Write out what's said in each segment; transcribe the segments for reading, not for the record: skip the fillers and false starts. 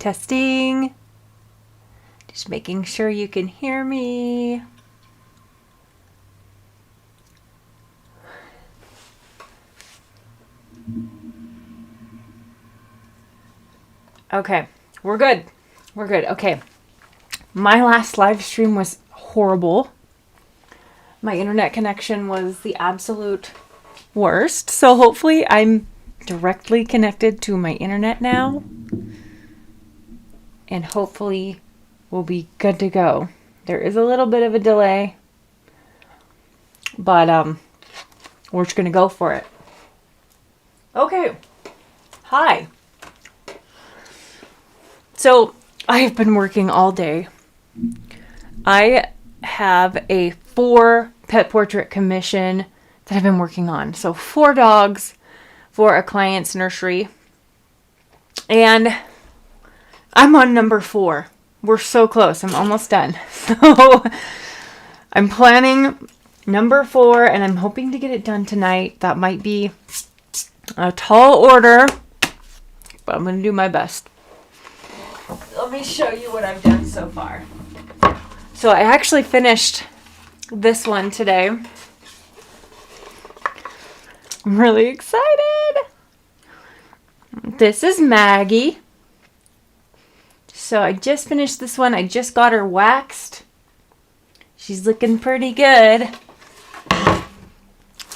Testing. Just making sure you can hear me. Okay, we're good. We're good. Okay. My last live stream was horrible. My internet connection was the absolute worst. So hopefully I'm directly connected to my internet now. And hopefully we'll be good to go. There is a little bit of a delay. But we're just going to go for it. Okay. Hi. So I've been working all day. I have a 4 pet portrait commission that I've been working on. So 4 dogs for a client's nursery. And I'm on number 4. We're so close. I'm almost done. So I'm planning number 4 and I'm hoping to get it done tonight. That might be a tall order, but I'm going to do my best. Let me show you what I've done so far. So I actually finished this one today. I'm really excited. This is Maggie. So I just finished this one. I just got her waxed. She's looking pretty good.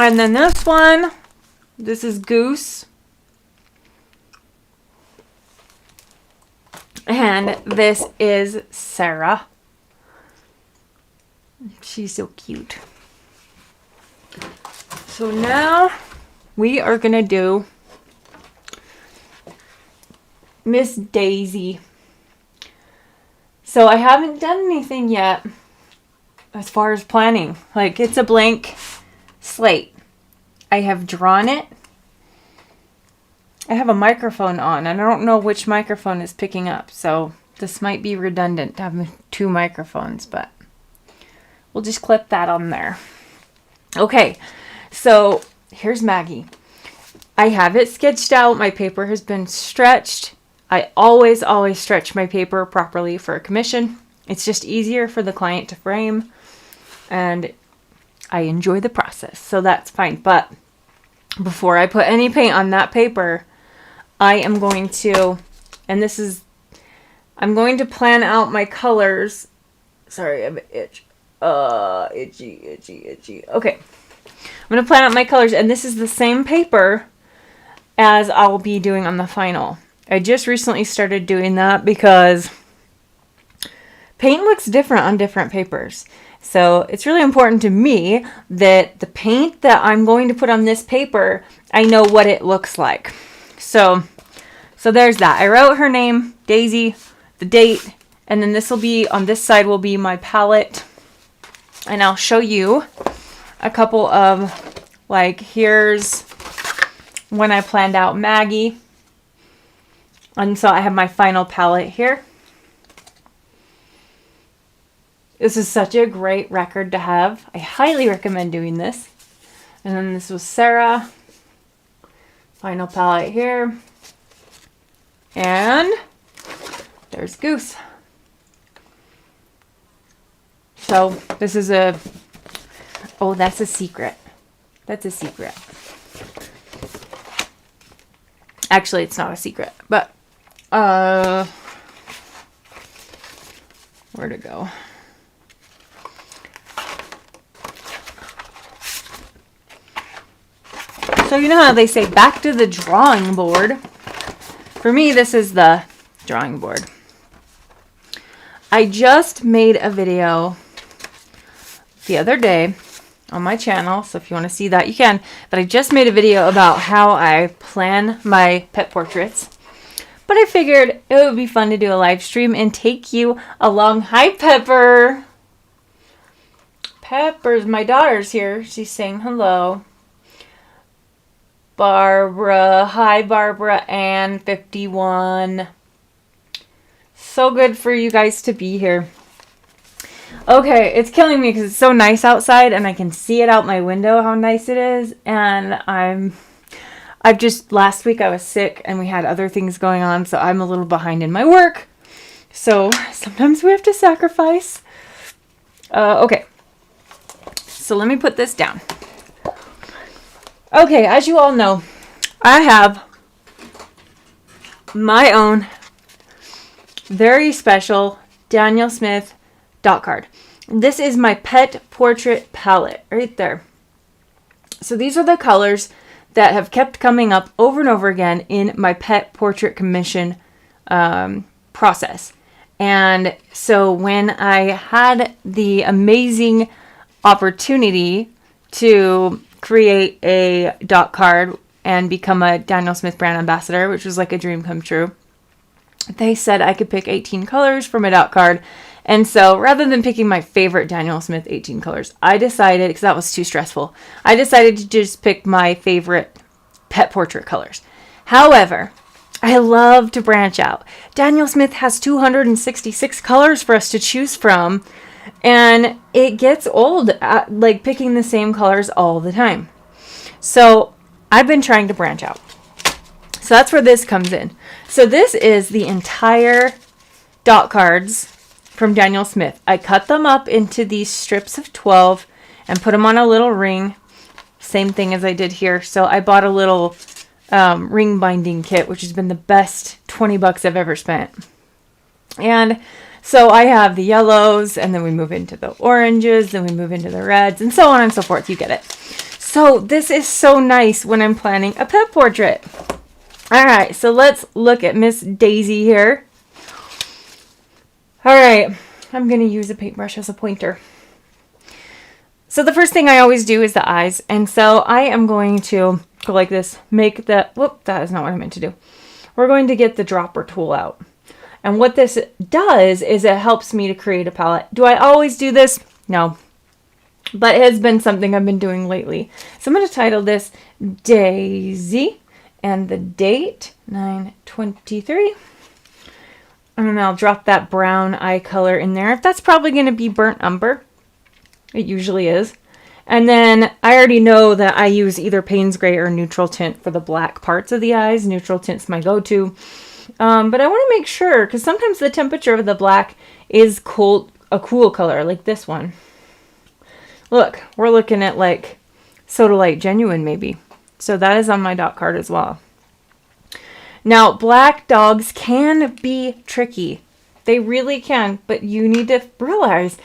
And then this one, this is Goose. And this is Sarah. She's so cute. So now we are going to do Miss Daisy. So I haven't done anything yet as far as planning. Like, it's a blank slate. I have drawn it. I have a microphone on, and I don't know which microphone is picking up, so this might be redundant to have 2 microphones, but we'll just clip that on there. Okay, so here's Maggie. I have it sketched out. My paper has been stretched. I always stretch my paper properly for a commission. It's just easier for the client to frame, and I enjoy the process, so that's fine. But before I put any paint on that paper, I am going to, and this is, I'm going to plan out my colors. Sorry, I have an itch. Itchy. Okay. I'm going to plan out my colors, and this is the same paper as I'll be doing on the final. I just recently started doing that because paint looks different on different papers. So it's really important to me that the paint that I'm going to put on this paper, I know what it looks like. So there's that. I wrote her name, Daisy, the date, and then this will be, on this side will be my palette. And I'll show you a couple of, like, here's when I planned out Maggie. And so I have my final palette here. This is such a great record to have. I highly recommend doing this. And then this was Sarah. Final palette here. And there's Goose. So this is a, oh, that's a secret. That's a secret. Actually, it's not a secret, but where'd it go? So you know how they say back to the drawing board? For me, this is the drawing board. I just made a video the other day on my channel, so if you want to see that, you can. But I just made a video about how I plan my pet portraits. But I figured it would be fun to do a live stream and take you along. Hi, Pepper. Pepper's, my daughter's here. She's saying hello. Barbara. Hi, Barbara Ann 51. So good for you guys to be here. Okay, it's killing me because it's so nice outside and I can see it out my window how nice it is. And Last week I was sick and we had other things going on, so I'm a little behind in my work. So sometimes we have to sacrifice. Okay. So let me put this down. Okay, as you all know, I have my own very special Daniel Smith dot card. This is my pet portrait palette right there. So these are the colors that have kept coming up over and over again in my pet portrait commission process. And so when I had the amazing opportunity to create a dot card and become a Daniel Smith brand ambassador, which was like a dream come true, they said I could pick 18 colors from a dot card. And so rather than picking my favorite Daniel Smith 18 colors, I decided, because that was too stressful, I decided to just pick my favorite pet portrait colors. However, I love to branch out. Daniel Smith has 266 colors for us to choose from, and it gets old, like picking the same colors all the time. So I've been trying to branch out. So that's where this comes in. So this is the entire dot cards from Daniel Smith. I cut them up into these strips of 12 and put them on a little ring. Same thing as I did here. So I bought a little ring binding kit, which has been the best 20 bucks I've ever spent. And so I have the yellows, and then we move into the oranges, then we move into the reds, and so on and so forth. You get it. So this is so nice when I'm planning a pet portrait. All right, so let's look at Miss Daisy here. All right, I'm going to use a paintbrush as a pointer. So the first thing I always do is the eyes. And so I am going to go like this, make the, whoop, that is not what I meant to do. We're going to get the dropper tool out. And what this does is it helps me to create a palette. Do I always do this? No. But it has been something I've been doing lately. So I'm going to title this Daisy, and the date, 9/23. And then I'll drop that brown eye color in there. That's probably going to be burnt umber. It usually is. And then I already know that I use either Payne's Gray or neutral tint for the black parts of the eyes. Neutral tint's my go-to. But I want to make sure, because sometimes the temperature of the black is cool, a cool color, like this one. Look, we're looking at like Sodalite Genuine maybe. So that is on my dot card as well. Now, black dogs can be tricky. They really can, but you need to realize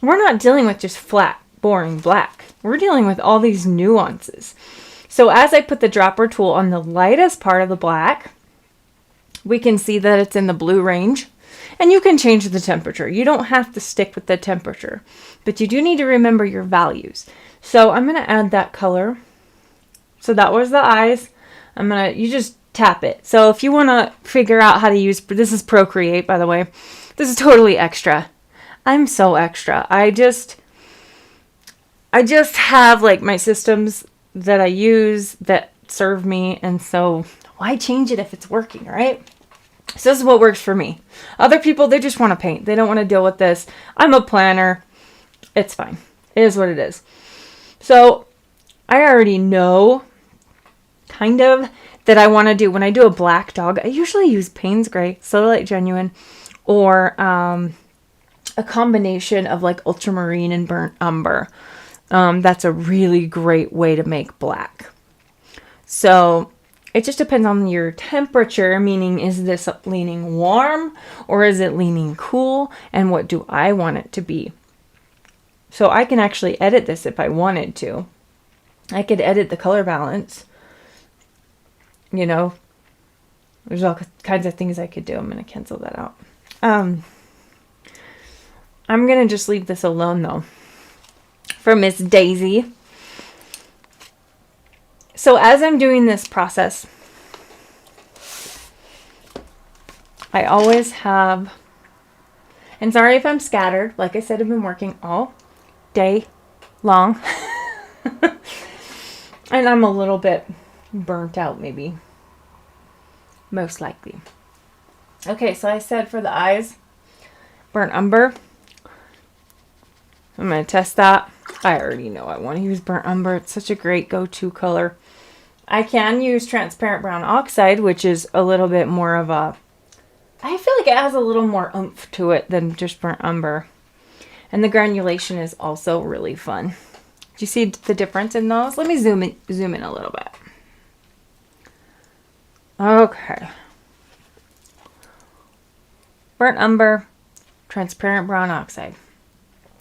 we're not dealing with just flat, boring black. We're dealing with all these nuances. So as I put the dropper tool on the lightest part of the black, we can see that it's in the blue range. And you can change the temperature. You don't have to stick with the temperature, but you do need to remember your values. So I'm going to add that color. So that was the eyes. You just tap it. So if you want to figure out how to use, this is Procreate, by the way. This is totally extra. I'm so extra. I just have like my systems that I use that serve me. And so why change it if it's working, right? So this is what works for me. Other people, they just want to paint. They don't want to deal with this. I'm a planner. It's fine. It is what it is. So I already know kind of that I want to do, when I do a black dog, I usually use Payne's Gray, Sodalite Genuine, or a combination of like ultramarine and burnt umber. That's a really great way to make black. So it just depends on your temperature, meaning is this leaning warm or is it leaning cool, and what do I want it to be? So I can actually edit this if I wanted to. I could edit the color balance. You know, there's all kinds of things I could do. I'm going to cancel that out. I'm going to just leave this alone though for Miss Daisy. So as I'm doing this process, I always have, and sorry if I'm scattered, like I said, I've been working all day long. And I'm a little bit burnt out maybe. Most likely. Okay, so I said for the eyes, burnt umber. I'm going to test that. I already know I want to use burnt umber. It's such a great go-to color. I can use transparent brown oxide, which is a little bit more of a, I feel like it has a little more oomph to it than just burnt umber. And the granulation is also really fun. Do you see the difference in those? Let me zoom in a little bit. Okay. Burnt umber, transparent brown oxide.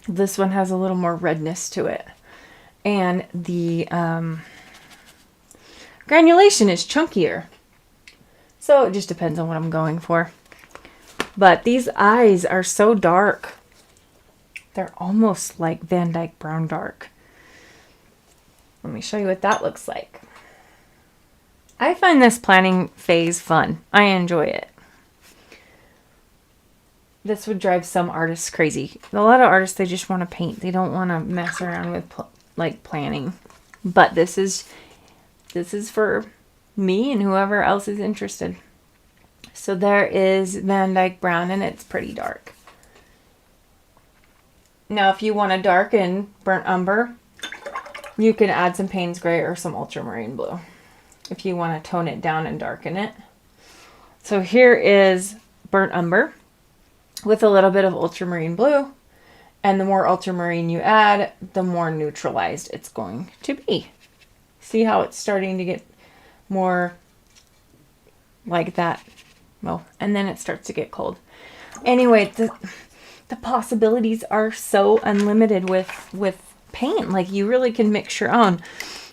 This one has a little more redness to it. And the granulation is chunkier. So it just depends on what I'm going for. But these eyes are so dark. They're almost like Van Dyke Brown Dark. Let me show you what that looks like. I find this planning phase fun. I enjoy it. This would drive some artists crazy. A lot of artists, they just want to paint. They don't want to mess around with planning. But this is for me and whoever else is interested. So there is Van Dyke Brown, and it's pretty dark. Now, if you want to darken burnt umber, you can add some Payne's Gray or some ultramarine blue if you want to tone it down and darken it. So here is burnt umber with a little bit of ultramarine blue. And the more ultramarine you add, the more neutralized it's going to be. See how it's starting to get more like that? Well, and then it starts to get cold. Anyway, the possibilities are so unlimited with paint. Like, you really can mix your own.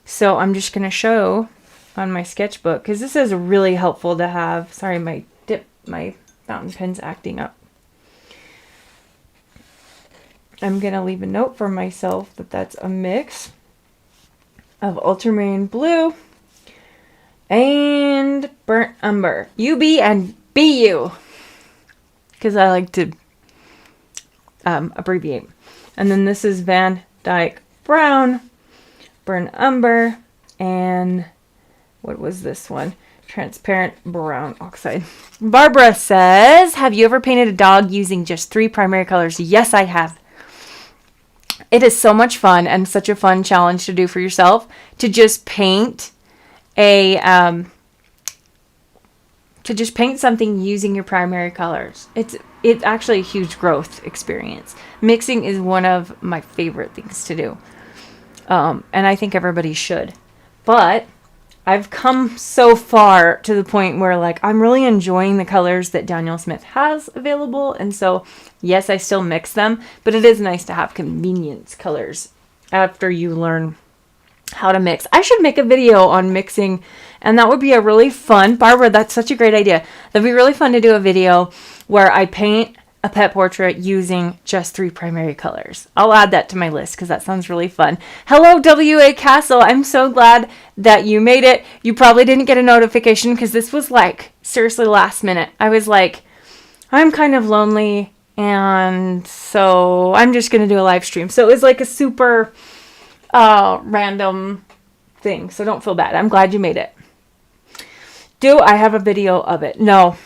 So I'm just going to show on my sketchbook, because this is really helpful to have. Sorry, my fountain pen's acting up. I'm going to leave a note for myself that that's a mix of ultramarine blue and burnt umber. You be and be you. Because I like to abbreviate. And then this is Van Dyke Brown, burnt umber, and what was this one? Transparent brown oxide. Barbara says, have you ever painted a dog using just 3 primary colors? Yes, I have. It is so much fun and such a fun challenge to do for yourself to just paint something using your primary colors. It's actually a huge growth experience. Mixing is one of my favorite things to do. And I think everybody should. But I've come so far to the point where, like, I'm really enjoying the colors that Daniel Smith has available. And so, yes, I still mix them, but it is nice to have convenience colors after you learn how to mix. I should make a video on mixing, and that would be a really fun, Barbara, that's such a great idea. That'd be really fun to do a video where I paint a pet portrait using just 3 primary colors. I'll add that to my list because that sounds really fun. Hello, W.A. Castle. I'm so glad that you made it. You probably didn't get a notification because this was like seriously last minute. I was like, I'm kind of lonely, and so I'm just going to do a live stream. So it was like a super random thing. So don't feel bad. I'm glad you made it. Do I have a video of it? No.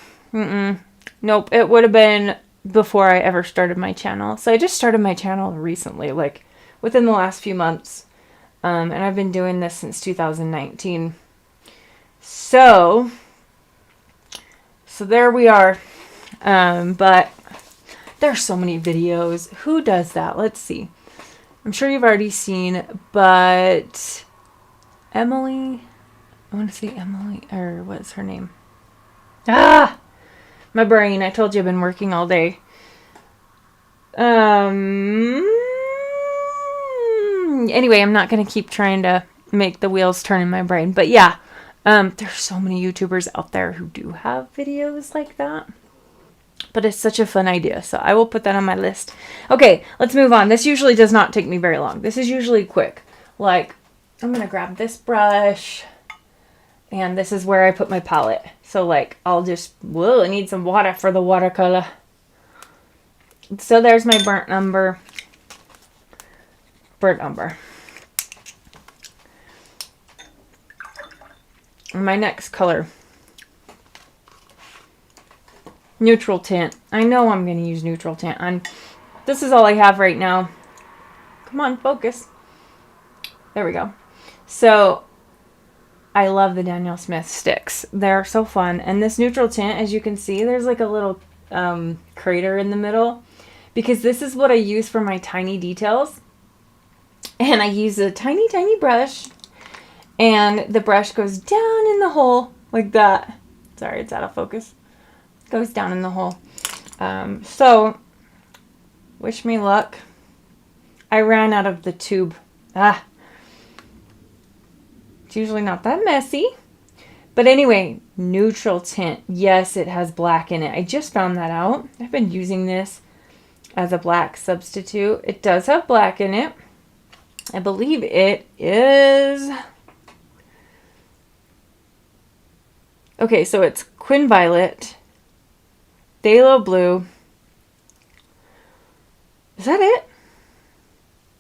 Nope. It would have been before I ever started my channel. So I just started my channel recently, like within the last few months. And I've been doing this since 2019. So there we are. But there's so many videos. Who does that? Let's see. I'm sure you've already seen, but Emily, I want to say Emily, or what's her name? My brain. I told you I've been working all day. Anyway, I'm not going to keep trying to make the wheels turn in my brain. But yeah, there's so many YouTubers out there who do have videos like that. But it's such a fun idea. So I will put that on my list. Okay, let's move on. This usually does not take me very long. This is usually quick. Like, I'm going to grab this brush. And this is where I put my palette. So, like, I'll just... Whoa, I need some water for the watercolor. So, there's my burnt umber. Burnt umber. And my next color. Neutral tint. I know I'm going to use neutral tint. This is all I have right now. Come on, focus. There we go. So... I love the Daniel Smith sticks. They're so fun. And this neutral tint, as you can see, there's like a little crater in the middle, because this is what I use for my tiny details. And I use a tiny, tiny brush, and the brush goes down in the hole like that. Sorry, it's out of focus. Goes down in the hole. So, wish me luck. I ran out of the tube. It's usually not that messy. But anyway, neutral tint. Yes, it has black in it. I just found that out. I've been using this as a black substitute. It does have black in it. I believe it is... Okay, so it's Quin Violet, Phthalo Blue. Is that it?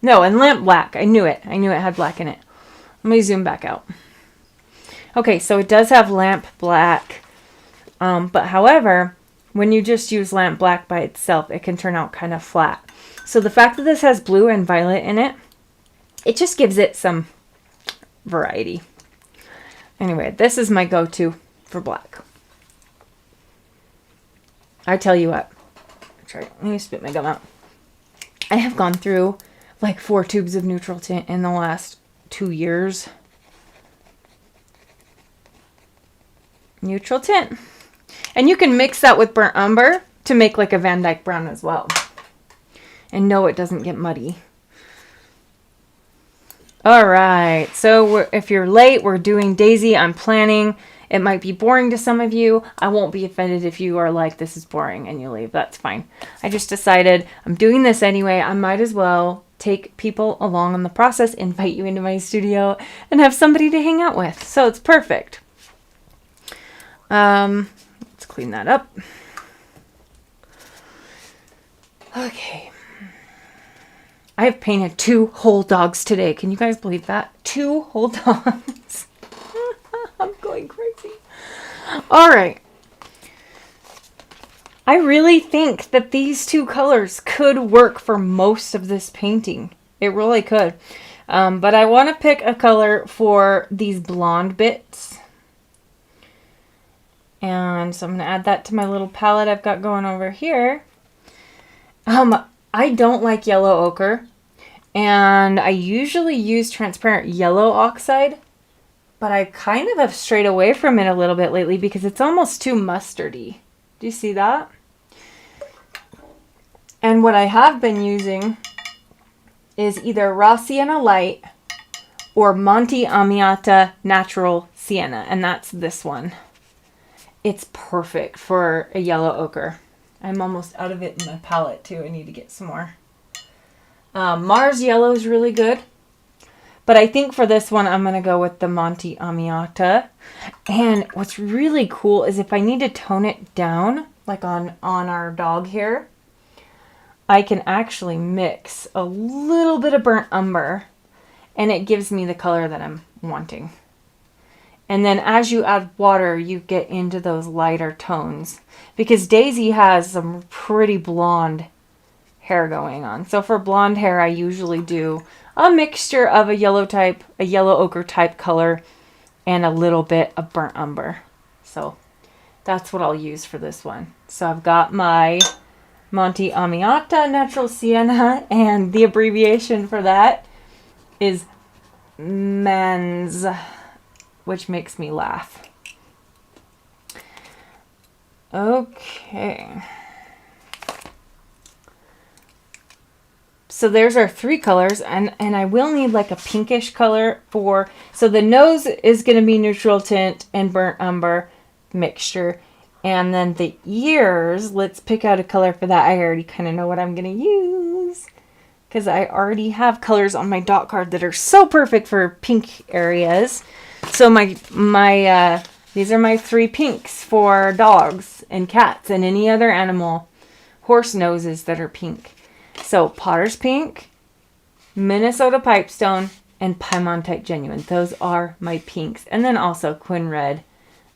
No, and Lamp Black. I knew it. I knew it had black in it. Let me zoom back out. Okay, so it does have Lamp Black. But however, when you just use Lamp Black by itself, it can turn out kind of flat. So the fact that this has blue and violet in it, it just gives it some variety. Anyway, this is my go-to for black. I tell you what. Let me spit my gum out. I have gone through like 4 tubes of neutral tint in the last 2 years. Neutral tint. And you can mix that with burnt umber to make like a Van Dyke brown as well. And no, it doesn't get muddy. All right, so if you're late, we're doing Daisy. I'm planning. It might be boring to some of you. I won't be offended if you are like, this is boring, and you leave. That's fine. I just decided I'm doing this anyway. I might as well take people along on the process, invite you into my studio, and have somebody to hang out with. So it's perfect. Let's clean that up. Okay. I have painted 2 whole dogs today. Can you guys believe that? 2 whole dogs. I'm going crazy. All right. I really think that these 2 colors could work for most of this painting. It really could. But I want to pick a color for these blonde bits. And so I'm going to add that to my little palette I've got going over here. I don't like yellow ochre, and I usually use transparent yellow oxide, but I kind of have strayed away from it a little bit lately because it's almost too mustardy. Do you see that? And what I have been using is either Raw Sienna Light or Monte Amiata Natural Sienna, and that's this one. It's perfect for a yellow ochre. I'm almost out of it in my palette too. I need to get some more. Mars Yellow is really good. But I think for this one, I'm going to go with the Monte Amiata. And what's really cool is if I need to tone it down, like on our dog here, I can actually mix a little bit of burnt umber, and it gives me the color that I'm wanting. And then as you add water, you get into those lighter tones. Because Daisy has some pretty blonde hair going on. So for blonde hair, I usually do a mixture of a yellow ochre type color, and a little bit of burnt umber. So that's what I'll use for this one. So I've got my Monte Amiata Natural Sienna, and the abbreviation for that is MANS, which makes me laugh. Okay. So there's our 3 colors, and I will need like a pinkish color for, so the nose is going to be neutral tint and burnt umber mixture. And then the ears, let's pick out a color for that. I already kind of know what I'm going to use, because I already have colors on my dot card that are so perfect for pink areas. So these are my 3 pinks for dogs and cats and any other animal horse noses that are pink. So Potter's Pink, Minnesota Pipestone, and Piemontite Genuine. Those are my pinks. And then also Quin Red.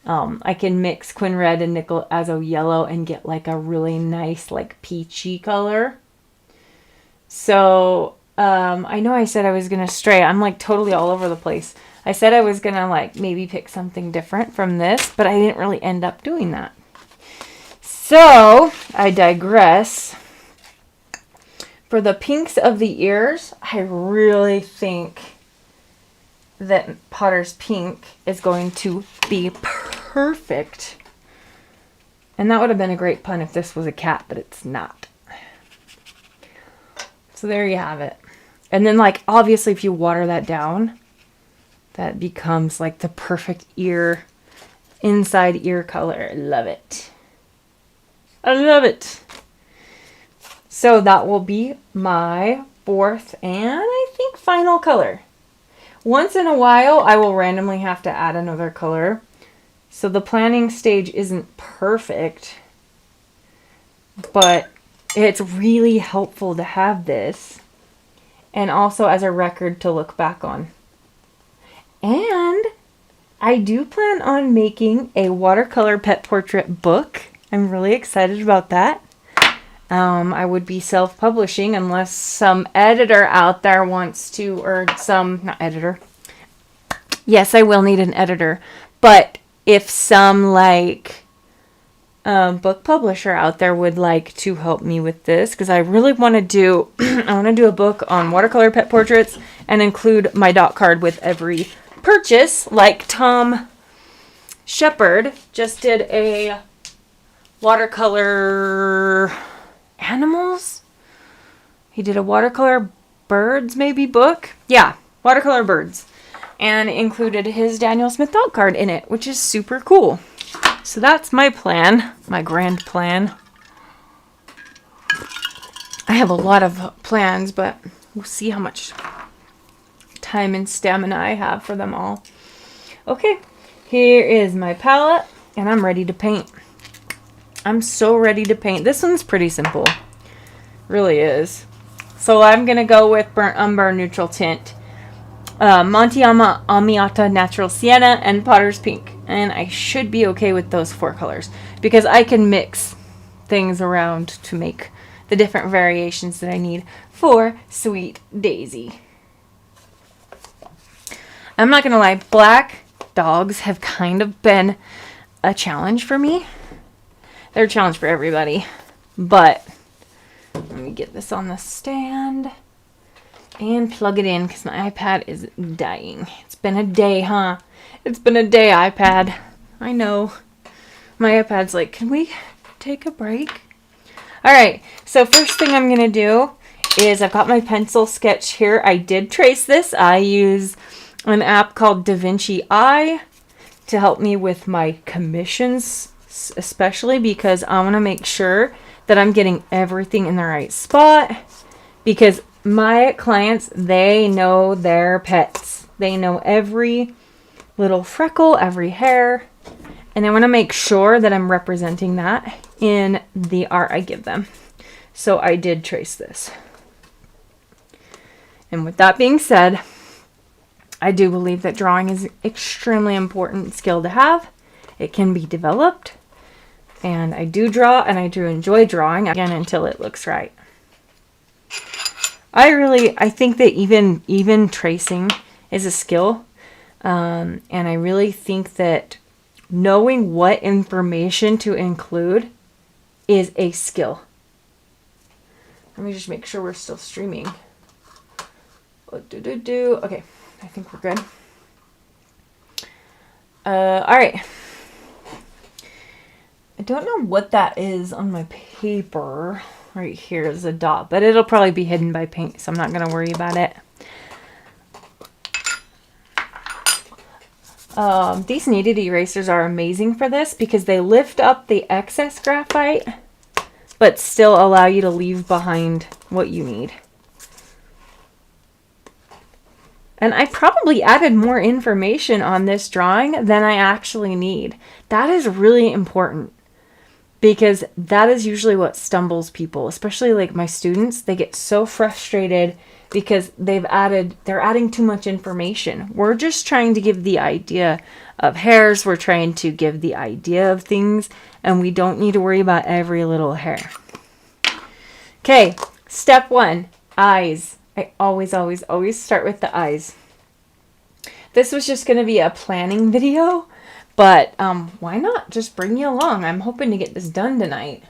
I can mix Quin Red and Nickel Azo Yellow and get like a really nice like peachy color. So I know I said I was going to stray. I'm like totally all over the place. I said I was gonna like maybe pick something different from this, but I didn't really end up doing that. So I digress. For the pinks of the ears, I really think that Potter's Pink is going to be perfect. And that would have been a great pun if this was a cat, but it's not. So there you have it. And then, like, obviously if you water that down, that becomes like the perfect ear, inside ear color. I love it. I love it. So that will be my fourth and I think final color. Once in a while, I will randomly have to add another color. So the planning stage isn't perfect, but it's really helpful to have this. And also as a record to look back on. And I do plan on making a watercolor pet portrait book. I'm really excited about that. I would be self-publishing unless some editor out there wants to, or some, not editor. Yes, I will need an editor. But if some like book publisher out there would like to help me with this, because I really want to do, I want to do a book on watercolor pet portraits and include my dot card with every purchase, like Tom Shepard just did a watercolor animals. He did a watercolor birds maybe book. Yeah, watercolor birds. And included his Daniel Smith dot card in it, which is super cool. So that's my plan, my grand plan. I have a lot of plans, but we'll see how much time and stamina I have for them all. Okay, here is my palette, and I'm ready to paint. I'm so ready to paint. This one's pretty simple. Really is. So I'm going to go with Burnt Umber Neutral Tint, Monte Amiata Natural Sienna, and Potter's Pink. And I should be okay with those 4 colors because I can mix things around to make the different variations that I need for Sweet Daisy. I'm not going to lie, black dogs have kind of been a challenge for me. They're a challenge for everybody. But let me get this on the stand and plug it in because my iPad is dying. It's been a day, huh? It's been a day, iPad. I know. My iPad's like, can we take a break? Alright, so first thing I'm going to do is I've got my pencil sketch here. I did trace this. I use an app called DaVinci Eye to help me with my commissions, especially because I want to make sure that I'm getting everything in the right spot, because my clients, they know their pets. They know every little freckle, every hair, and I want to make sure that I'm representing that in the art I give them. So I did trace this. And with that being said, I do believe that drawing is an extremely important skill to have. It can be developed. And I do draw, and I do enjoy drawing, again, until it looks right. I think that even tracing is a skill. And I really think that knowing what information to include is a skill. Let me just make sure we're still streaming. Okay, I think we're good. All right. I don't know what that is on my paper. Right here is a dot, but it'll probably be hidden by paint, so I'm not going to worry about it. These kneaded erasers are amazing for this because they lift up the excess graphite, but still allow you to leave behind what you need. And I probably added more information on this drawing than I actually need. That is really important, because that is usually what stumbles people, especially like my students. They get so frustrated because they're adding too much information. We're just trying to give the idea of hairs. We're trying to give the idea of things, and we don't need to worry about every little hair. Okay, step 1, eyes. I always start with the eyes. This was just going to be a planning video, but why not just bring you along? I'm hoping to get this done tonight.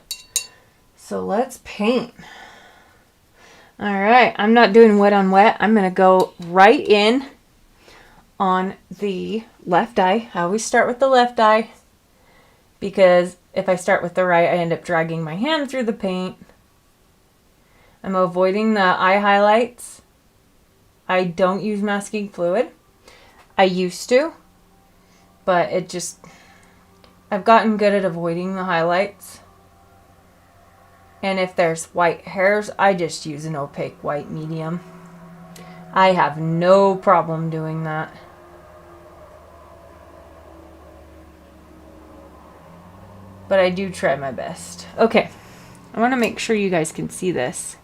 So let's paint. All right, I'm not doing wet on wet. I'm going to go right in on the left eye. I always start with the left eye because if I start with the right, I end up dragging my hand through the paint. I'm avoiding the eye highlights. I don't use masking fluid. I used to, but I've gotten good at avoiding the highlights. And if there's white hairs, I just use an opaque white medium. I have no problem doing that. But I do try my best. Okay, I want to make sure you guys can see this.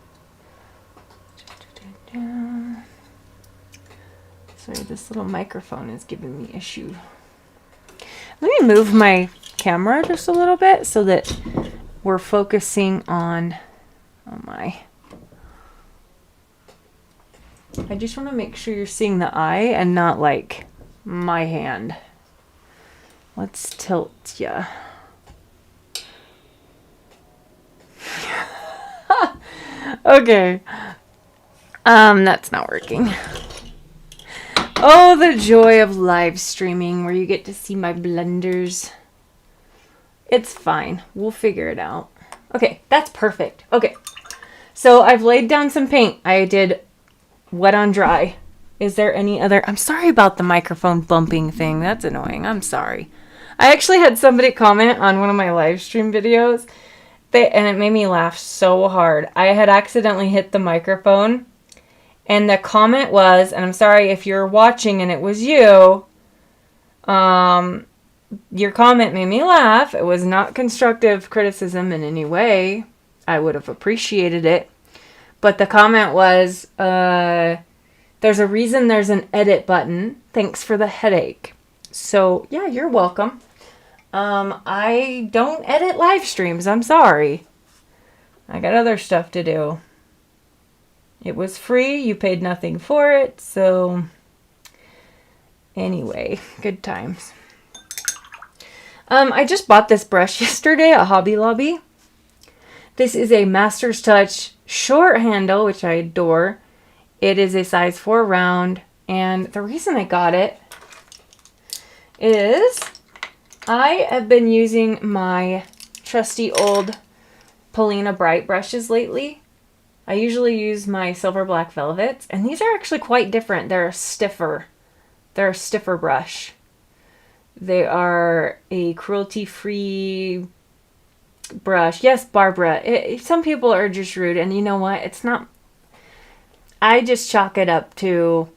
Sorry, this little microphone is giving me issue. Let me move my camera just a little bit so that we're focusing on, oh my. I just want to make sure you're seeing the eye and not like my hand. Let's tilt ya. Okay. That's not working. Oh, the joy of live streaming where you get to see my blunders. It's fine. We'll figure it out. Okay, that's perfect. Okay, so I've laid down some paint. I did wet on dry. Is there any other... I'm sorry about the microphone bumping thing. That's annoying. I'm sorry. I actually had somebody comment on one of my live stream videos, and it made me laugh so hard. I had accidentally hit the microphone, and the comment was, and I'm sorry if you're watching and it was you, your comment made me laugh. It was not constructive criticism in any way. I would have appreciated it. But the comment was, there's a reason there's an edit button. Thanks for the headache. So, yeah, you're welcome. I don't edit live streams. I'm sorry. I got other stuff to do. It was free. You paid nothing for it. So, anyway, good times. I just bought this brush yesterday at Hobby Lobby. This is a Master's Touch short handle, which I adore. It is a size 4 round, and the reason I got it is I have been using my trusty old POLINA Bright brushes lately. I usually use my Silver Black Velvets, and these are actually quite different. They're stiffer. They're a stiffer brush. They are a cruelty-free brush. Yes, Barbara. Some people are just rude, and you know what? It's not... I just chalk it up to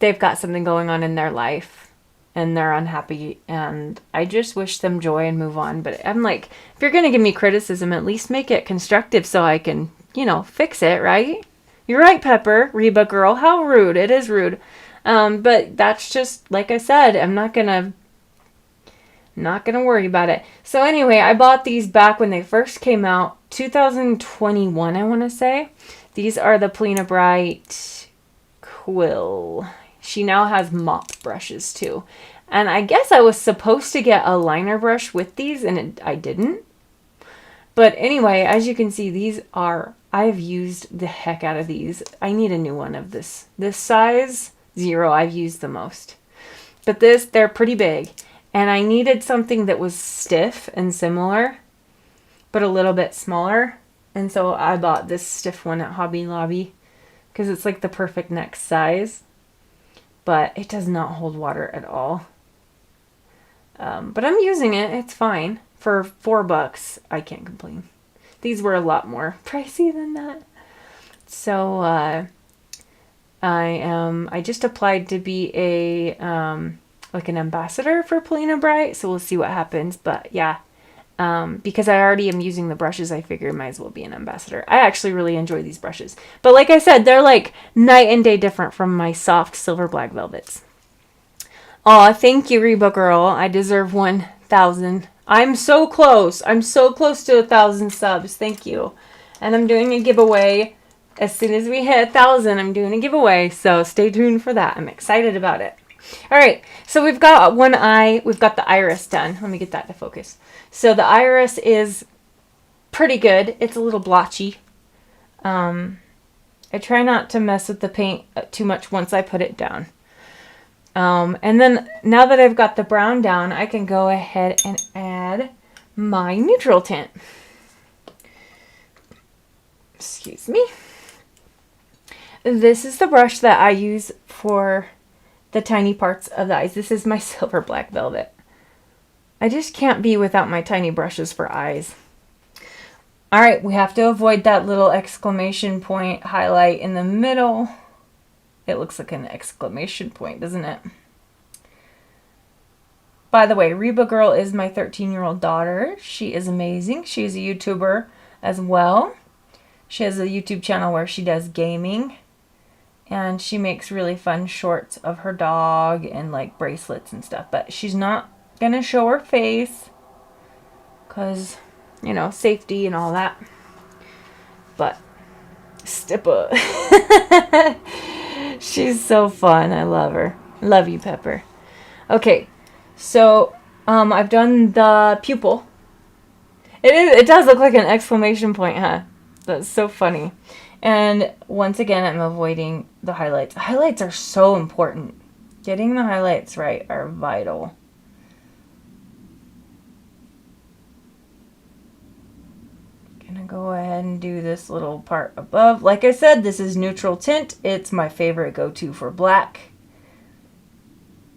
they've got something going on in their life, and they're unhappy, and I just wish them joy and move on. But I'm like, if you're going to give me criticism, at least make it constructive so I can, you know, fix it, right? You're right, Pepper, Reba girl. How rude. It is rude. But that's just, like I said, I'm not gonna worry about it. So anyway, I bought these back when they first came out, 2021, I want to say. These are the POLINA Bright Quill. She now has mop brushes too. And I guess I was supposed to get a liner brush with these, and I didn't. But anyway, as you can see, I've used the heck out of these. I need a new one of this size. 0, I've used the most. But they're pretty big. And I needed something that was stiff and similar, but a little bit smaller. And so I bought this stiff one at Hobby Lobby because it's like the perfect next size. But it does not hold water at all. But I'm using it. It's fine. For $4, I can't complain. These were a lot more pricey than that. So, I just applied to be like an ambassador for POLINA Bright, so we'll see what happens. But yeah, because I already am using the brushes, I figured I might as well be an ambassador. I actually really enjoy these brushes. But like I said, they're like night and day different from my soft Silver Black Velvets. Aw, thank you, Reba girl. I deserve 1,000. I'm so close. I'm so close to 1,000 subs. Thank you. And I'm doing a giveaway as soon as we hit 1,000, I'm doing a giveaway. So stay tuned for that. I'm excited about it. All right. So we've got one eye. We've got the iris done. Let me get that to focus. So the iris is pretty good. It's a little blotchy. I try not to mess with the paint too much once I put it down. And then now that I've got the brown down, I can go ahead and add my neutral tint. Excuse me. This is the brush that I use for the tiny parts of the eyes. This is my silver black velvet. I just can't be without my tiny brushes for eyes. All right, we have to avoid that little exclamation point highlight in the middle. It looks like an exclamation point, doesn't it? By the way, Reba Girl is my 13-year-old daughter. She is amazing. She's a YouTuber as well. She has a YouTube channel where she does gaming. And she makes really fun shorts of her dog and like bracelets and stuff. But she's not going to show her face because, you know, safety and all that. But Stippa. She's so fun. I love her. Love you, Pepper. Okay, so I've done the pupil. It does look like an exclamation point, huh? That's so funny. And once again, I'm avoiding the highlights. Highlights are so important. Getting the highlights right are vital. Gonna go ahead and do this little part above. Like I said, this is neutral tint. It's my favorite go-to for black.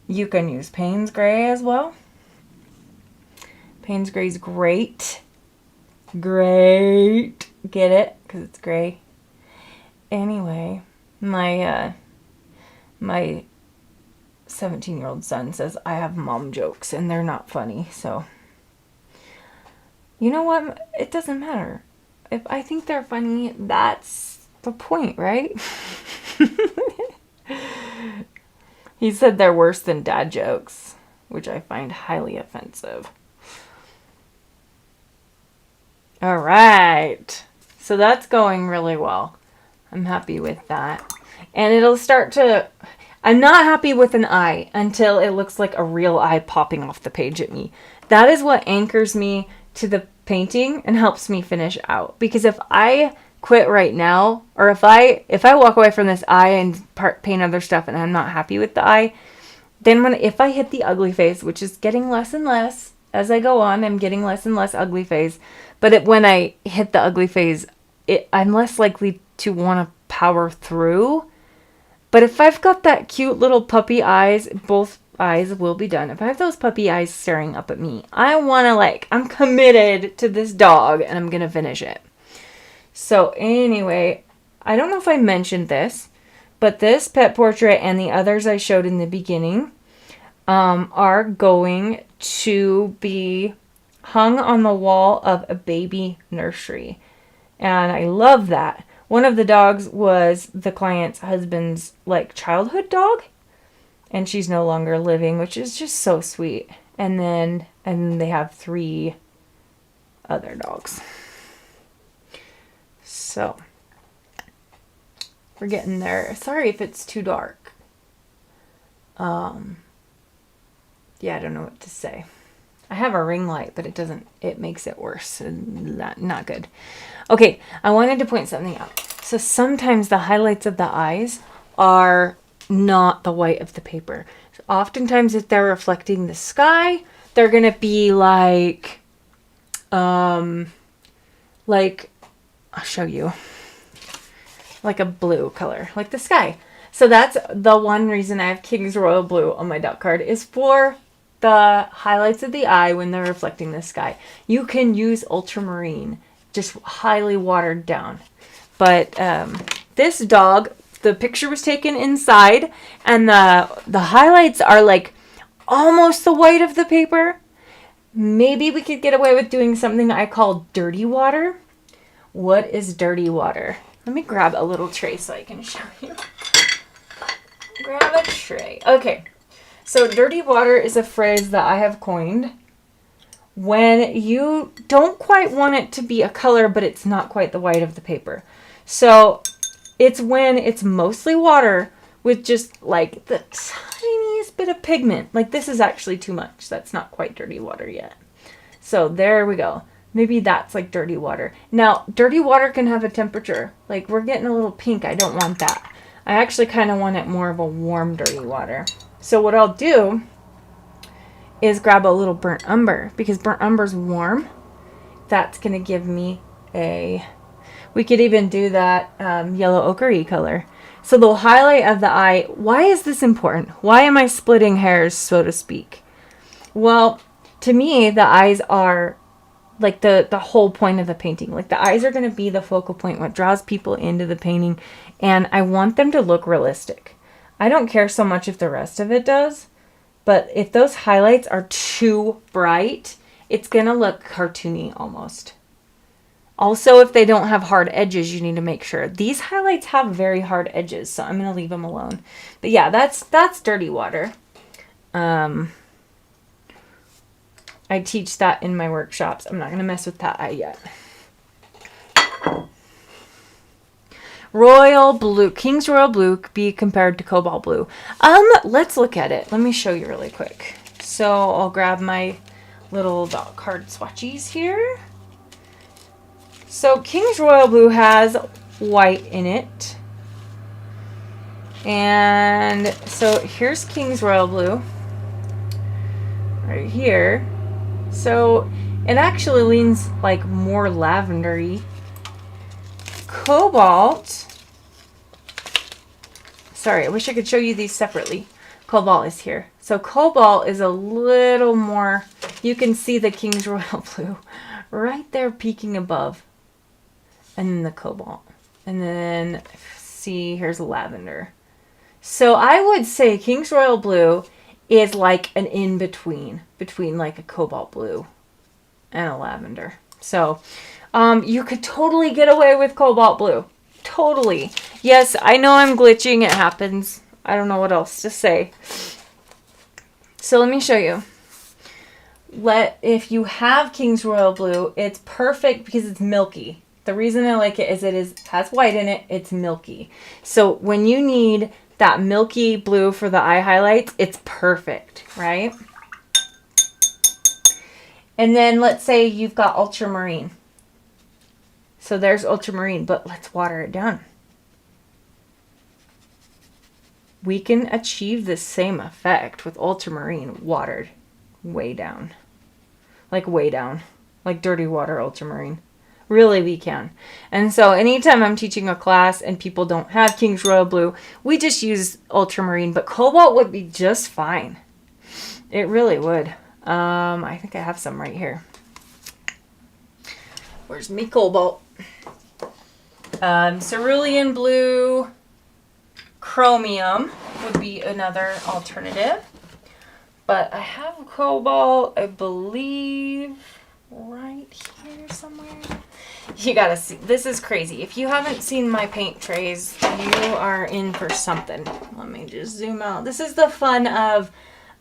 You can use Payne's Gray as well. Payne's Gray is great. Great. Get it? Because it's gray. Anyway, my 17-year-old son says I have mom jokes and they're not funny, so you know what? It doesn't matter. If I think they're funny, that's the point, right? He said they're worse than dad jokes, which I find highly offensive. All right. So that's going really well. I'm happy with that. And it'll start to... I'm not happy with an eye until it looks like a real eye popping off the page at me. That is what anchors me to the painting and helps me finish out. Because if I quit right now, or if I walk away from this eye and paint other stuff and I'm not happy with the eye, then if I hit the ugly face, which is getting less and less as I go on, I'm getting less and less ugly phase. But when I hit the ugly phase, I'm less likely to want to power through. But if I've got that cute little puppy eyes, both eyes will be done. If I have those puppy eyes staring up at me, I want to I'm committed to this dog and I'm going to finish it. So anyway, I don't know if I mentioned this, but this pet portrait and the others I showed in the beginning are going to be hung on the wall of a baby nursery. And I love that. One of the dogs was the client's husband's childhood dog, and she's no longer living, which is just so sweet. And then they have 3 other dogs. So we're getting there. Sorry if it's too dark. Yeah, I don't know what to say. I have a ring light, but it makes it worse and not good. Okay, I wanted to point something out. So sometimes the highlights of the eyes are not the white of the paper. So oftentimes if they're reflecting the sky, they're going to be I'll show you, like a blue color, like the sky. So that's the one reason I have King's Royal Blue on my duck card, is for the highlights of the eye when they're reflecting the sky. You can use ultramarine, just highly watered down. But this dog, the picture was taken inside, and the highlights are almost the white of the paper. Maybe we could get away with doing something I call dirty water. What is dirty water? Let me grab a little tray so I can show you. Grab a tray. Okay. So dirty water is a phrase that I have coined when you don't quite want it to be a color, but it's not quite the white of the paper. So It's when it's mostly water with just like the tiniest bit of pigment. Like this is actually too much. That's not quite dirty water yet. So there we go. Maybe that's like dirty water. Now, dirty water can have a temperature. Like we're getting a little pink. I don't want that. I actually kind of want it more of a warm dirty water. So what I'll do is grab a little burnt umber, because burnt umber's warm. That's going to give me a... We could even do that yellow ochre color. So the highlight of the eye, why is this important? Why am I splitting hairs, so to speak? Well, to me, the eyes are like the whole point of the painting. Like the eyes are going to be the focal point, what draws people into the painting. And I want them to look realistic. I don't care so much if the rest of it does. But if those highlights are too bright, it's going to look cartoony almost. Also, if they don't have hard edges, you need to make sure. These highlights have very hard edges, so I'm going to leave them alone. But yeah, that's dirty water. I teach that in my workshops. I'm not going to mess with that eye yet. Royal blue. King's Royal blue could be compared to cobalt blue. Let's look at it. Let me show you really quick. So I'll grab my little dot card swatchies here. So King's Royal blue has white in it. And so here's King's Royal blue. Right here. So it actually leans like more lavendery. Cobalt. Sorry, I wish I could show you these separately. Cobalt is here. So cobalt is a little more, you can see the King's Royal blue right there peeking above. And then the cobalt. And then, see, here's lavender. So I would say King's Royal blue is like an in-between, between like a cobalt blue and a lavender. So you could totally get away with cobalt blue. Totally. Yes, I know I'm glitching. It happens. I don't know what else to say. So let me show you. If you have King's Royal blue, it's perfect because it's milky. The reason I like it is has white in it. It's milky. So when you need that milky blue for the eye highlights, it's perfect, right? And then let's say you've got ultramarine. So there's ultramarine, but let's water it down. We can achieve the same effect with ultramarine watered way down. Like way down. Like dirty water ultramarine. Really, we can. And so anytime I'm teaching a class and people don't have King's Royal blue, we just use ultramarine, but cobalt would be just fine. It really would. I think I have some right here. Where's me cobalt? Cerulean blue, chromium would be another alternative. But I have cobalt, I believe, right here somewhere. You gotta see. This is crazy. If you haven't seen my paint trays, you are in for something. Let me just zoom out. This is the fun of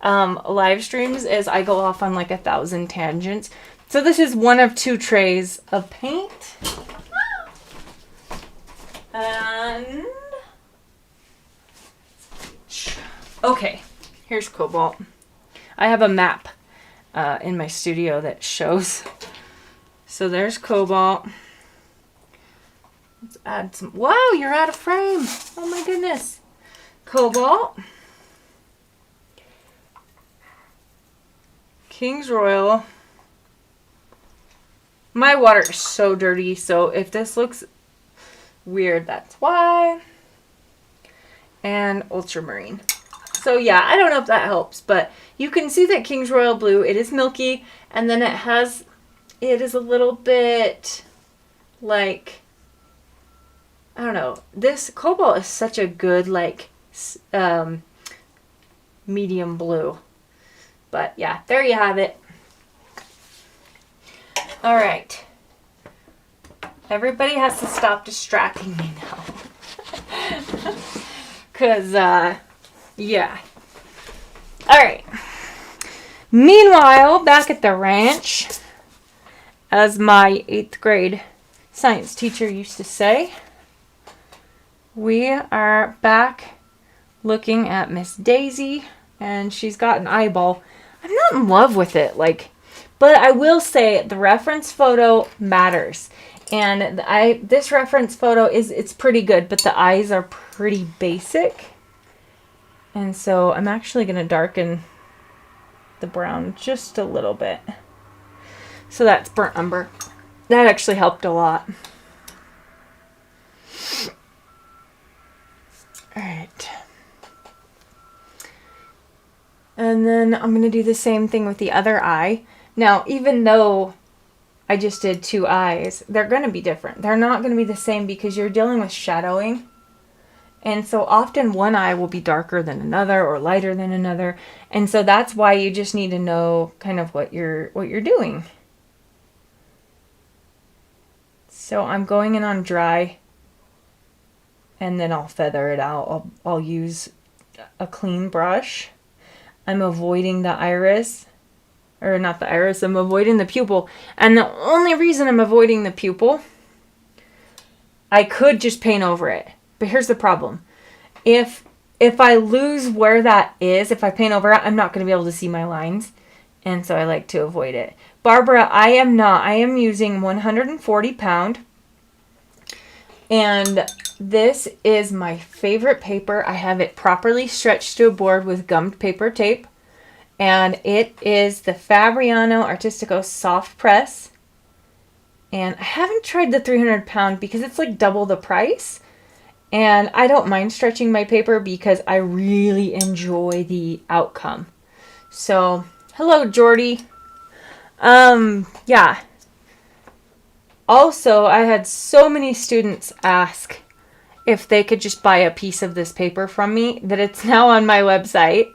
live streams, is I go off on like 1,000 tangents. So this is one of 2 trays of paint. And okay, here's cobalt. I have a map in my studio that shows. So there's cobalt. Let's add some. Wow, you're out of frame. Oh my goodness. Cobalt. King's Royal. My water is so dirty, so if this looks weird, that's why. And ultramarine. So yeah, I don't know if that helps, but you can see that King's Royal blue, it is milky, and then it is a little bit like, I don't know, this cobalt is such a good like medium blue. But yeah, there you have it. All right. Everybody has to stop distracting me now. Because, yeah. All right. Meanwhile, back at the ranch, as my 8th grade science teacher used to say, We are back looking at Miss Daisy, and she's got an eyeball. I'm not in love with it, like, but I will say the reference photo matters. And this reference photo it's pretty good, but the eyes are pretty basic. And so I'm actually going to darken the brown just a little bit. So that's burnt umber. That actually helped a lot. All right. And then I'm going to do the same thing with the other eye. Now, even though I just did two eyes, they're going to be different. They're not going to be the same because you're dealing with shadowing. And so often one eye will be darker than another or lighter than another. And so that's why you just need to know kind of what you're doing. So I'm going in on dry, and then I'll feather it out. I'll use a clean brush. I'm avoiding the iris, or not the iris, I'm avoiding the pupil. And the only reason I'm avoiding the pupil, I could just paint over it. But here's the problem. If I lose where that is, if I paint over it, I'm not going to be able to see my lines. And so I like to avoid it. Barbara, I am not. I am using 140 pound. And this is my favorite paper. I have it properly stretched to a board with gummed paper tape. And it is the Fabriano Artistico Soft Press. And I haven't tried the 300 pound because it's like double the price. And I don't mind stretching my paper because I really enjoy the outcome. So, hello, Jordy. Yeah. Also, I had so many students ask if they could just buy a piece of this paper from me that it's now on my website.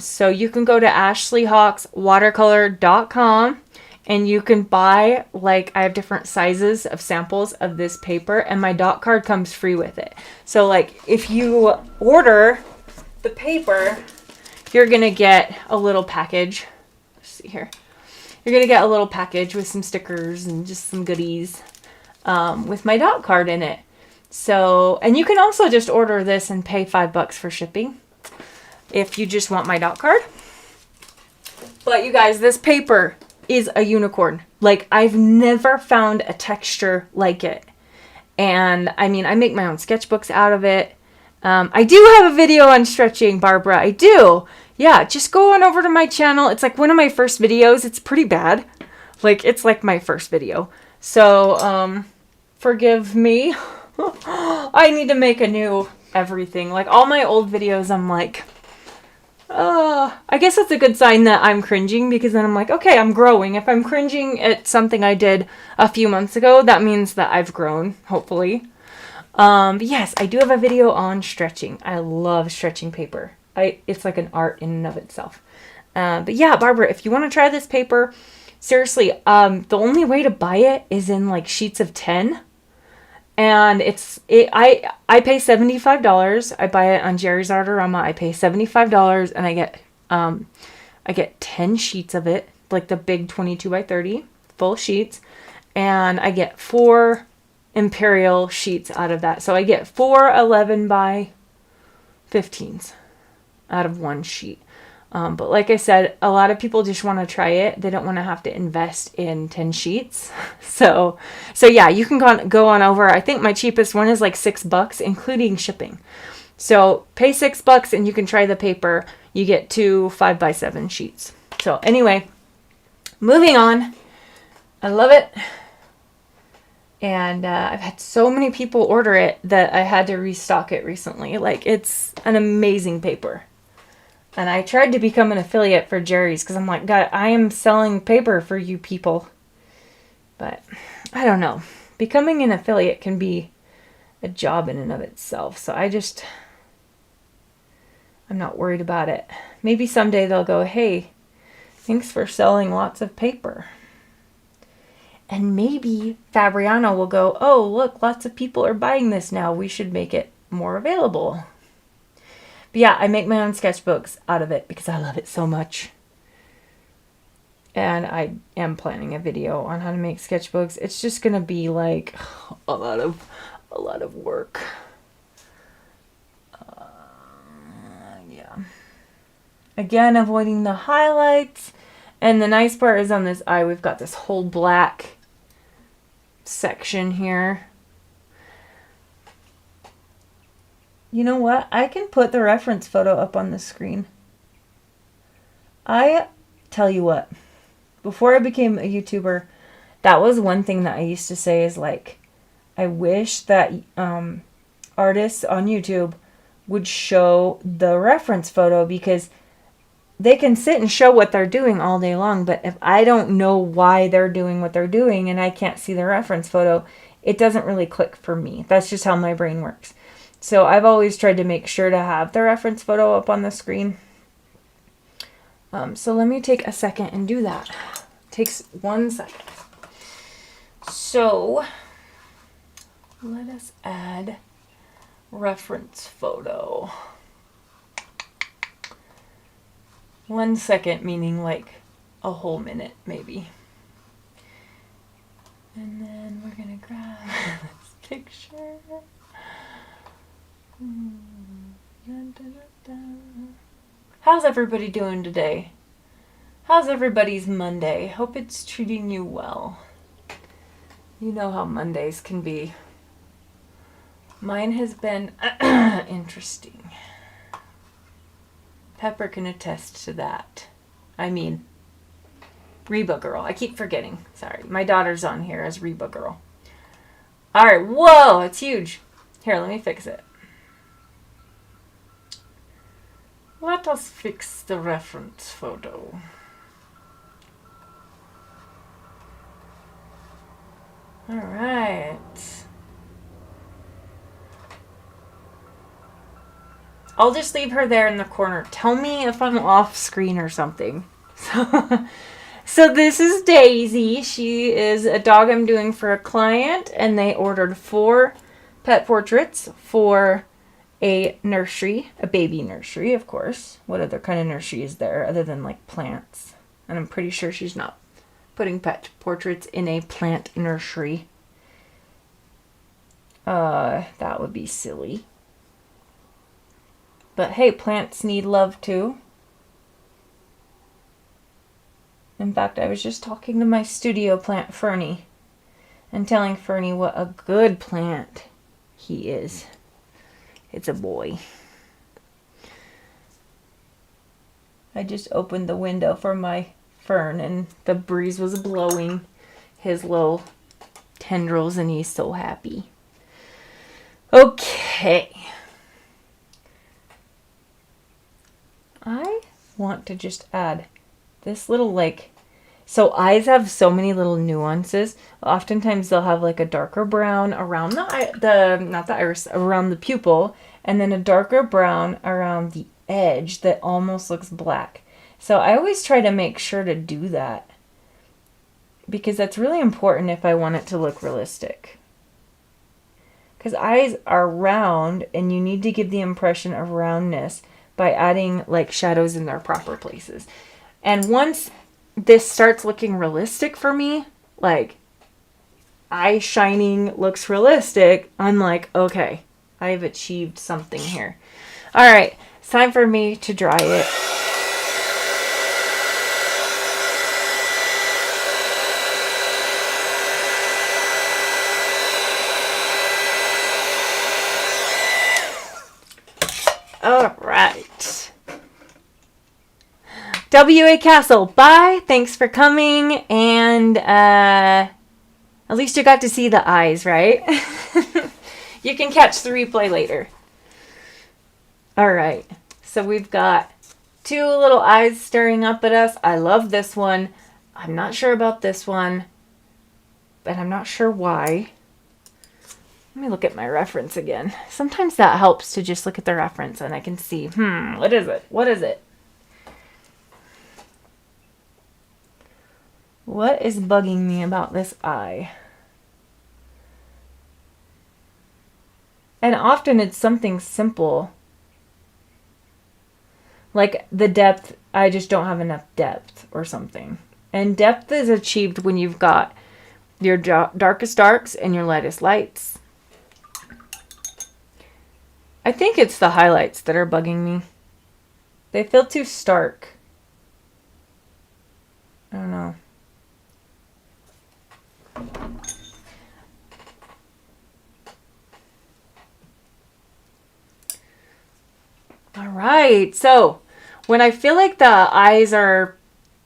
So you can go to ashleyhawkswatercolor.com and you can buy, like, I have different sizes of samples of this paper, and my dot card comes free with it. So, like, if you order the paper, you're going to get a little package. Let's see here. You're going to get a little package with some stickers and just some goodies with my dot card in it. So, and you can also just order this and pay $5 for shipping if you just want my dot card. But you guys, this paper is a unicorn. Like, I've never found a texture like it. And I mean, I make my own sketchbooks out of it. I do have a video on stretching, Barbara. I do. Yeah, just go on over to my channel. It's like one of my first videos. It's pretty bad. Like, it's like my first video. So, forgive me. I need to make a new everything. Like, all my old videos, I'm like, I guess that's a good sign that I'm cringing, because then I'm like, okay, I'm growing. If I'm cringing at something I did a few months ago, that means that I've grown, hopefully. But yes, I do have a video on stretching. I love stretching paper. It's like an art in and of itself. But yeah, Barbara, if you want to try this paper, seriously, the only way to buy it is in like sheets of 10. And I pay $75. I buy it on Jerry's Artorama. I pay $75 and I get 10 sheets of it, like the big 22 by 30 full sheets, and I get 4 imperial sheets out of that. So I get 4 11 by 15s out of one sheet. But like I said, a lot of people just want to try it. They don't want to have to invest in 10 sheets. So yeah, you can go on over. I think my cheapest one is like $6, including shipping. So pay $6 and you can try the paper. You get 2 5x7 sheets. So anyway, moving on. I love it. And I've had so many people order it that I had to restock it recently. Like, it's an amazing paper. And I tried to become an affiliate for Jerry's because I'm like, God, I am selling paper for you people. But I don't know. Becoming an affiliate can be a job in and of itself. So I'm not worried about it. Maybe someday they'll go, hey, thanks for selling lots of paper. And maybe Fabriano will go, oh, look, lots of people are buying this now. We should make it more available. But yeah, I make my own sketchbooks out of it because I love it so much. And I am planning a video on how to make sketchbooks. It's just going to be like a lot of a lot of work. Yeah. Again, avoiding the highlights. And the nice part is on this eye, we've got this whole black section here. You know what? I can put the reference photo up on the screen. I tell you what, before I became a YouTuber, that was one thing that I used to say is like, I wish that artists on YouTube would show the reference photo, because they can sit and show what they're doing all day long, but if I don't know why they're doing what they're doing and I can't see the reference photo, it doesn't really click for me. That's just how my brain works. So I've always tried to make sure to have the reference photo up on the screen. So let me take a second and do that. Takes 1 second. So let us add reference photo. 1 second meaning like a whole minute maybe. And then we're gonna grab this picture. How's everybody doing today? How's everybody's Monday? Hope it's treating you well. You know how Mondays can be. Mine has been interesting. Pepper can attest to that. I mean, Reba Girl. I keep forgetting. Sorry. My daughter's on here as Reba Girl. Alright, whoa, it's huge. Here, let me fix it. Let us fix the reference photo. Alright. I'll just leave her there in the corner. Tell me if I'm off screen or something. So this is Daisy. She is a dog I'm doing for a client, and they ordered 4 pet portraits for a nursery, a baby nursery, of course. What other kind of nursery is there other than like plants? And I'm pretty sure she's not putting pet portraits in a plant nursery. That would be silly. But hey, plants need love too. In fact, I was just talking to my studio plant, Fernie, and telling Fernie what a good plant he is. It's a boy. I just opened the window for my fern, and the breeze was blowing his little tendrils, and he's so happy. Okay. I want to just add this little, like, so eyes have so many little nuances. Oftentimes they'll have like a darker brown around not the iris, around the pupil, and then a darker brown around the edge that almost looks black. So I always try to make sure to do that, because that's really important if I want it to look realistic. Because eyes are round, and you need to give the impression of roundness by adding like shadows in their proper places. And once this starts looking realistic for me, like eye shining looks realistic, I'm like, okay, I've achieved something here. All right, it's time for me to dry it. All right. WA Castle, bye. Thanks for coming. And at least you got to see the eyes, right? You can catch the replay later. All right. So we've got 2 little eyes staring up at us. I love this one. I'm not sure about this one, but I'm not sure why. Let me look at my reference again. Sometimes that helps to just look at the reference and I can see, what is it? What is it? What is bugging me about this eye? And often it's something simple. Like the depth, I just don't have enough depth or something. And depth is achieved when you've got your darkest darks and your lightest lights. I think it's the highlights that are bugging me. They feel too stark. I don't know. All right, so when I feel like the eyes are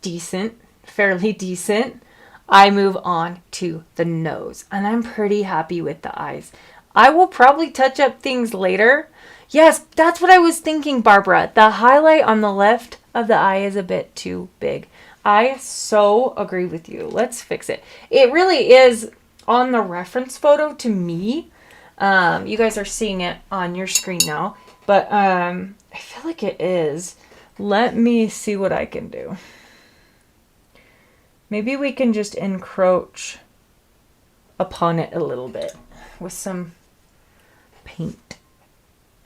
decent, fairly decent, I move on to the nose, and I'm pretty happy with the eyes. I will probably touch up things later. Yes, that's what I was thinking, Barbara. The highlight on the left of the eye is a bit too big. I so agree with you. Let's fix it. It really is on the reference photo to me. You guys are seeing it on your screen now, but I feel like it is. Let me see what I can do. Maybe we can just encroach upon it a little bit with some paint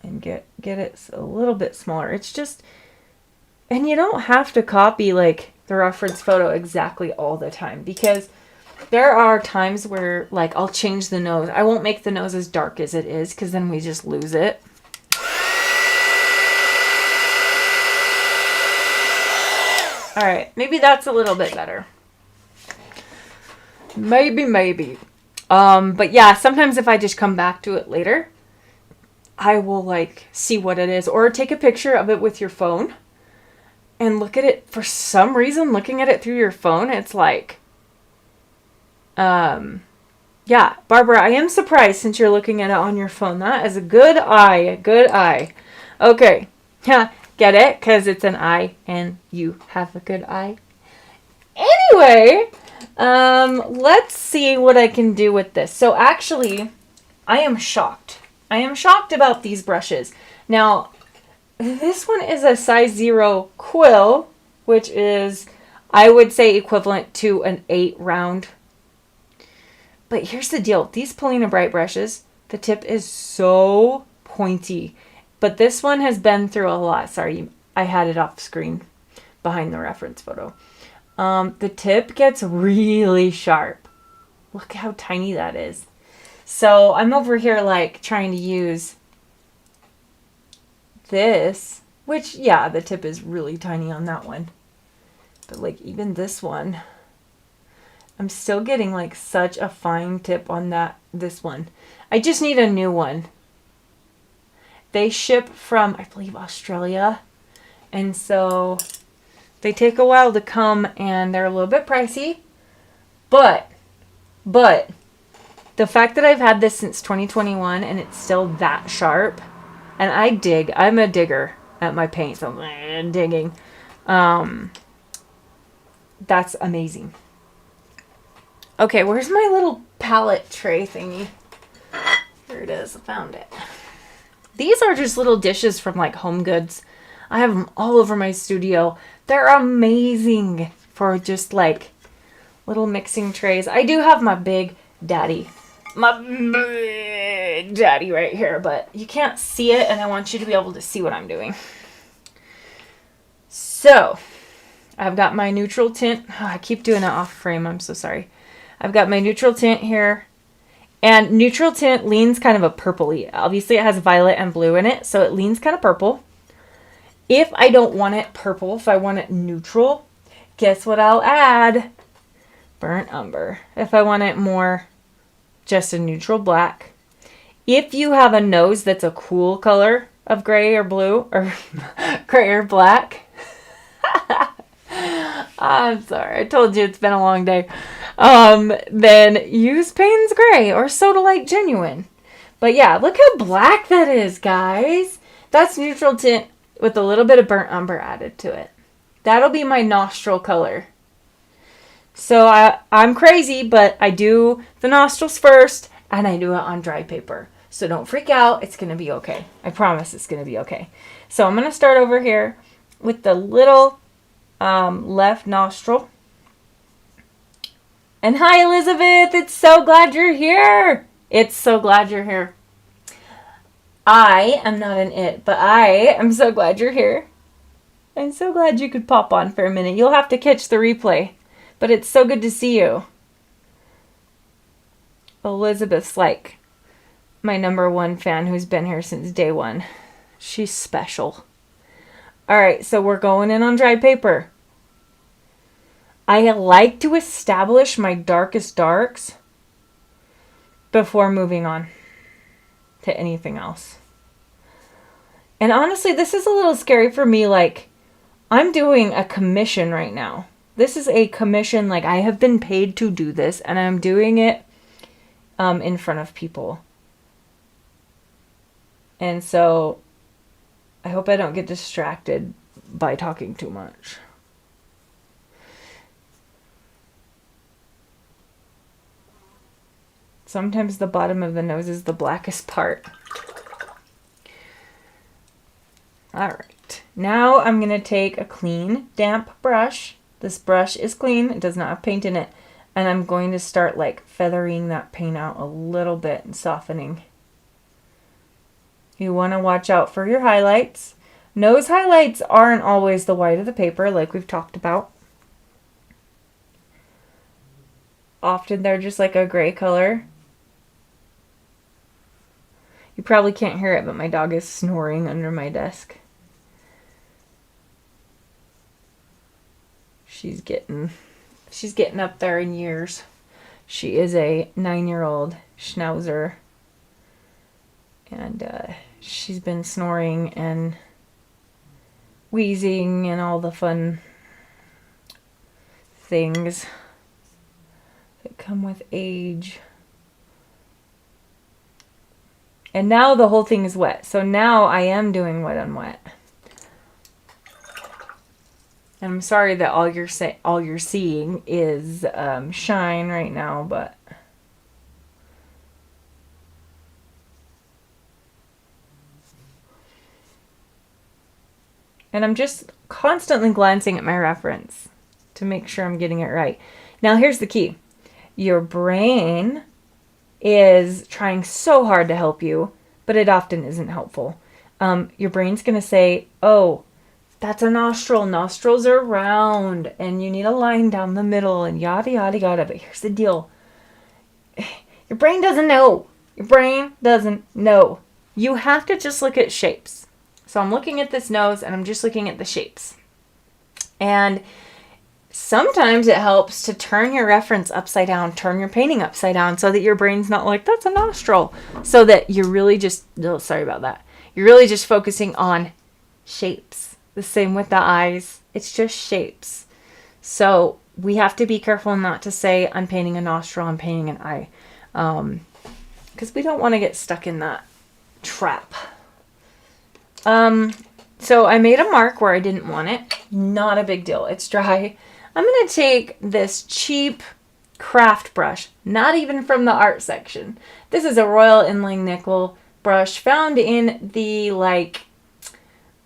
and get it a little bit smaller. It's just, and you don't have to copy like the reference photo exactly all the time, because there are times where like I'll change the nose. I won't make the nose as dark as it is, because then we just lose it. All right, maybe that's a little bit better. Maybe. But yeah, sometimes if I just come back to it later, I will like see what it is, or take a picture of it with your phone and look at it. For some reason, looking at it through your phone, it's like, yeah, Barbara, I am surprised since you're looking at it on your phone. That is a good eye. Okay. Yeah, get it? Because it's an eye and you have a good eye. Anyway, let's see what I can do with this. So actually, I am shocked. I am shocked about these brushes. Now, this one is a size 0 quill, which is, I would say, equivalent to an 8 round. But here's the deal. These Polina Bright brushes, the tip is so pointy. But this one has been through a lot. Sorry, I had it off screen behind the reference photo. The tip gets really sharp. Look how tiny that is. So I'm over here like trying to use this, which, yeah, the tip is really tiny on that one. But like even this one, I'm still getting like such a fine tip on this one. I just need a new one. They ship from, I believe, Australia. And so they take a while to come and they're a little bit pricey. But the fact that I've had this since 2021 and it's still that sharp, and I'm a digger at my paint, so I'm digging. That's amazing. Okay, where's my little palette tray thingy? Here it is, I found it. These are just little dishes from like Home Goods. I have them all over my studio. They're amazing for just like little mixing trays. I do have my big daddy right here, but you can't see it, and I want you to be able to see what I'm doing. So I've got my neutral tint. Oh, I keep doing it off frame. I'm so sorry. I've got my neutral tint here, and neutral tint leans kind of a purpley. Obviously it has violet and blue in it, so it leans kind of purple. If I don't want it purple, if I want it neutral, guess what I'll add? Burnt umber. If I want it more just a neutral black. If you have a nose that's a cool color of gray or blue, or gray or black, I'm sorry, I told you it's been a long day, then use Payne's Gray or Sodalite Genuine. But yeah, look how black that is, guys. That's neutral tint with a little bit of burnt umber added to it. That'll be my nostril color. So I'm crazy, but I do the nostrils first, and I do it on dry paper. So don't freak out. It's going to be okay. I promise it's going to be okay. So I'm going to start over here with the little left nostril. And hi, Elizabeth. It's so glad you're here. It's so glad you're here. I am not an it, but I am so glad you're here. I'm so glad you could pop on for a minute. You'll have to catch the replay. But it's so good to see you. Elizabeth's like, my #1 fan who's been here since day one. She's special. All right, so we're going in on dry paper. I like to establish my darkest darks before moving on to anything else. And honestly, this is a little scary for me. Like, I'm doing a commission right now. This is a commission. Like, I have been paid to do this, and I'm doing it in front of people. And so I hope I don't get distracted by talking too much. Sometimes the bottom of the nose is the blackest part. All right. Now I'm going to take a clean, damp brush. This brush is clean. It does not have paint in it. And I'm going to start like feathering that paint out a little bit and softening. You want to watch out for your highlights. Nose highlights aren't always the white of the paper, like we've talked about. Often they're just like a gray color. You probably can't hear it, but my dog is snoring under my desk. She's getting up there in years. She is a 9-year-old schnauzer. And she's been snoring and wheezing and all the fun things that come with age. And now the whole thing is wet. So now I am doing wet on wet. And I'm sorry that all you're seeing is shine right now, but and I'm just constantly glancing at my reference to make sure I'm getting it right. Now here's the key. Your brain is trying so hard to help you, but it often isn't helpful. Your brain's going to say, oh, that's a nostril. Nostrils are round, and you need a line down the middle, and yada, yada, yada. But here's the deal. Your brain doesn't know. Your brain doesn't know. You have to just look at shapes. So I'm looking at this nose, and I'm just looking at the shapes. And sometimes it helps to turn your reference upside down, turn your painting upside down so that your brain's not like, that's a nostril. So that you're really just, oh, sorry about that. You're really just focusing on shapes. The same with the eyes. It's just shapes. So we have to be careful not to say, I'm painting a nostril, I'm painting an eye. Because we don't want to get stuck in that trap. So I made a mark where I didn't want it. Not a big deal. It's dry. I'm going to take this cheap craft brush, not even from the art section. This is a Royal Inline Nickel brush found in the like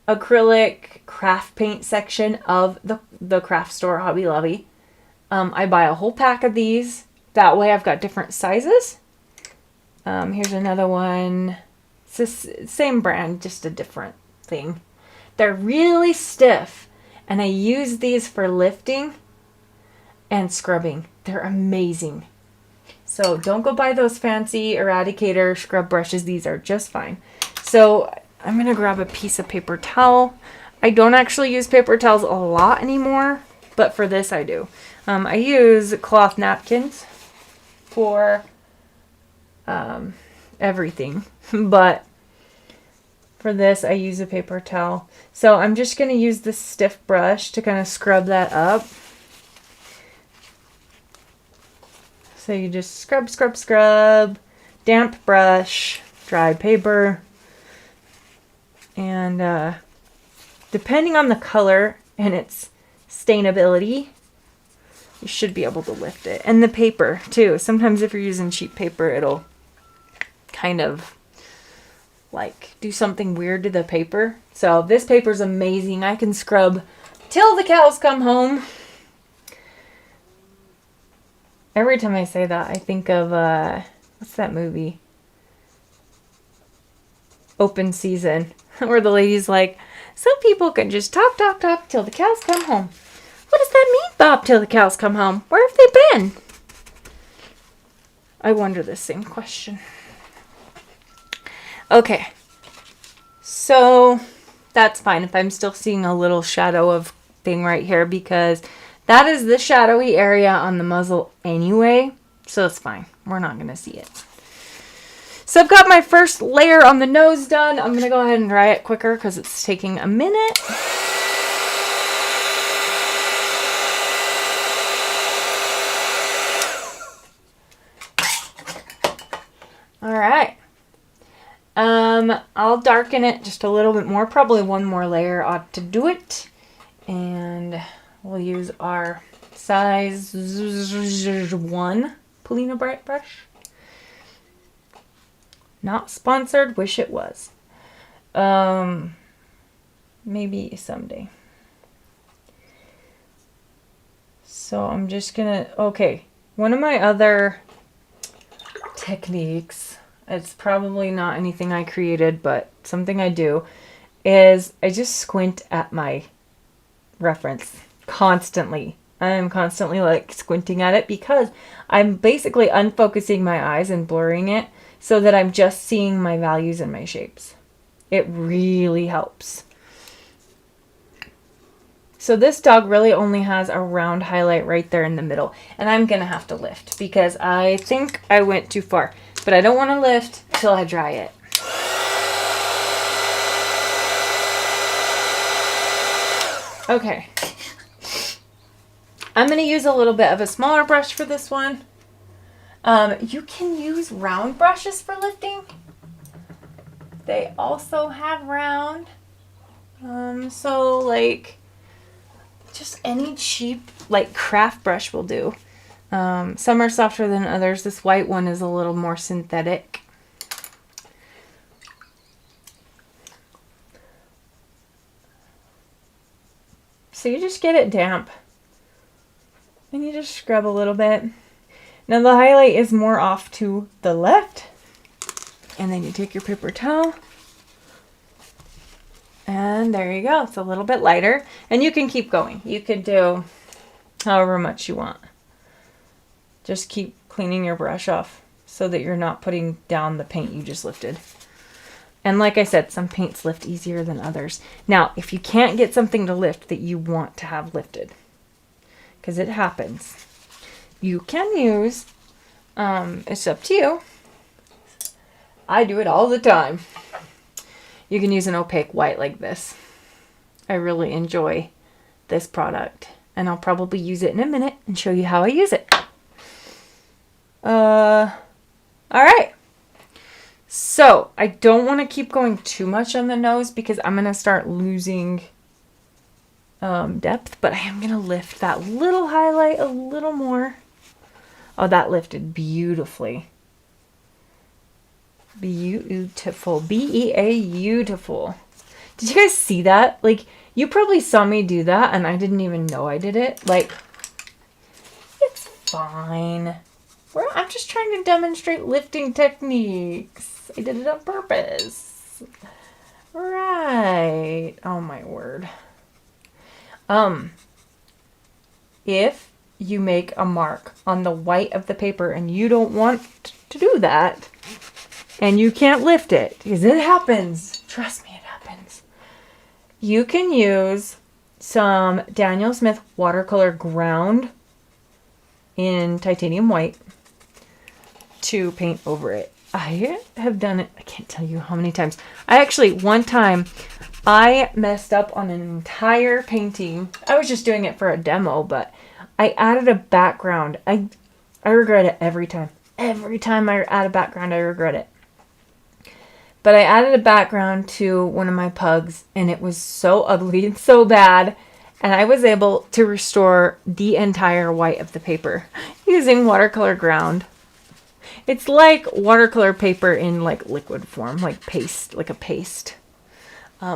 acrylic craft paint section of the craft store Hobby Lobby. I buy a whole pack of these. That way I've got different sizes. Here's another one. It's the same brand, just a different thing. They're really stiff, and I use these for lifting and scrubbing. They're amazing. So don't go buy those fancy Eradicator scrub brushes. These are just fine. So I'm going to grab a piece of paper towel. I don't actually use paper towels a lot anymore, but for this I do. I use cloth napkins for everything, but for this I use a paper towel. So I'm just going to use this stiff brush to kind of scrub that up. So you just scrub, scrub, scrub, damp brush, dry paper, and depending on the color and its stainability, you should be able to lift it. And the paper too. Sometimes if you're using cheap paper, it'll kind of like do something weird to the paper. So this paper's amazing. I can scrub till the cows come home. Every time I say that, I think of, what's that movie? Open Season, where the lady's like, some people can just talk, talk, talk till the cows come home. What does that mean, Bob, till the cows come home? Where have they been? I wonder the same question. Okay. So that's fine if I'm still seeing a little shadow of thing right here, because that is the shadowy area on the muzzle anyway. So it's fine. We're not going to see it. So I've got my first layer on the nose done. I'm going to go ahead and dry it quicker because it's taking a minute. All right. I'll darken it just a little bit more. Probably one more layer ought to do it. And we'll use our size 1 POLINA bright brush. Not sponsored, wish it was. Maybe someday. So I'm just gonna, okay. One of my other techniques, it's probably not anything I created, but something I do, is I just squint at my reference constantly. I'm constantly like squinting at it because I'm basically unfocusing my eyes and blurring it so that I'm just seeing my values and my shapes. It really helps. So this dog really only has a round highlight right there in the middle. And I'm going to have to lift because I think I went too far. But I don't want to lift till I dry it. Okay. I'm going to use a little bit of a smaller brush for this one. You can use round brushes for lifting. They also have round. So like just any cheap like craft brush will do. Some are softer than others. This white one is a little more synthetic. So you just get it damp. And you just scrub a little bit. Now the highlight is more off to the left. And then you take your paper towel. And there you go. It's a little bit lighter. And you can keep going. You can do however much you want. Just keep cleaning your brush off so that you're not putting down the paint you just lifted. And like I said, some paints lift easier than others. Now, if you can't get something to lift that you want to have lifted, because it happens, you can use, it's up to you. I do it all the time. You can use an opaque white like this. I really enjoy this product, and I'll probably use it in a minute and show you how I use it. All right. So I don't want to keep going too much on the nose because I'm going to start losing depth, but I am going to lift that little highlight a little more. Oh, that lifted beautifully. Beautiful. beautiful. Did you guys see that? Like, you probably saw me do that and I didn't even know I did it. Like, it's fine. I'm just trying to demonstrate lifting techniques. I did it on purpose. Right. Oh my word. If you make a mark on the white of the paper and you don't want to do that, and you can't lift it, because it happens. Trust me, it happens. You can use some Daniel Smith watercolor ground in titanium white to paint over it. I have done it, I can't tell you how many times. One time, I messed up on an entire painting. I was just doing it for a demo, but I added a background. I regret it every time. Every time I add a background, I regret it. But I added a background to one of my pugs, and it was so ugly and so bad. And I was able to restore the entire white of the paper using watercolor ground. It's like watercolor paper in like liquid form, like paste, like a paste.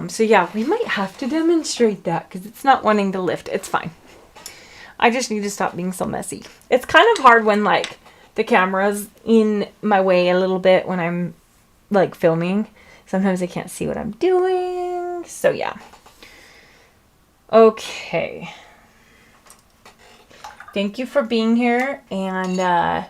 So yeah, we might have to demonstrate that because it's not wanting to lift. It's fine. I just need to stop being so messy. It's kind of hard when like the camera's in my way a little bit when I'm like filming. Sometimes I can't see what I'm doing. So yeah. Okay. Thank you for being here, and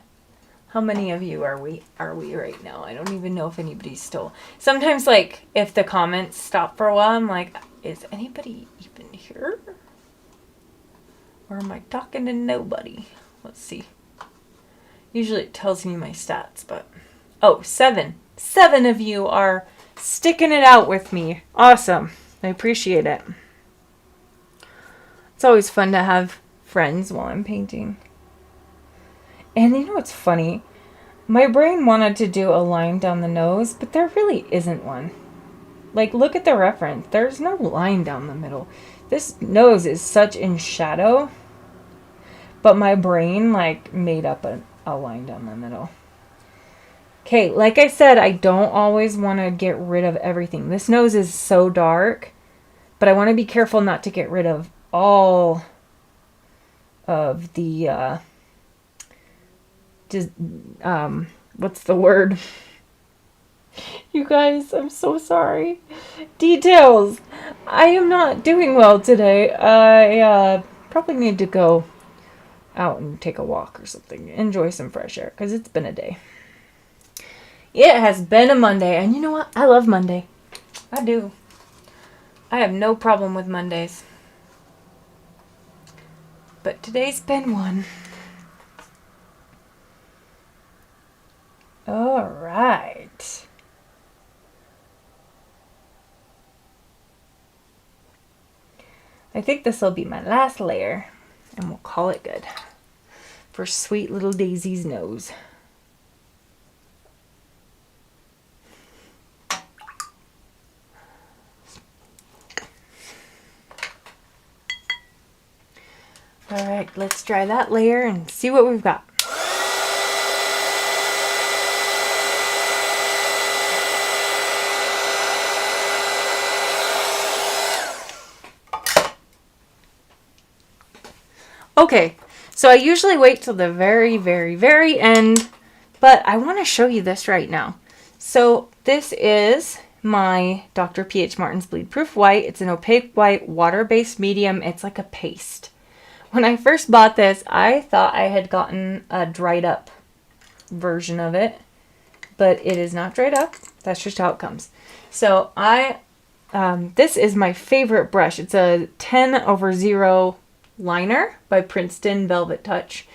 How many of you are we right now? I don't even know if anybody's still. Sometimes, like, if the comments stop for a while, I'm like, is anybody even here? Or am I talking to nobody? Let's see. Usually it tells me my stats, but... Oh, 7. 7 of you are sticking it out with me. Awesome. I appreciate it. It's always fun to have friends while I'm painting. And you know what's funny? My brain wanted to do a line down the nose, but there really isn't one. Like, look at the reference. There's no line down the middle. This nose is such in shadow, but my brain, like, made up a line down the middle. Okay, like I said, I don't always want to get rid of everything. This nose is so dark, but I want to be careful not to get rid of all of the, what's the word? You guys, I'm so sorry. Details. I am not doing well today. I probably need to go out and take a walk or something. Enjoy some fresh air, because it's been a day. It has been a Monday, and you know what? I love Monday. I do. I have no problem with Mondays. But today's been one. All right. I think this will be my last layer, and we'll call it good for sweet little Daisy's nose. All right, let's dry that layer and see what we've got. Okay, so I usually wait till the very, very, very end, but I want to show you this right now. So this is my Dr. P.H. Martin's Bleed Proof White. It's an opaque white, water-based medium. It's like a paste. When I first bought this, I thought I had gotten a dried up version of it, but it is not dried up. That's just how it comes. So this is my favorite brush. It's a 10/0 liner by Princeton Velvet Touch.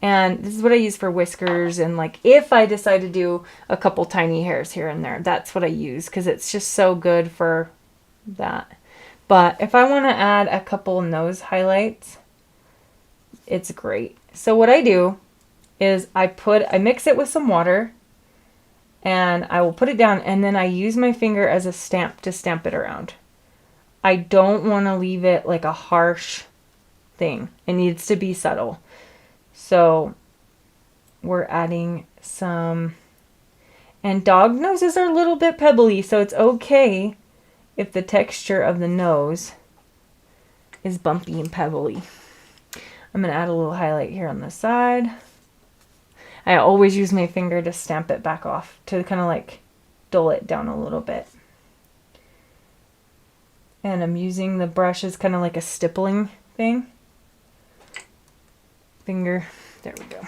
And this is what I use for whiskers, and like if I decide to do a couple tiny hairs here and there, that's what I use because it's just so good for that. But if I want to add a couple nose highlights, it's great. So what I do is I mix it with some water and I will put it down, and then I use my finger as a stamp to stamp it around. I don't want to leave it like a harsh thing. It needs to be subtle. So we're adding some, and dog noses are a little bit pebbly, so it's okay if the texture of the nose is bumpy and pebbly. I'm going to add a little highlight here on the side. I always use my finger to stamp it back off, to kind of like dull it down a little bit. And I'm using the brush as kind of like a stippling thing. Finger, there we go.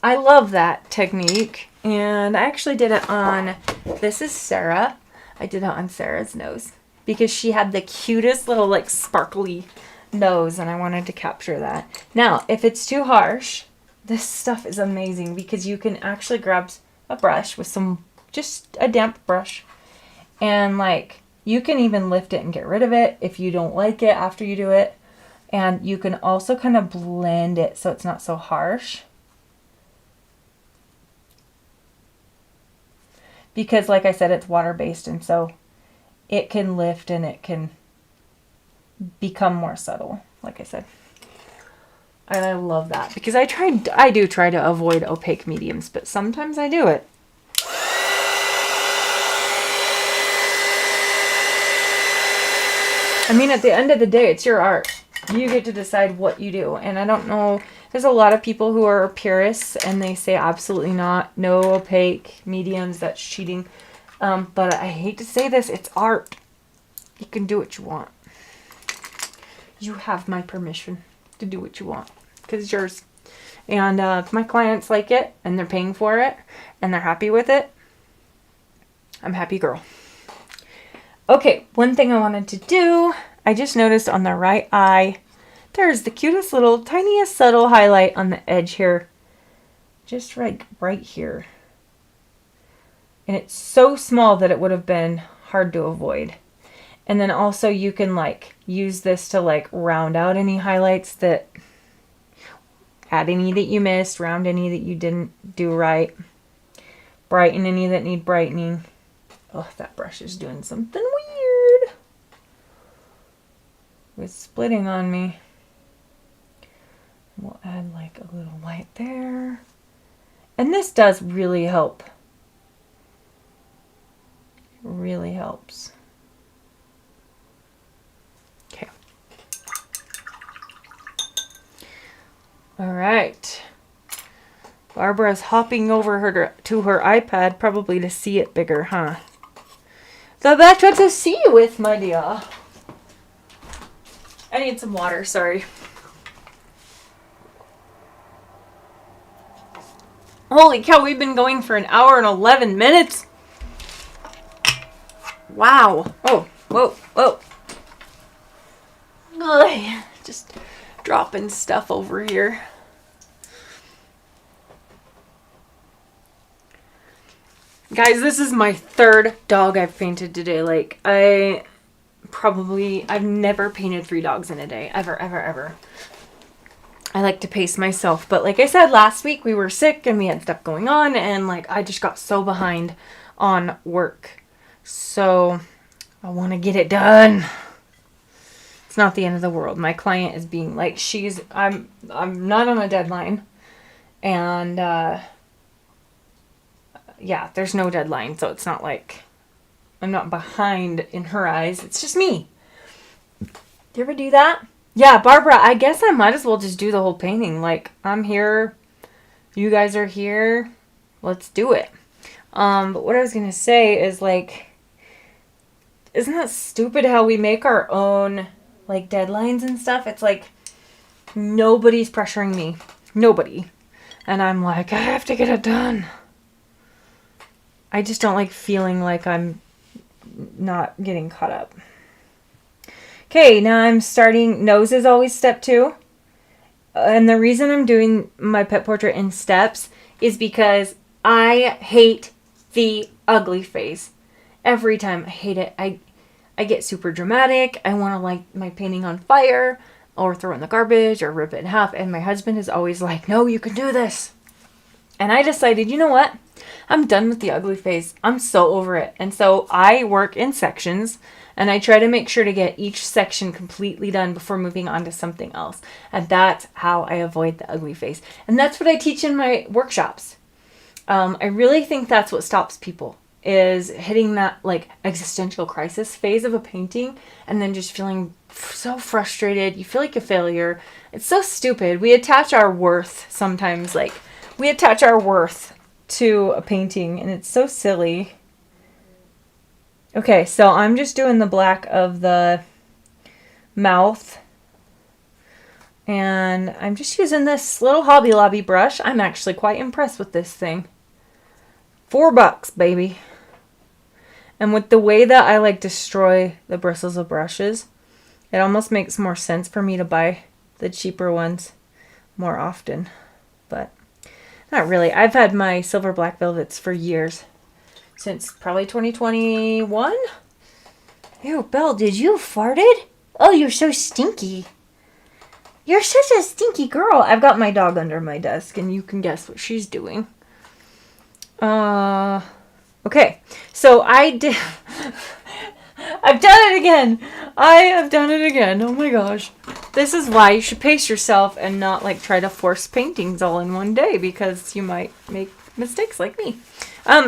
I love that technique, and I actually did it on, this is Sarah. I did it on Sarah's nose because she had the cutest little like sparkly nose, and I wanted to capture that. Now, if it's too harsh, this stuff is amazing because you can actually grab a brush with some, just a damp brush, and like you can even lift it and get rid of it if you don't like it after you do it. And you can also kind of blend it so it's not so harsh. Because like I said, it's water-based, and so it can lift and it can become more subtle, like I said. And I love that because I do try to avoid opaque mediums, but sometimes I do it. I mean, at the end of the day, it's your art. You get to decide what you do. And I don't know, there's a lot of people who are purists and they say absolutely not, no opaque mediums, that's cheating. But I hate to say this, it's art. You can do what you want. You have my permission to do what you want because it's yours. And if my clients like it and they're paying for it and they're happy with it, I'm a happy girl. Okay, one thing I wanted to do, I just noticed on the right eye, there's the cutest little tiniest subtle highlight on the edge here. Just right here. And it's so small that it would have been hard to avoid. And then also you can like use this to like round out any highlights that, add any that you missed, round any that you didn't do right, brighten any that need brightening. Oh, that brush is doing something weird. It's splitting on me. We'll add like a little light there. And this does really help. It really helps. Okay. All right. Barbara's hopping over to her iPad, probably to see it bigger, huh? The better to see you with, my dear. I need some water, sorry. Holy cow, we've been going for an hour and 11 minutes. Wow. Oh, whoa, whoa. Ugh, just dropping stuff over here. Guys, this is my third dog I've painted today. Like, I've never painted 3 dogs in a day. Ever, ever, ever. I like to pace myself. But like I said, last week we were sick and we had stuff going on. And like, I just got so behind on work. So, I want to get it done. It's not the end of the world. My client is being like, I'm not on a deadline. And, yeah, there's no deadline, so it's not like I'm not behind in her eyes. It's just me. Do you ever do that? Yeah, Barbara, I guess I might as well just do the whole painting. Like, I'm here. You guys are here. Let's do it. But what I was going to say is, like, isn't that stupid how we make our own, like, deadlines and stuff? It's like, nobody's pressuring me. Nobody. And I'm like, I have to get it done. I just don't like feeling like I'm not getting caught up. Okay, now I'm starting. Nose is always step 2. And the reason I'm doing my pet portrait in steps is because I hate the ugly face. Every time I hate it. I get super dramatic. I want to light my painting on fire or throw it in the garbage or rip it in half. And my husband is always like, no, you can do this. And I decided, you know what? I'm done with the ugly face. I'm so over it. And so I work in sections and I try to make sure to get each section completely done before moving on to something else. And that's how I avoid the ugly face. And that's what I teach in my workshops. I really think that's what stops people, is hitting that like existential crisis phase of a painting and then just feeling so frustrated. You feel like a failure. It's so stupid. We attach our worth sometimes, like we attach our worth to a painting and it's so silly. Okay, so I'm just doing the black of the mouth. And I'm just using this little Hobby Lobby brush. I'm actually quite impressed with this thing. $4, baby. And with the way that I like destroy the bristles of brushes, it almost makes more sense for me to buy the cheaper ones more often. But not really. I've had my silver black velvets for years. Since probably 2021. Ew, Belle, did you farted? Oh, you're so stinky. You're such a stinky girl. I've got my dog under my desk, and you can guess what she's doing. Okay. So I did... I've done it again. I have done it again. Oh my gosh. This is why you should pace yourself and not like try to force paintings all in one day, because you might make mistakes like me.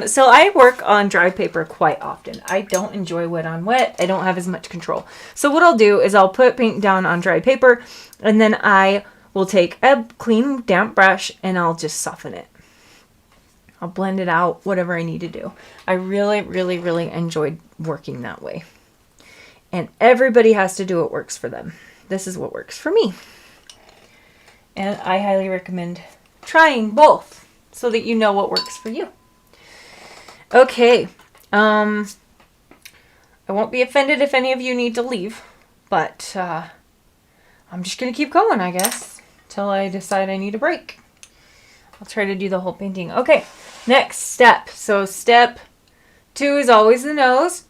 So I work on dry paper quite often. I don't enjoy wet on wet. I don't have as much control. So what I'll do is I'll put paint down on dry paper and then I will take a clean damp brush and I'll just soften it. I'll blend it out, whatever I need to do. I really, really, really enjoyed working that way. And everybody has to do what works for them. This is what works for me. And I highly recommend trying both so that you know what works for you. Okay. I won't be offended if any of you need to leave, but I'm just going to keep going, I guess, till I decide I need a break. I'll try to do the whole painting. Okay, next step. So step 2 is always the nose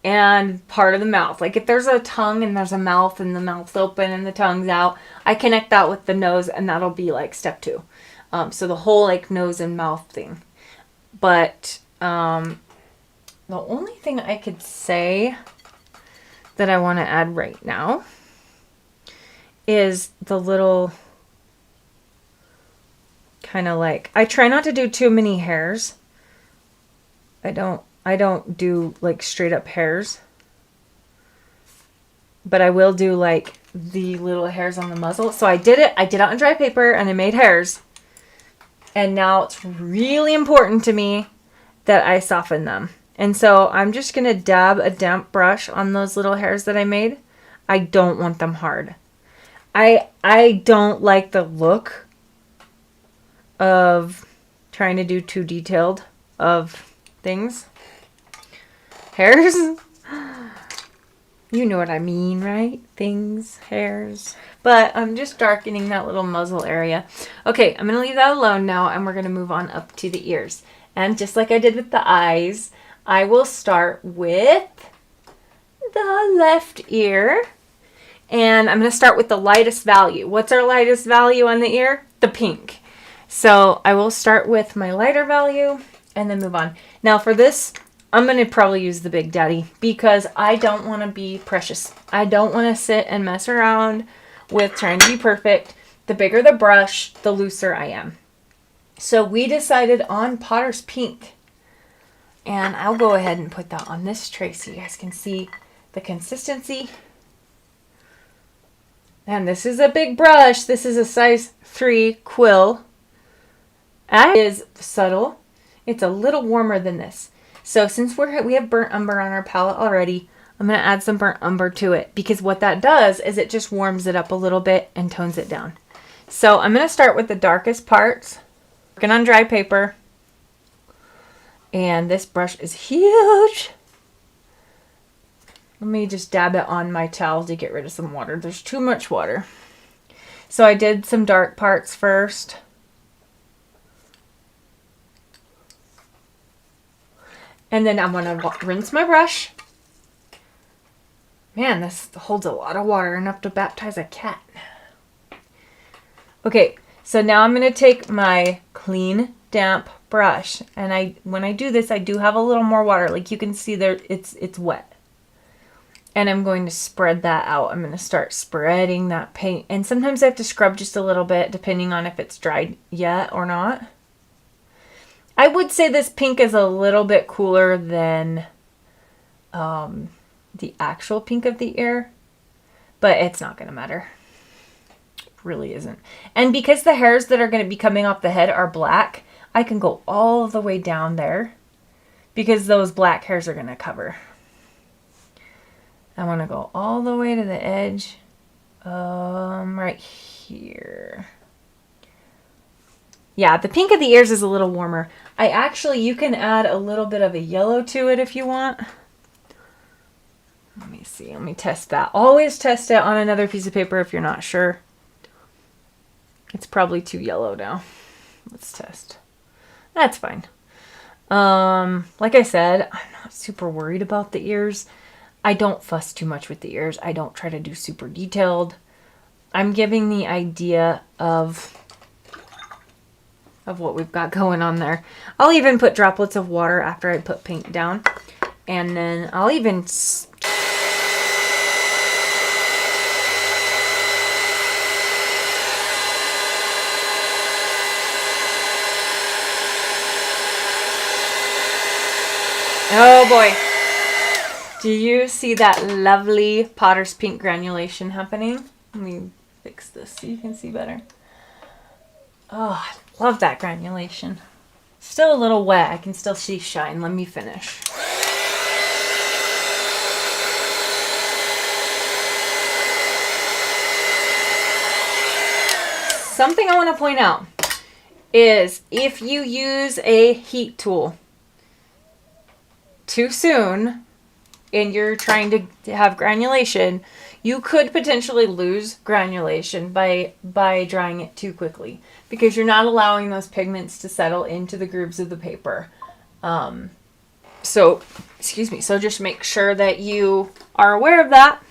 and part of the mouth. Like if there's a tongue and there's a mouth and the mouth's open and the tongue's out, I connect that with the nose and that'll be like step 2. So the whole like nose and mouth thing. But the only thing I could say that I want to add right now is the little kind of like, I try not to do too many hairs. I don't do like straight up hairs, but I will do like the little hairs on the muzzle. So I did it on dry paper and I made hairs. And now it's really important to me that I soften them. And so I'm just going to dab a damp brush on those little hairs that I made. I don't want them hard. I don't like the look of trying to do too detailed of things. Hairs. You know what I mean, right? Things, hairs. But I'm just darkening that little muzzle area. Okay, I'm going to leave that alone now, and we're going to move on up to the ears. And just like I did with the eyes, I will start with the left ear. And I'm going to start with the lightest value. What's our lightest value on the ear? The pink. So I will start with my lighter value and then move on. Now for this, I'm going to probably use the Big Daddy because I don't want to be precious. I don't want to sit and mess around with trying to be perfect. The bigger the brush, the looser I am. So we decided on Potter's Pink. And I'll go ahead and put that on this tray so you guys can see the consistency. And this is a big brush. This is a size 3 quill. It is subtle. It's a little warmer than this. So since we have burnt umber on our palette already, I'm going to add some burnt umber to it because what that does is it just warms it up a little bit and tones it down. So I'm going to start with the darkest parts, working on dry paper. And this brush is huge. Let me just dab it on my towel to get rid of some water. There's too much water. So I did some dark parts first. And then I'm going to rinse my brush. Man, this holds a lot of water, enough to baptize a cat. Okay, so now I'm going to take my clean, damp brush. And when I do this, I do have a little more water. Like you can see there, it's wet. And I'm going to spread that out. I'm going to start spreading that paint. And sometimes I have to scrub just a little bit, depending on if it's dried yet or not. I would say this pink is a little bit cooler than the actual pink of the ear, but it's not going to matter. It really isn't. And because the hairs that are going to be coming off the head are black, I can go all the way down there because those black hairs are going to cover. I want to go all the way to the edge, right here. Yeah, the pink of the ears is a little warmer. You can add a little bit of a yellow to it if you want. Let me see, let me test that. Always test it on another piece of paper if you're not sure. It's probably too yellow now. Let's test. That's fine. Like I said, I'm not super worried about the ears. I don't fuss too much with the ears. I don't try to do super detailed. I'm giving the idea of what we've got going on there. I'll even put droplets of water after I put paint down. And then I'll even... Oh boy. Do you see that lovely Potter's Pink granulation happening? Let me fix this so you can see better. Oh, I love that granulation. Still a little wet. I can still see shine. Let me finish. Something I want to point out is if you use a heat tool too soon and you're trying to have granulation, you could potentially lose granulation by drying it too quickly because you're not allowing those pigments to settle into the grooves of the paper. So just make sure that you are aware of that.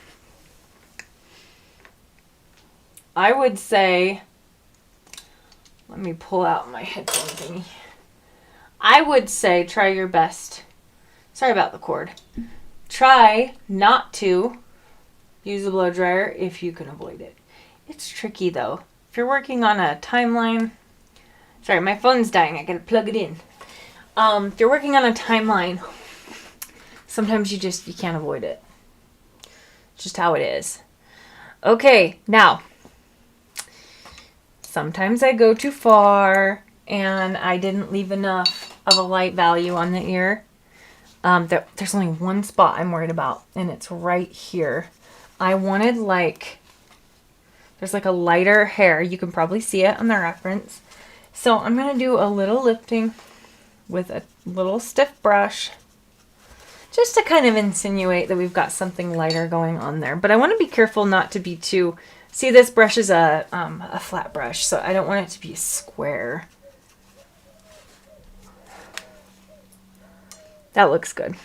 I would say, let me pull out my headphone thingy. I would say try your best. Sorry about the cord. Try not to use a blow dryer if you can avoid it. It's tricky though. If you're working on a timeline, sorry, my phone's dying. I gotta plug it in. If you're working on a timeline, sometimes you can't avoid it. It's just how it is. Okay, now, sometimes I go too far and I didn't leave enough of a light value on the ear. There's only one spot I'm worried about, and it's right here. I wanted there's like a lighter hair. You can probably see it on the reference. So I'm going to do a little lifting with a little stiff brush just to kind of insinuate that we've got something lighter going on there. But I want to be careful not to be too... See, this brush is a flat brush, so I don't want it to be square. That looks good.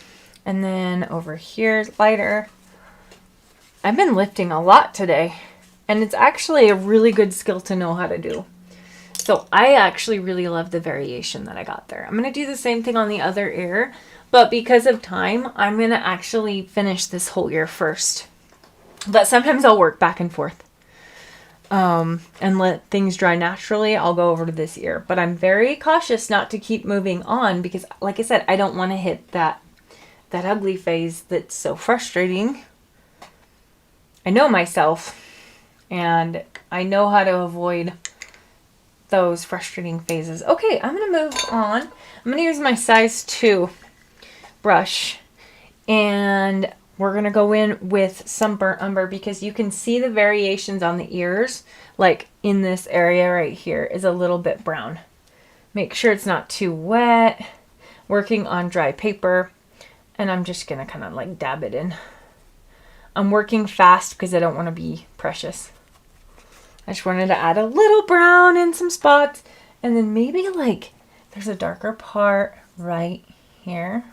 And then over here, lighter. I've been lifting a lot today, and it's actually a really good skill to know how to do. So I actually really love the variation that I got there. I'm going to do the same thing on the other ear, but because of time, I'm going to actually finish this whole ear first. But sometimes I'll work back and forth and let things dry naturally. I'll go over to this ear, but I'm very cautious not to keep moving on because, like I said, I don't want to hit that ugly phase that's so frustrating. I know myself, and I know how to avoid those frustrating phases. Okay, I'm going to move on. I'm going to use my size 2 brush, and we're going to go in with some burnt umber because you can see the variations on the ears. Like in this area right here is a little bit brown. Make sure it's not too wet. Working on dry paper, and I'm just going to kind of like dab it in. I'm working fast because I don't want to be precious. I just wanted to add a little brown in some spots, and then maybe like there's a darker part right here.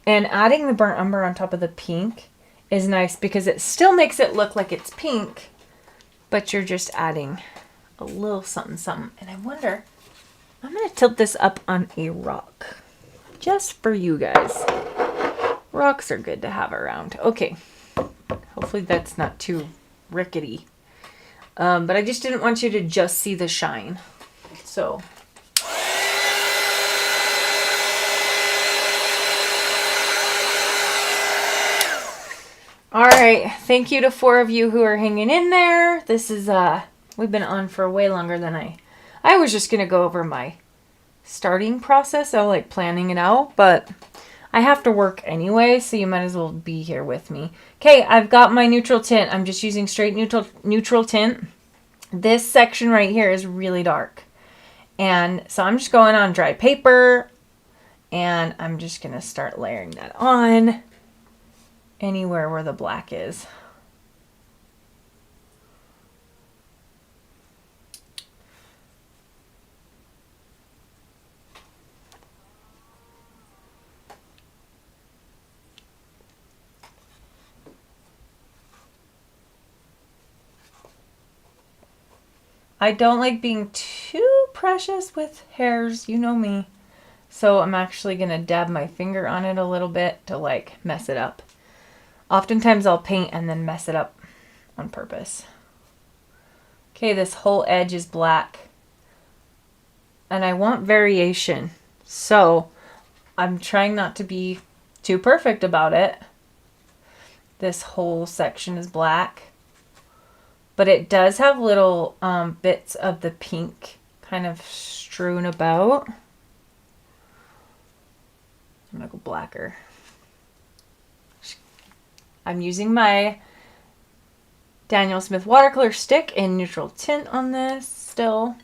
And adding the burnt umber on top of the pink is nice because it still makes it look like it's pink, but you're just adding a little something something. And I wonder, I'm going to tilt this up on a rock just for you guys. Rocks are good to have around. Okay, hopefully that's not too rickety. But I just didn't want you to just see the shine. So. All right, thank you to 4 of you who are hanging in there. This is, we've been on for way longer than I was just going to go over my starting process. I like planning it out, but I have to work anyway, so you might as well be here with me. Okay, I've got my neutral tint. I'm just using straight neutral tint. This section right here is really dark. And so I'm just going on dry paper, and I'm just going to start layering that on anywhere where the black is. I don't like being too precious with hairs, you know me. So I'm actually going to dab my finger on it a little bit to like mess it up. Oftentimes I'll paint and then mess it up on purpose. Okay, this whole edge is black. And I want variation. So I'm trying not to be too perfect about it. This whole section is black. But it does have little bits of the pink kind of strewn about. I'm going to go blacker. I'm using my Daniel Smith watercolor stick in neutral tint on this still.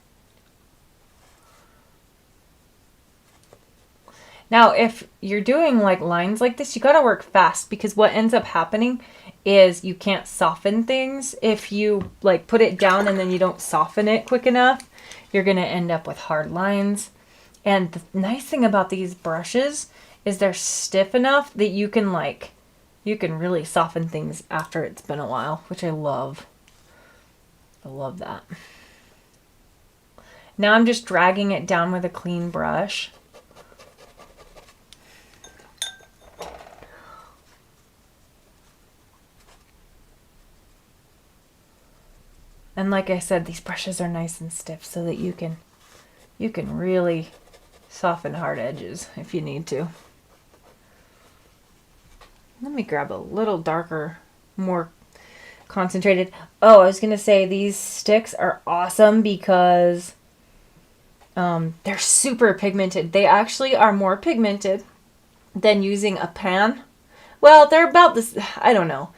Now, if you're doing like lines like this, you got to work fast, because what ends up happening is you can't soften things. If you like put it down and then you don't soften it quick enough, you're going to end up with hard lines. And the nice thing about these brushes is they're stiff enough that you can really soften things after it's been a while, which I love. I love that. Now I'm just dragging it down with a clean brush. And like I said, these brushes are nice and stiff so that you can really soften hard edges if you need to. Let me grab a little darker, more concentrated. Oh, I was going to say these sticks are awesome because they're super pigmented. They actually are more pigmented than using a pan. Well, they're about this, I don't know.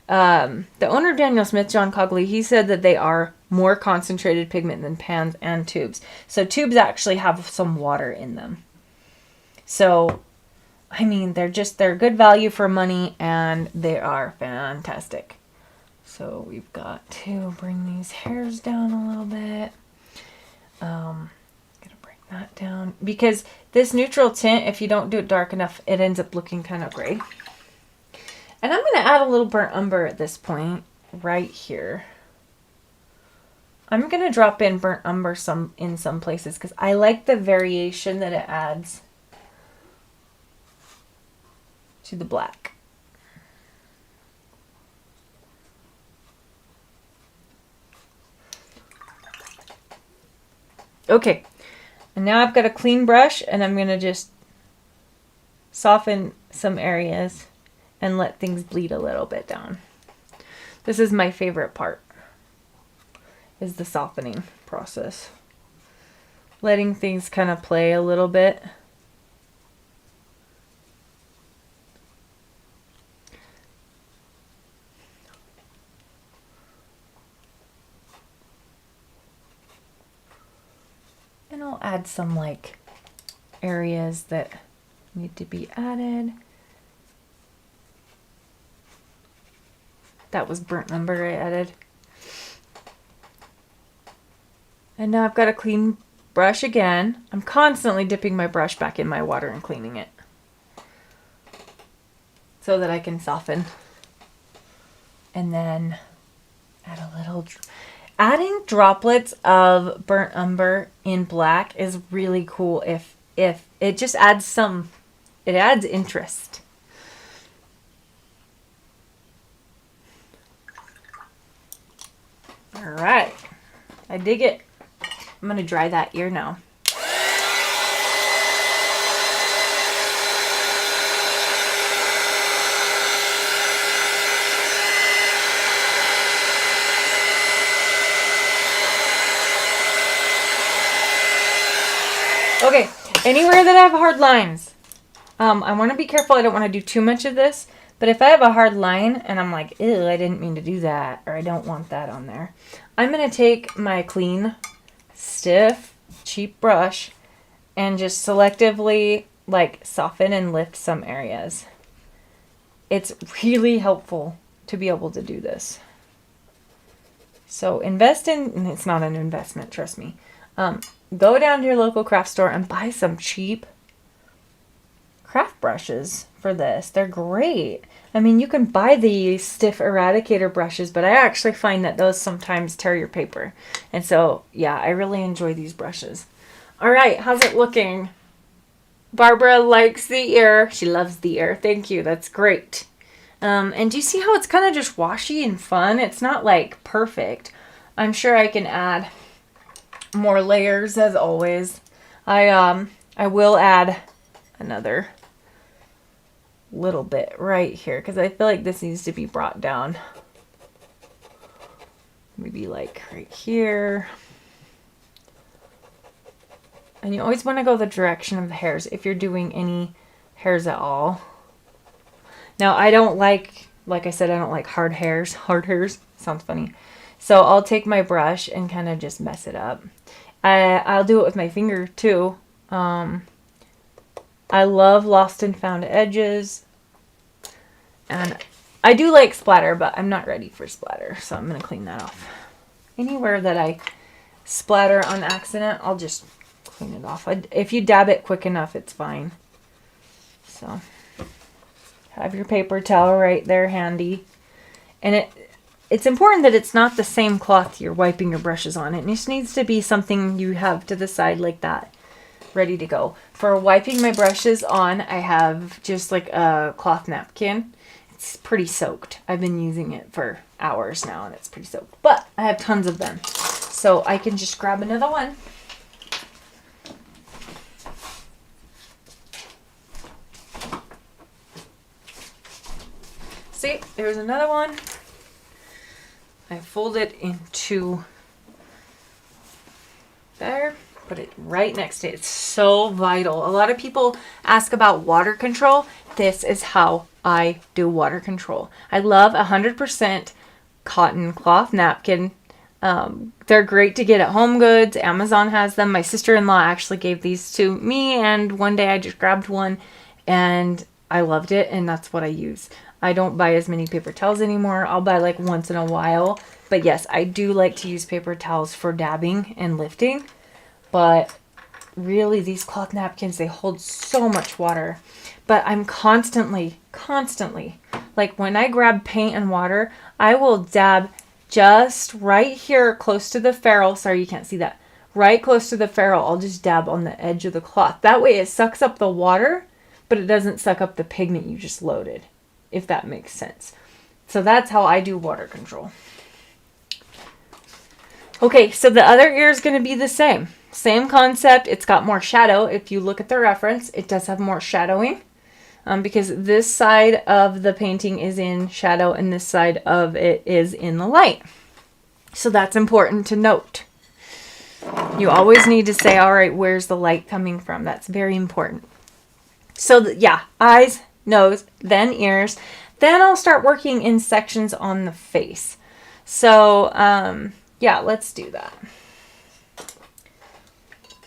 The owner of Daniel Smith, John Cogley, he said that they are more concentrated pigment than pans and tubes. So tubes actually have some water in them. So, I mean, they're good value for money, and they are fantastic. So we've got to bring these hairs down a little bit. Gonna bring that down, because this neutral tint, if you don't do it dark enough, it ends up looking kind of gray. And I'm going to add a little burnt umber at this point, right here. I'm going to drop in burnt umber in some places because I like the variation that it adds to the black. Okay, and now I've got a clean brush, and I'm going to just soften some areas and let things bleed a little bit down. This is my favorite part, is the softening process. Letting things kind of play a little bit. And I'll add some like areas that need to be added. That was burnt umber I added. And now I've got a clean brush again. I'm constantly dipping my brush back in my water and cleaning it so that I can soften. And then add a little... Adding droplets of burnt umber in black is really cool if it just adds it adds interest. All right, I dig it. I'm gonna dry that ear now. Okay, anywhere that I have hard lines, I want to be careful. I don't want to do too much of this. But if I have a hard line and I'm like, ew, I didn't mean to do that, or I don't want that on there, I'm going to take my clean, stiff, cheap brush and just selectively like soften and lift some areas. It's really helpful to be able to do this. So invest in, and it's not an investment, trust me. Go down to your local craft store and buy some cheap craft brushes for this. They're great. I mean, you can buy the stiff eradicator brushes, but I actually find that those sometimes tear your paper. And so, yeah, I really enjoy these brushes. All right, how's it looking? Barbara likes the ear. She loves the ear. Thank you. That's great. And do you see how it's kind of just washy and fun? It's not like perfect. I'm sure I can add more layers as always. I will add another little bit right here because I feel like this needs to be brought down. Maybe like right here. And you always want to go the direction of the hairs if you're doing any hairs at all. Now I don't like I said, I don't like hard hairs. Hard hairs sounds funny. So I'll take my brush and kind of just mess it up. I'll do it with my finger too. I love lost and found edges. And I do like splatter, but I'm not ready for splatter, so I'm going to clean that off. Anywhere that I splatter on accident, I'll just clean it off. If you dab it quick enough, it's fine. So have your paper towel right there handy. And it's important that it's not the same cloth you're wiping your brushes on. It just needs to be something you have to the side like that, ready to go. For wiping my brushes on, I have just like a cloth napkin. It's pretty soaked. I've been using it for hours now and it's pretty soaked. But I have tons of them. So I can just grab another one. See, there's another one. I fold it into there, put it right next to it. It's so vital. A lot of people ask about water control. This is how I do water control. I love 100% cotton cloth napkin. They're great to get at Home Goods. Amazon has them. My sister-in-law actually gave these to me, and one day I just grabbed one and I loved it, and that's what I use. I don't buy as many paper towels anymore. I'll buy like once in a while. But yes, I do like to use paper towels for dabbing and lifting. But really, these cloth napkins, they hold so much water. But I'm constantly, like when I grab paint and water, I will dab just right here close to the ferrule. Sorry, you can't see that. Right close to the ferrule, I'll just dab on the edge of the cloth. That way it sucks up the water, but it doesn't suck up the pigment you just loaded, if that makes sense. So that's how I do water control. Okay, so the other ear is going to be the same. Same concept. It's got more shadow. If you look at the reference, it does have more shadowing. Because this side of the painting is in shadow and this side of it is in the light. So that's important to note. You always need to say, all right, where's the light coming from? That's very important. So yeah, eyes, nose, then ears. Then I'll start working in sections on the face. So yeah, let's do that.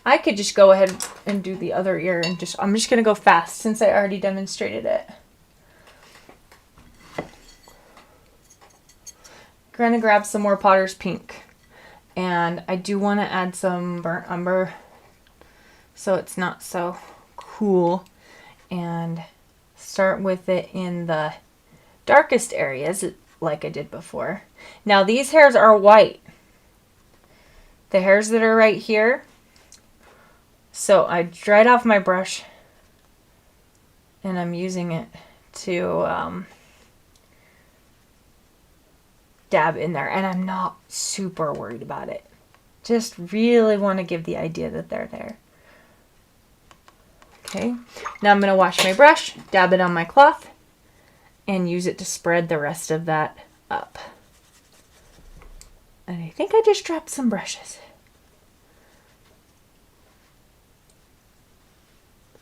I could just go ahead and do the other ear and I'm just going to go fast since I already demonstrated it. Going to grab some more Potter's Pink. And I do want to add some burnt umber so it's not so cool. And start with it in the darkest areas like I did before. Now these hairs are white. The hairs that are right here. So I dried off my brush and I'm using it to dab in there, and I'm not super worried about it. Just really want to give the idea that they're there. Okay, now I'm going to wash my brush, dab it on my cloth, and use it to spread the rest of that up. And I think I just dropped some brushes.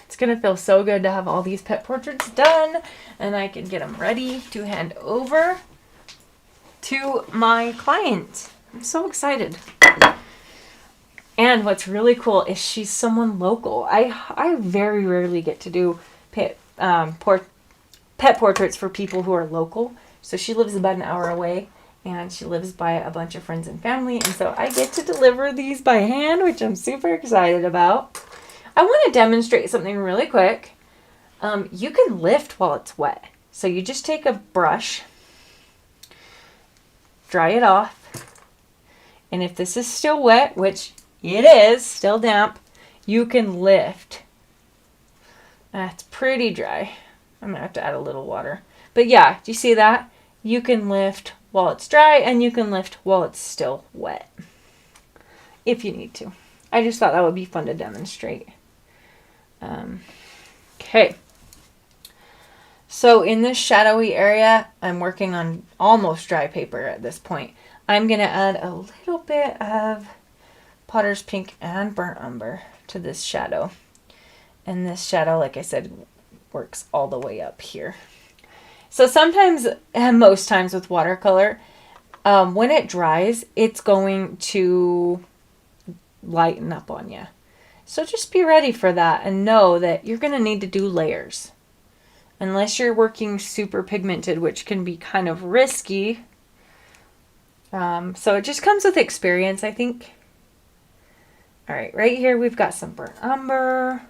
It's going to feel so good to have all these pet portraits done, and I can get them ready to hand over to my client. I'm so excited. And what's really cool is she's someone local. I very rarely get to do pet portraits for people who are local. So she lives about an hour away, and she lives by a bunch of friends and family, and so I get to deliver these by hand, which I'm super excited about. I want to demonstrate something really quick. You can lift while it's wet. So you just take a brush, dry it off, and if this is still wet, which it is, still damp, you can lift. It's pretty dry. I'm going to have to add a little water. But yeah, do you see that? You can lift while it's dry, and you can lift while it's still wet, if you need to. I just thought that would be fun to demonstrate. Okay, so in this shadowy area, I'm working on almost dry paper at this point. I'm going to add a little bit of Potter's Pink and burnt umber to this shadow. And this shadow, like I said, works all the way up here. So sometimes, and most times with watercolor, when it dries, it's going to lighten up on you. So just be ready for that and know that you're going to need to do layers. Unless you're working super pigmented, which can be kind of risky. So it just comes with experience, I think. All right here we've got some burnt umber.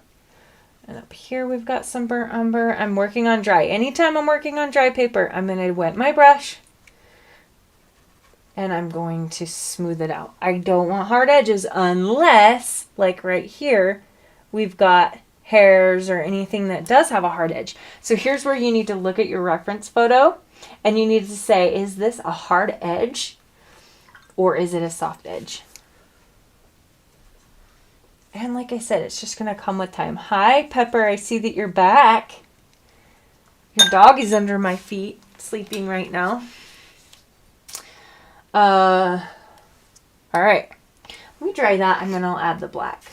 And up here we've got some burnt umber. I'm working on dry. Anytime I'm working on dry paper, I'm going to wet my brush. And I'm going to smooth it out. I don't want hard edges unless, like right here, we've got hairs or anything that does have a hard edge. So here's where you need to look at your reference photo and you need to say, is this a hard edge or is it a soft edge? And like I said, it's just going to come with time. Hi, Pepper. I see that you're back. Your dog is under my feet, sleeping right now. All right. Let me dry that, and then I'll add the black.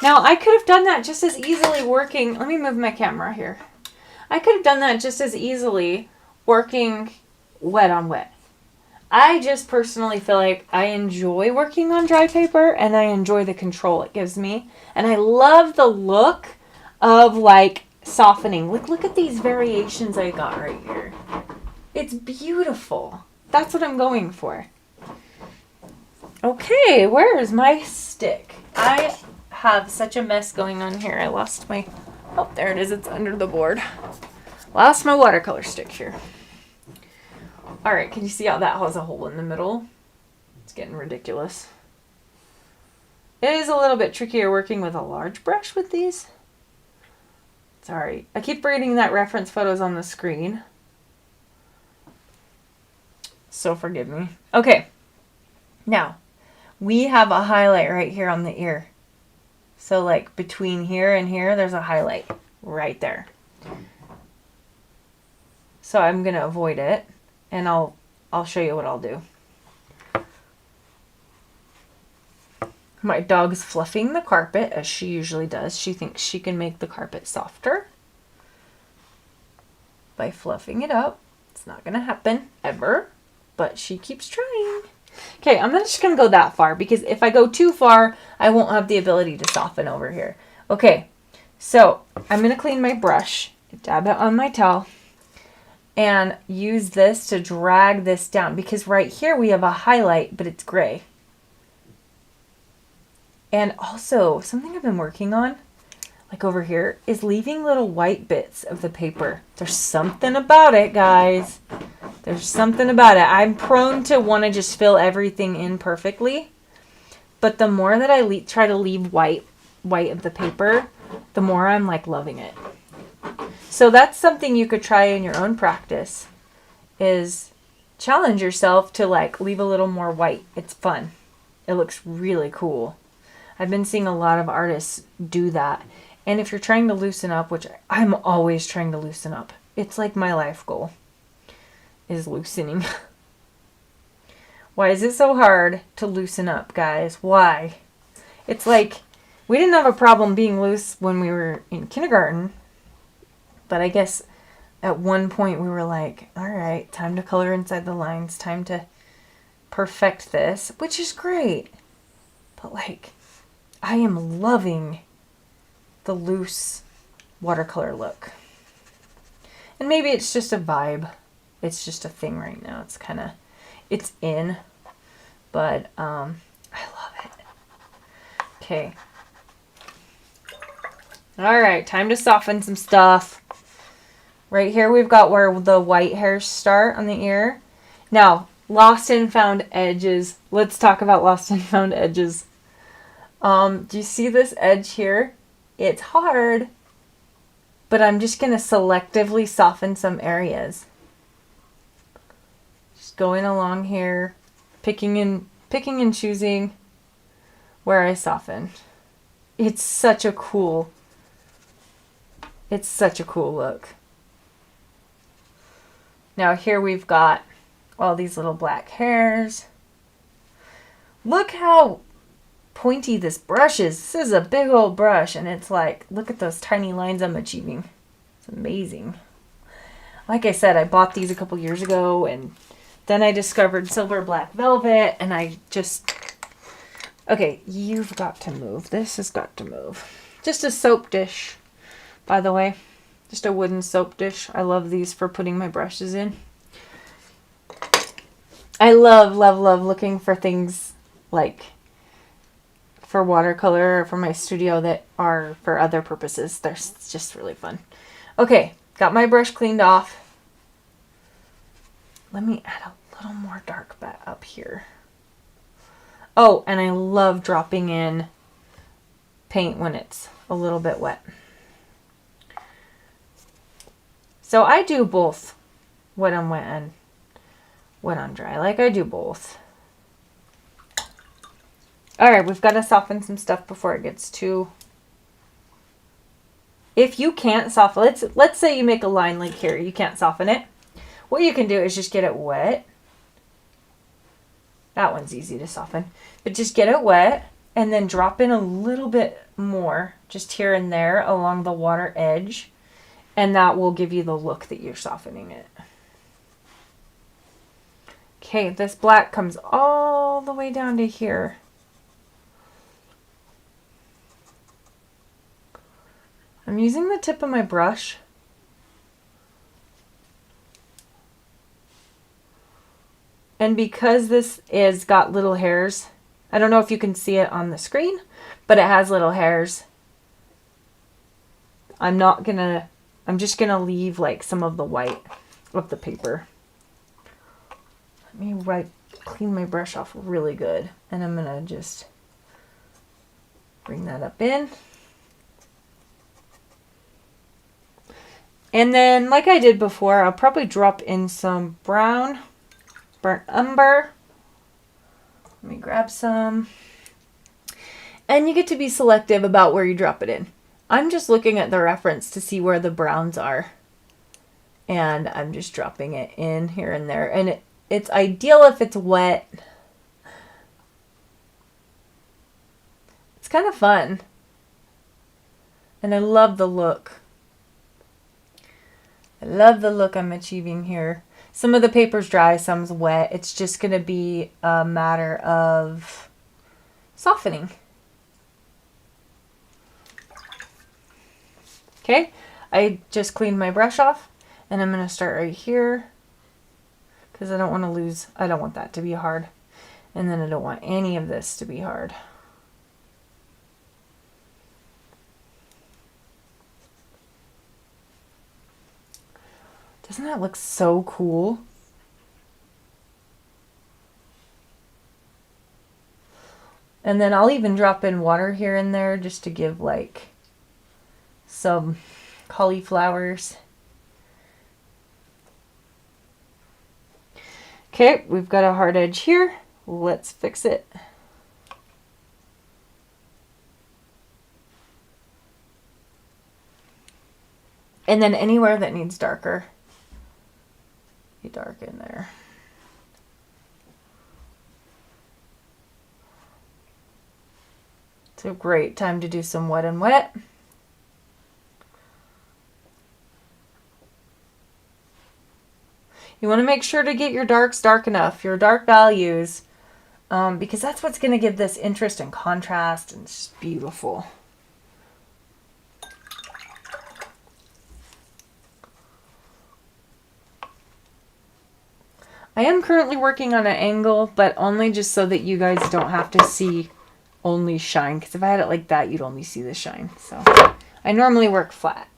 Now, I could have done that just as easily working. Let me move my camera here. I could have done that just as easily working wet on wet. I just personally feel like I enjoy working on dry paper and I enjoy the control it gives me. And I love the look of like softening. Look at these variations I got right here. It's beautiful. That's what I'm going for. Okay, where is my stick? I have such a mess going on here. I lost my, oh, there it is. It's under the board. Lost my watercolor stick here. All right, can you see how that has a hole in the middle? It's getting ridiculous. It is a little bit trickier working with a large brush with these. Sorry, I keep reading that reference photos on the screen. So forgive me. Okay, now we have a highlight right here on the ear. So like between here and here, there's a highlight right there. So I'm gonna avoid it and I'll show you what I'll do. My dog's fluffing the carpet as she usually does. She thinks she can make the carpet softer by fluffing it up. It's not gonna happen ever, but she keeps trying. Okay, I'm just going to go that far because if I go too far, I won't have the ability to soften over here. Okay, so I'm going to clean my brush, dab it on my towel, and use this to drag this down because right here we have a highlight, but it's gray. And also, something I've been working on, like over here, is leaving little white bits of the paper. There's something about it, guys. There's something about it. I'm prone to want to just fill everything in perfectly. But the more that I try to leave white of the paper, the more I'm like loving it. So that's something you could try in your own practice, is challenge yourself to like leave a little more white. It's fun. It looks really cool. I've been seeing a lot of artists do that. And if you're trying to loosen up, which I'm always trying to loosen up, it's like my life goal. Is loosening. Why is it so hard to loosen up, guys? Why? It's like we didn't have a problem being loose when we were in kindergarten, but I guess at one point we were like, all right, time to color inside the lines, time to perfect this, which is great. But like, I am loving the loose watercolor look. And maybe it's just a vibe. It's just a thing right now. It's kind of, it's in, but I love it. Okay. All right, time to soften some stuff. Right here we've got where the white hairs start on the ear. Now, lost and found edges. Let's talk about lost and found edges. Do you see this edge here? It's hard, but I'm just going to selectively soften some areas. Going along here, picking and choosing where I soften. It's such a cool look. Now here we've got all these little black hairs. Look how pointy this brush is. This is a big old brush, and it's like, look at those tiny lines I'm achieving. It's amazing. Like I said, I bought these a couple years ago, and then I discovered silver black velvet, and I just... Okay, you've got to move. This has got to move. Just a soap dish, by the way. Just a wooden soap dish. I love these for putting my brushes in. I love, love, love looking for things like for watercolor or for my studio that are for other purposes. They're just really fun. Okay, got my brush cleaned off. Let me add a little more dark up here. Oh, and I love dropping in paint when it's a little bit wet. So I do both wet on wet and wet on dry. Like, I do both. Alright, we've got to soften some stuff before it gets too... If you can't soften... Let's say you make a line like here. You can't soften it. What you can do is just get it wet. That one's easy to soften. But just get it wet and then drop in a little bit more just here and there along the water edge. And that will give you the look that you're softening it. Okay, this black comes all the way down to here. I'm using the tip of my brush. And because this is got little hairs, I don't know if you can see it on the screen, but it has little hairs. I'm just gonna leave like some of the white of the paper. Let me clean my brush off really good, and I'm gonna just bring that up in. And then, like I did before, I'll probably drop in some brown, burnt umber. Let me grab some. And you get to be selective about where you drop it in. I'm just looking at the reference to see where the browns are. And I'm just dropping it in here and there. And it's ideal if it's wet. It's kind of fun. And I love the look. I love the look I'm achieving here. Some of the paper's dry, some's wet. It's just going to be a matter of softening. Okay, I just cleaned my brush off, and I'm going to start right here because I don't want that to be hard. And then I don't want any of this to be hard. Doesn't that look so cool? And then I'll even drop in water here and there just to give like some cauliflowers. Okay, we've got a hard edge here. Let's fix it. And then anywhere that needs darker, you darken there. It's a great time to do some wet and wet. You want to make sure to get your darks dark enough, your dark values, because that's what's going to give this interest and contrast, and it's just beautiful. I am currently working on an angle, but only just so that you guys don't have to see only shine, because if I had it like that, you'd only see the shine. So I normally work flat.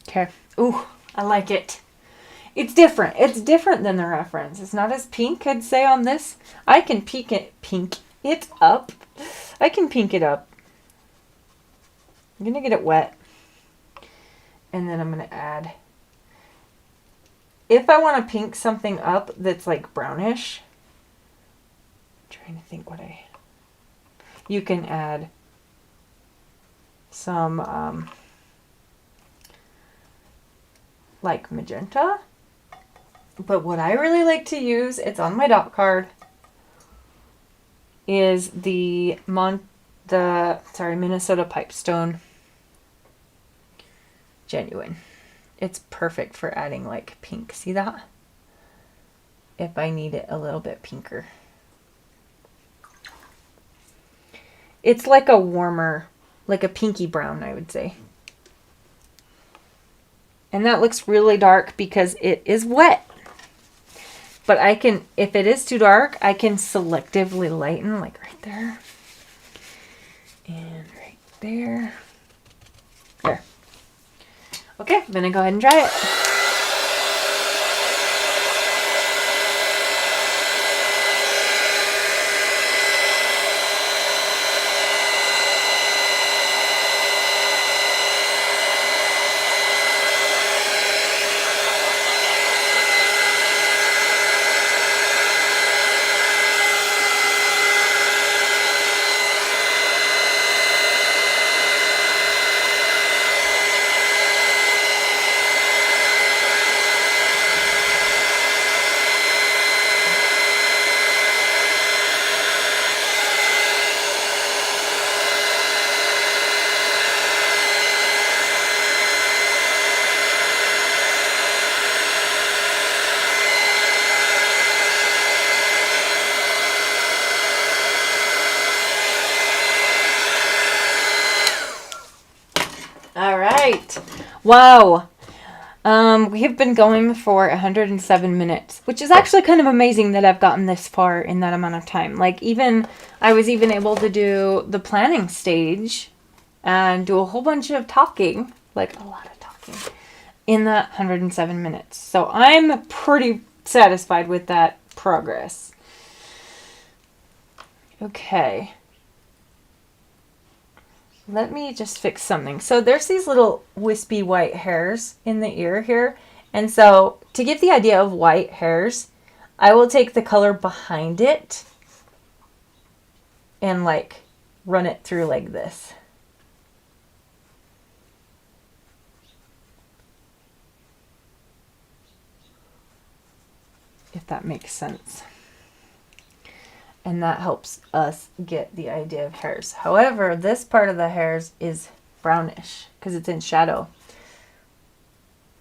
Okay. Ooh, I like it. It's different. It's different than the reference. It's not as pink, I'd say, on this. I can pink it up. I can pink it up. I'm going to get it wet. And then I'm going to add... If I want to pink something up that's like brownish, I'm trying to think what you can add some like magenta. But what I really like to use, it's on my dot card, is the Minnesota Pipestone Genuine. It's perfect for adding like pink. See that? If I need it a little bit pinker. It's like a warmer, like a pinky brown, I would say. And that looks really dark because it is wet. But I can, if it is too dark, I can selectively lighten, like right there. And right there. There. Okay, I'm gonna go ahead and dry it. All right. Wow. We have been going for 107 minutes, which is actually kind of amazing that I've gotten this far in that amount of time. Like I was even able to do the planning stage and do a whole bunch of talking, like a lot of talking, in that 107 minutes. So I'm pretty satisfied with that progress. Okay. Let me just fix something. So there's these little wispy white hairs in the ear here. And so to give the idea of white hairs, I will take the color behind it and like run it through like this. If that makes sense. And that helps us get the idea of hairs. However, this part of the hairs is brownish because it's in shadow.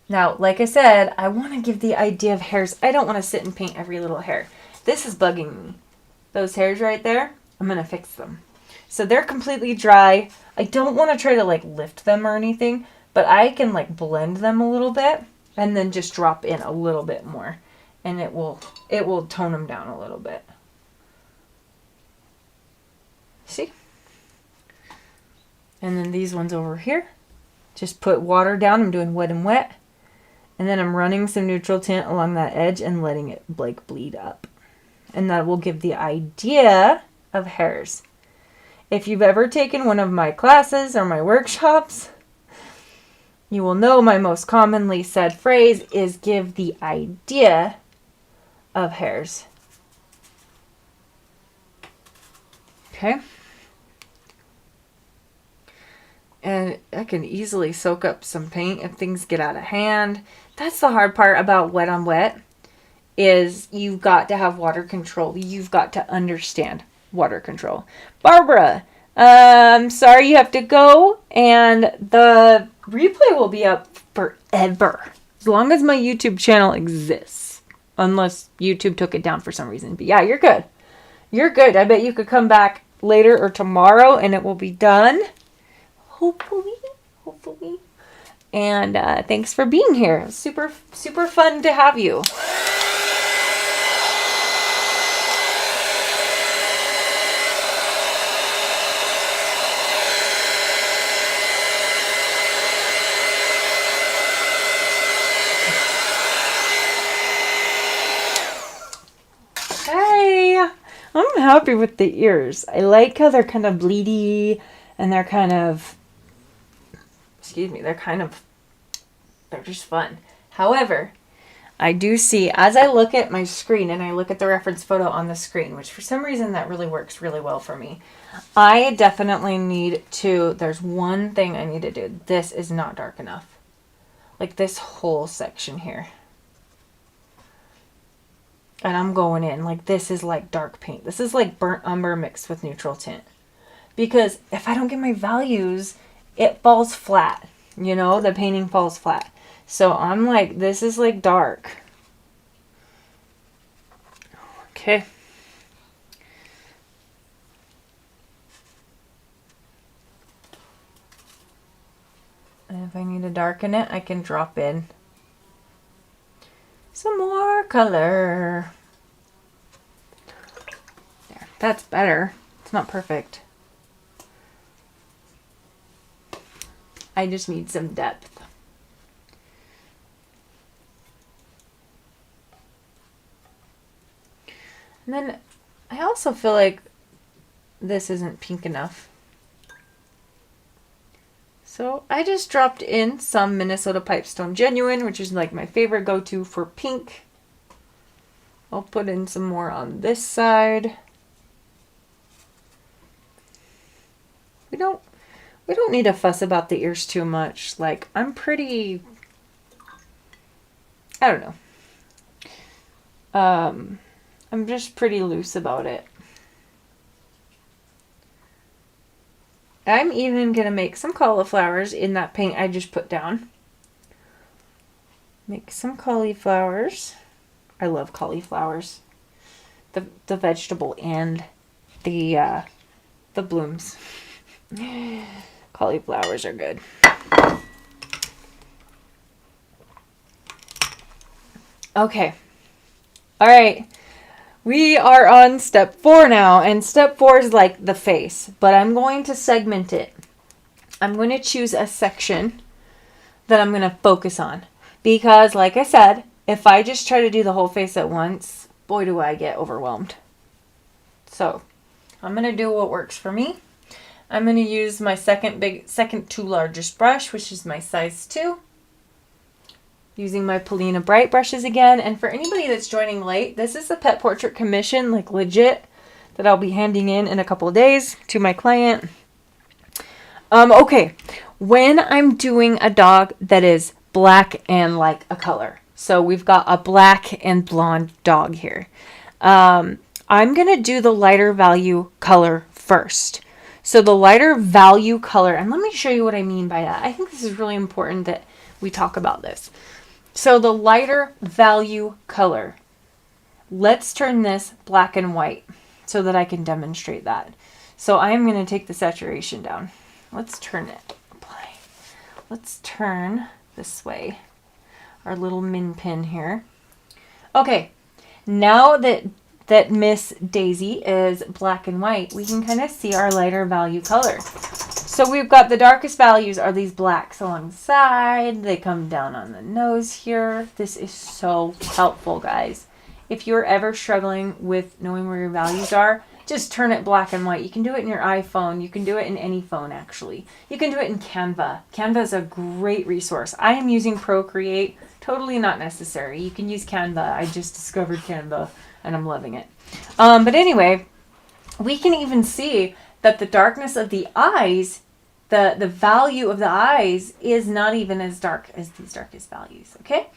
Now, like I said, I want to give the idea of hairs. I don't want to sit and paint every little hair. This is bugging me. Those hairs right there, I'm going to fix them. So they're completely dry. I don't want to try to like lift them or anything, but I can like blend them a little bit and then just drop in a little bit more. And it will tone them down a little bit. See? And then these ones over here, just put water down. I'm doing wet and wet. And then I'm running some neutral tint along that edge and letting it like bleed up. And that will give the idea of hairs. If you've ever taken one of my classes or my workshops, you will know my most commonly said phrase is give the idea of hairs. Okay. And I can easily soak up some paint if things get out of hand. That's the hard part about wet on wet, is you've got to have water control. You've got to understand water control. Barbara, I'm sorry you have to go, and the replay will be up forever, as long as my YouTube channel exists, unless YouTube took it down for some reason. But yeah, you're good. You're good. I bet you could come back later or tomorrow and it will be done. Hopefully. And thanks for being here. Super fun to have you. Hey, I'm happy with the ears. I like how they're kind of bleedy and they're kind of, they're just fun. However, I do see, as I look at my screen and I look at the reference photo on the screen, which for some reason that really works really well for me, I definitely need to, there's one thing I need to do. This is not dark enough. Like this whole section here. And I'm going in. Like, this is like dark paint. This is like burnt umber mixed with neutral tint. Because if I don't get my values, it falls flat. You know, the painting falls flat. So I'm like, this is like dark. Okay. And if I need to darken it, I can drop in some more color. There, that's better. It's not perfect. I just need some depth. And then I also feel like this isn't pink enough. So I just dropped in some Minnesota Pipestone Genuine, which is like my favorite go-to for pink. I'll put in some more on this side. We don't need to fuss about the ears too much. Like, I'm pretty, I don't know. I'm just pretty loose about it. I'm even going to make some cauliflowers in that paint I just put down. Make some cauliflowers. I love cauliflowers. The vegetable and the blooms. Cauliflowers are good. Okay. All right. We are on step 4 now, and step 4 is like the face, but I'm going to segment it. I'm going to choose a section that I'm going to focus on, because like I said, if I just try to do the whole face at once, boy do I get overwhelmed. So I'm going to do what works for me. I'm going to use my second to largest brush, which is my size 2. Using my POLINA Bright brushes again. And for anybody that's joining late, this is a pet portrait commission, like legit, that I'll be handing in a couple of days to my client. Okay, when I'm doing a dog that is black and like a color. So we've got a black and blonde dog here. I'm going to do the lighter value color first. So the lighter value color, and let me show you what I mean by that. I think this is really important that we talk about this. So the lighter value color, let's turn this black and white so that I can demonstrate that. So I'm going to take the saturation down. Let's turn it. Let's turn this way. Our little min pin here. Okay, now that Miss Daisy is black and white, we can kind of see our lighter value color. So we've got the darkest values are these blacks along the side. They come down on the nose here. This is so helpful, guys. If you're ever struggling with knowing where your values are, just turn it black and white. You can do it in your iPhone. You can do it in any phone, actually. You can do it in Canva. Canva is a great resource. I am using Procreate. Totally not necessary. You can use Canva. I just discovered Canva, and I'm loving it. But anyway, we can even see that the darkness of the eyes, the value of the eyes is not even as dark as these darkest values, okay?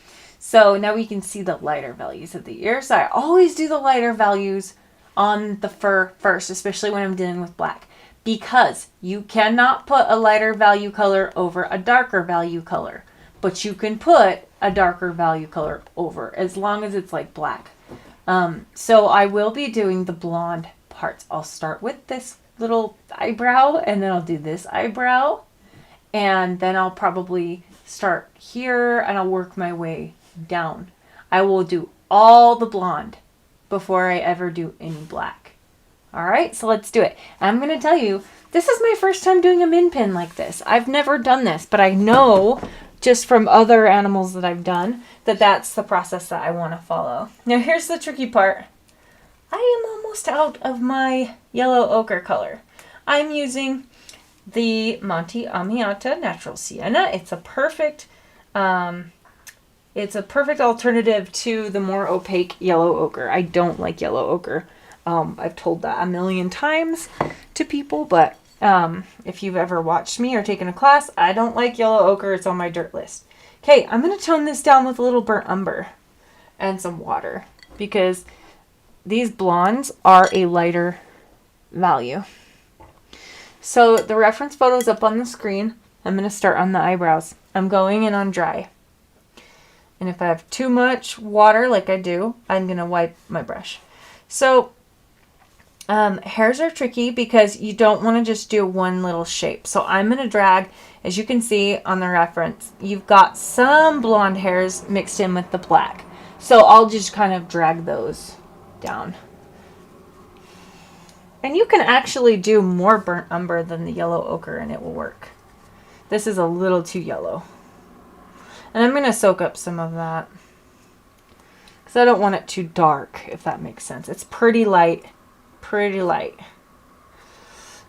So now we can see the lighter values of the ears. So I always do the lighter values on the fur first, especially when I'm dealing with black, because you cannot put a lighter value color over a darker value color, but you can put a darker value color over as long as it's like black. So I will be doing the blonde parts. I'll start with this little eyebrow, and then I'll do this eyebrow, and then I'll probably start here and I'll work my way down. I will do all the blonde before I ever do any black. All right, so let's do it. I'm going to tell you, this is my first time doing a min pin like this. I've never done this, but I know just from other animals that I've done that that's the process that I want to follow. Now here's the tricky part. I am almost out of my yellow ochre color. I'm using the Monte Amiata Natural Sienna. It's a perfect alternative to the more opaque yellow ochre. I don't like yellow ochre. I've told that a million times to people, but if you've ever watched me or taken a class, I don't like yellow ochre. It's on my dirt list. Okay, I'm going to tone this down with a little burnt umber and some water. because these blondes are a lighter value. So the reference photo is up on the screen. I'm going to start on the eyebrows. I'm going in on dry. And if I have too much water, like I do, I'm going to wipe my brush. So hairs are tricky because you don't want to just do one little shape. So I'm going to drag, as you can see on the reference, you've got some blonde hairs mixed in with the black. So I'll just kind of drag those down. And you can actually do more burnt umber than the yellow ochre and it will work. This is a little too yellow. And I'm going to soak up some of that, because I don't want it too dark, if that makes sense. It's pretty light. Pretty light.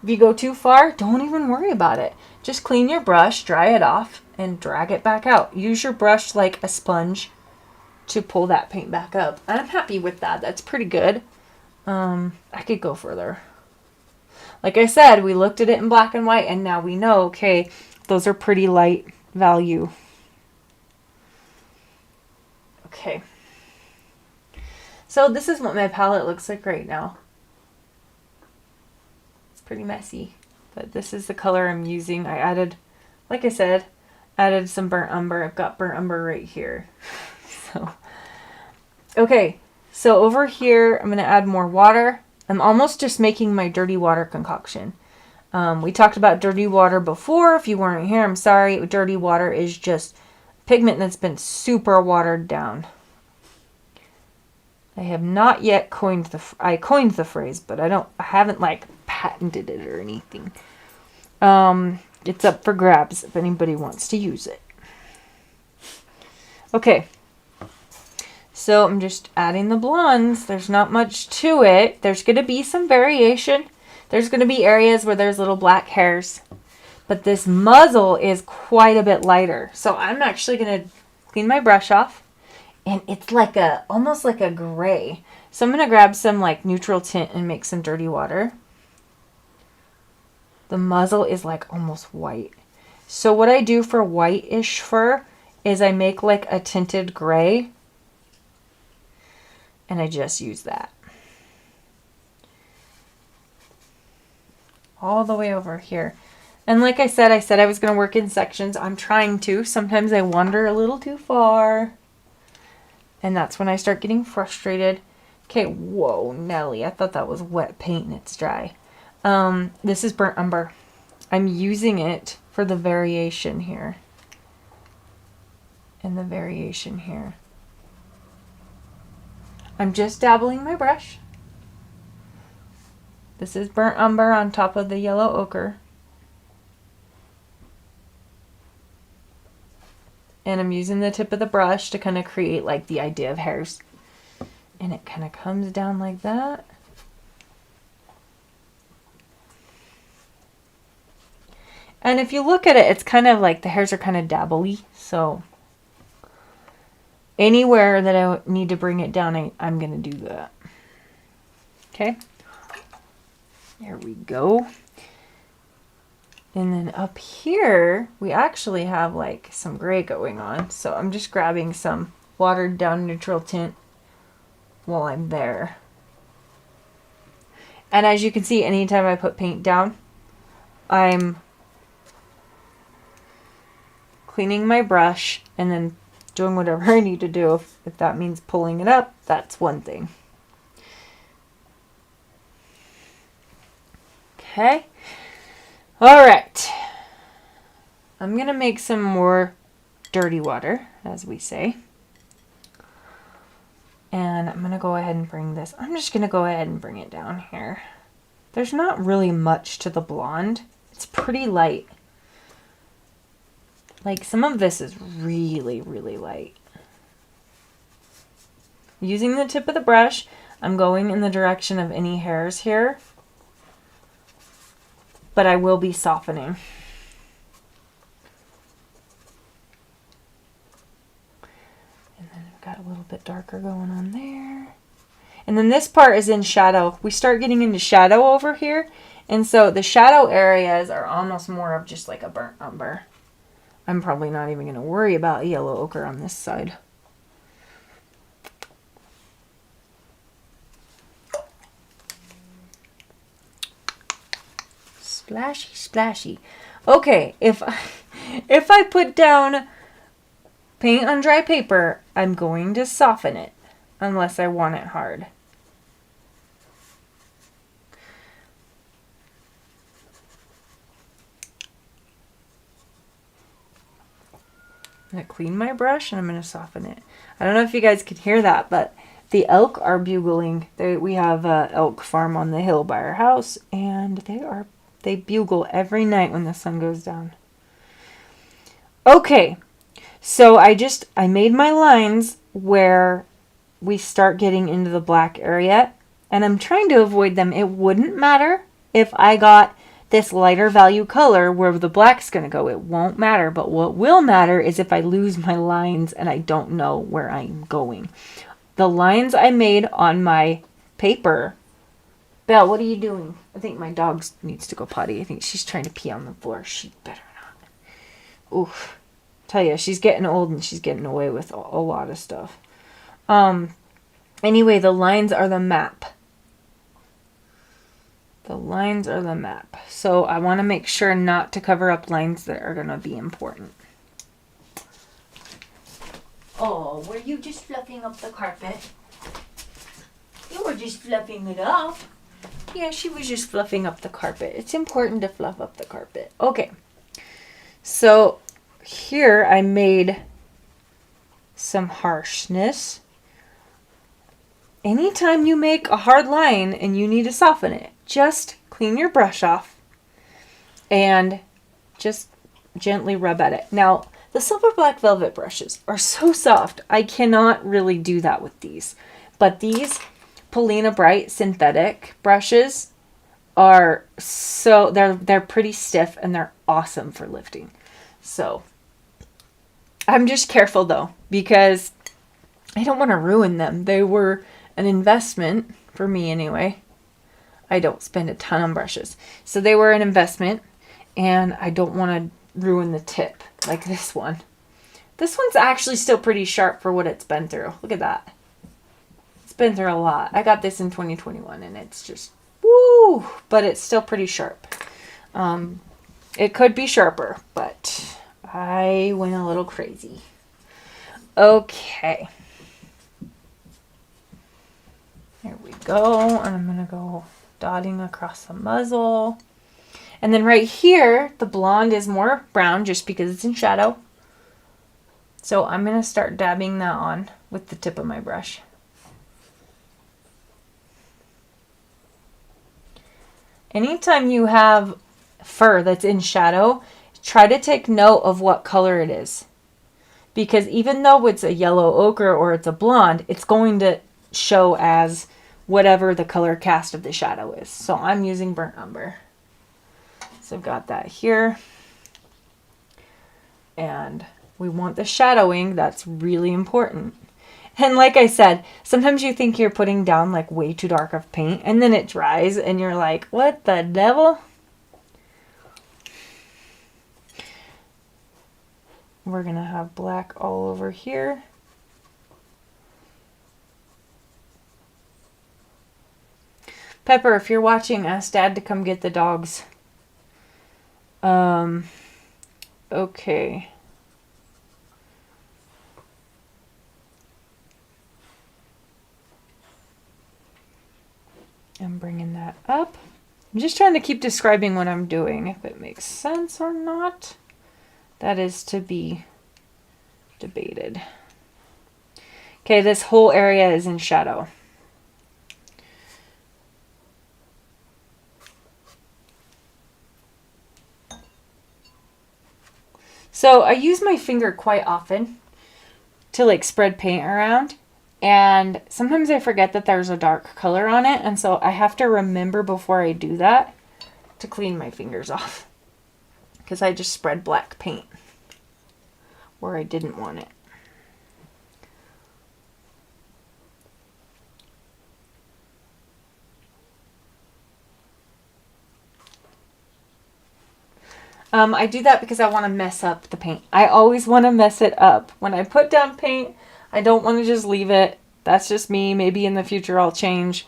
If you go too far, don't even worry about it. Just clean your brush, dry it off, and drag it back out. Use your brush like a sponge to pull that paint back up. I'm happy with that. That's pretty good. I could go further. Like I said, we looked at it in black and white, and now we know, okay, those are pretty light value. Okay. So this is what my palette looks like right now. It's pretty messy, but this is the color I'm using. I added, like I said, added some burnt umber. I've got burnt umber right here. So, okay. So over here, I'm going to add more water. I'm almost just making my dirty water concoction. We talked about dirty water before. If you weren't here, I'm sorry. Dirty water is just pigment that's been super watered down. I have not yet coined I coined the phrase, but I haven't like patented it or anything. It's up for grabs if anybody wants to use it. Okay. So I'm just adding the blondes. There's not much to it. There's going to be some variation. There's going to be areas where there's little black hairs. But this muzzle is quite a bit lighter. So I'm actually going to clean my brush off. And it's like almost like a gray. So I'm going to grab some like neutral tint and make some dirty water. The muzzle is like almost white. So what I do for whitish fur is I make like a tinted gray. And I just use that. All the way over here. And like I said I was going to work in sections. I'm trying to. Sometimes I wander a little too far. And that's when I start getting frustrated. Okay, whoa, Nelly. I thought that was wet paint and it's dry. This is burnt umber. I'm using it for the variation here. And the variation here. I'm just dabbling my brush. This is burnt umber on top of the yellow ochre. And I'm using the tip of the brush to kind of create like the idea of hairs. And it kind of comes down like that. And if you look at it, it's kind of like the hairs are kind of dabbly. So anywhere that I need to bring it down, I'm going to do that. Okay. There we go. And then up here, we actually have like some gray going on. So I'm just grabbing some watered down neutral tint while I'm there. And as you can see, anytime I put paint down, I'm cleaning my brush and then doing whatever I need to do. If that means pulling it up, that's one thing. Okay. All right. I'm going to make some more dirty water, as we say. And I'm going to go ahead and bring this. I'm just going to go ahead and bring it down here. There's not really much to the blonde. It's pretty light. Like some of this is really, really light. Using the tip of the brush, I'm going in the direction of any hairs here. But I will be softening. And then I've got a little bit darker going on there. And then this part is in shadow. We start getting into shadow over here. And so the shadow areas are almost more of just like a burnt umber. I'm probably not even going to worry about yellow ochre on this side. Splashy, splashy. Okay, if I put down paint on dry paper, I'm going to soften it unless I want it hard. I'm going to clean my brush and I'm going to soften it. I don't know if you guys can hear that, but the elk are bugling. We have an elk farm on the hill by our house, and they bugle every night when the sun goes down. Okay, so I made my lines where we start getting into the black area, and I'm trying to avoid them. It wouldn't matter if I got this lighter value color where the black's going to go. It won't matter, but what will matter is if I lose my lines and I don't know where I'm going. The lines I made on my paper. Belle, what are you doing? I think my dog needs to go potty. I think she's trying to pee on the floor. She better not. Oof. Tell you, she's getting old and she's getting away with a lot of stuff. Anyway, the lines are the map. The lines are the map. So I want to make sure not to cover up lines that are going to be important. Oh, were you just fluffing up the carpet? You were just fluffing it up. Yeah, she was just fluffing up the carpet. It's important to fluff up the carpet. Okay. So here I made some harshness. Anytime you make a hard line and you need to soften it, just clean your brush off and just gently rub at it. Now, the silver black velvet brushes are so soft. I cannot really do that with these. But these POLINA Bright synthetic brushes are they're pretty stiff and they're awesome for lifting. So I'm just careful though, because I don't want to ruin them. They were an investment for me anyway. I don't spend a ton on brushes. So they were an investment, and I don't want to ruin the tip like this one. This one's actually still pretty sharp for what it's been through. Look at that. It's been through a lot. I got this in 2021 and it's just woo, but it's still pretty sharp. It could be sharper, but I went a little crazy. Okay. There we go. And I'm going to go dotting across the muzzle. And then right here, the blonde is more brown just because it's in shadow. So I'm going to start dabbing that on with the tip of my brush. Anytime you have fur that's in shadow, try to take note of what color it is. Because even though it's a yellow ochre or it's a blonde, it's going to show as whatever the color cast of the shadow is. So I'm using burnt umber. So I've got that here. And we want the shadowing. That's really important. And like I said, sometimes you think you're putting down like way too dark of paint and then it dries and you're like, what the devil? We're going to have black all over here. Pepper, if you're watching, ask Dad to come get the dogs. Okay. I'm bringing that up. I'm just trying to keep describing what I'm doing. If it makes sense or not, that is to be debated. Okay, this whole area is in shadow. So I use my finger quite often to like spread paint around. And sometimes I forget that there's a dark color on it. And so I have to remember before I do that to clean my fingers off. Because I just spread black paint where I didn't want it. I do that because I want to mess up the paint. I always want to mess it up. When I put down paint, I don't want to just leave it. That's just me. Maybe in the future I'll change.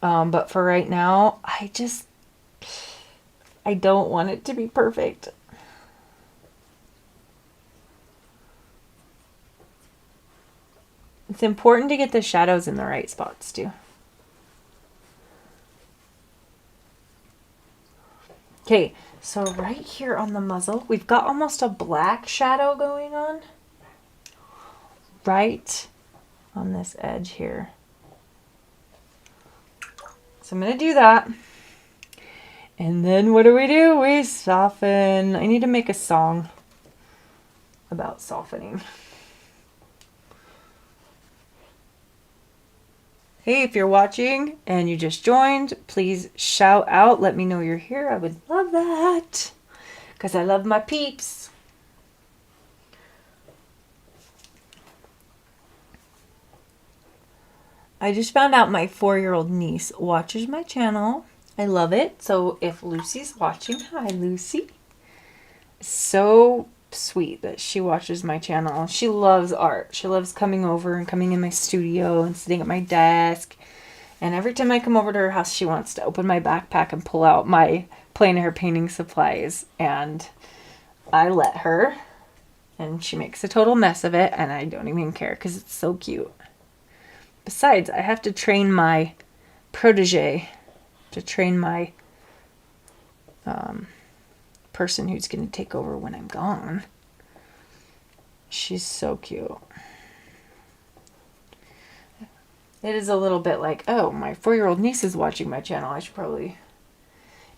But for right now, I I don't want it to be perfect. It's important to get the shadows in the right spots too. Okay, so right here on the muzzle, we've got almost a black shadow going on. Right on this edge here. So I'm going to do that. And then what do? We soften. I need to make a song about softening. Hey, if you're watching and you just joined, please shout out. Let me know you're here. I would love that because I love my peeps. I just found out my 4-year-old niece watches my channel. I love it. So if Lucy's watching, hi Lucy. So sweet that she watches my channel. She loves art. She loves coming over and coming in my studio and sitting at my desk. And every time I come over to her house, she wants to open my backpack and pull out my plein air painting supplies. And I let her. And she makes a total mess of it. And I don't even care because it's so cute. Besides, I have to train my protege, to train my person who's going to take over when I'm gone. She's so cute. It is a little bit like, oh, my 4-year-old niece is watching my channel. I should probably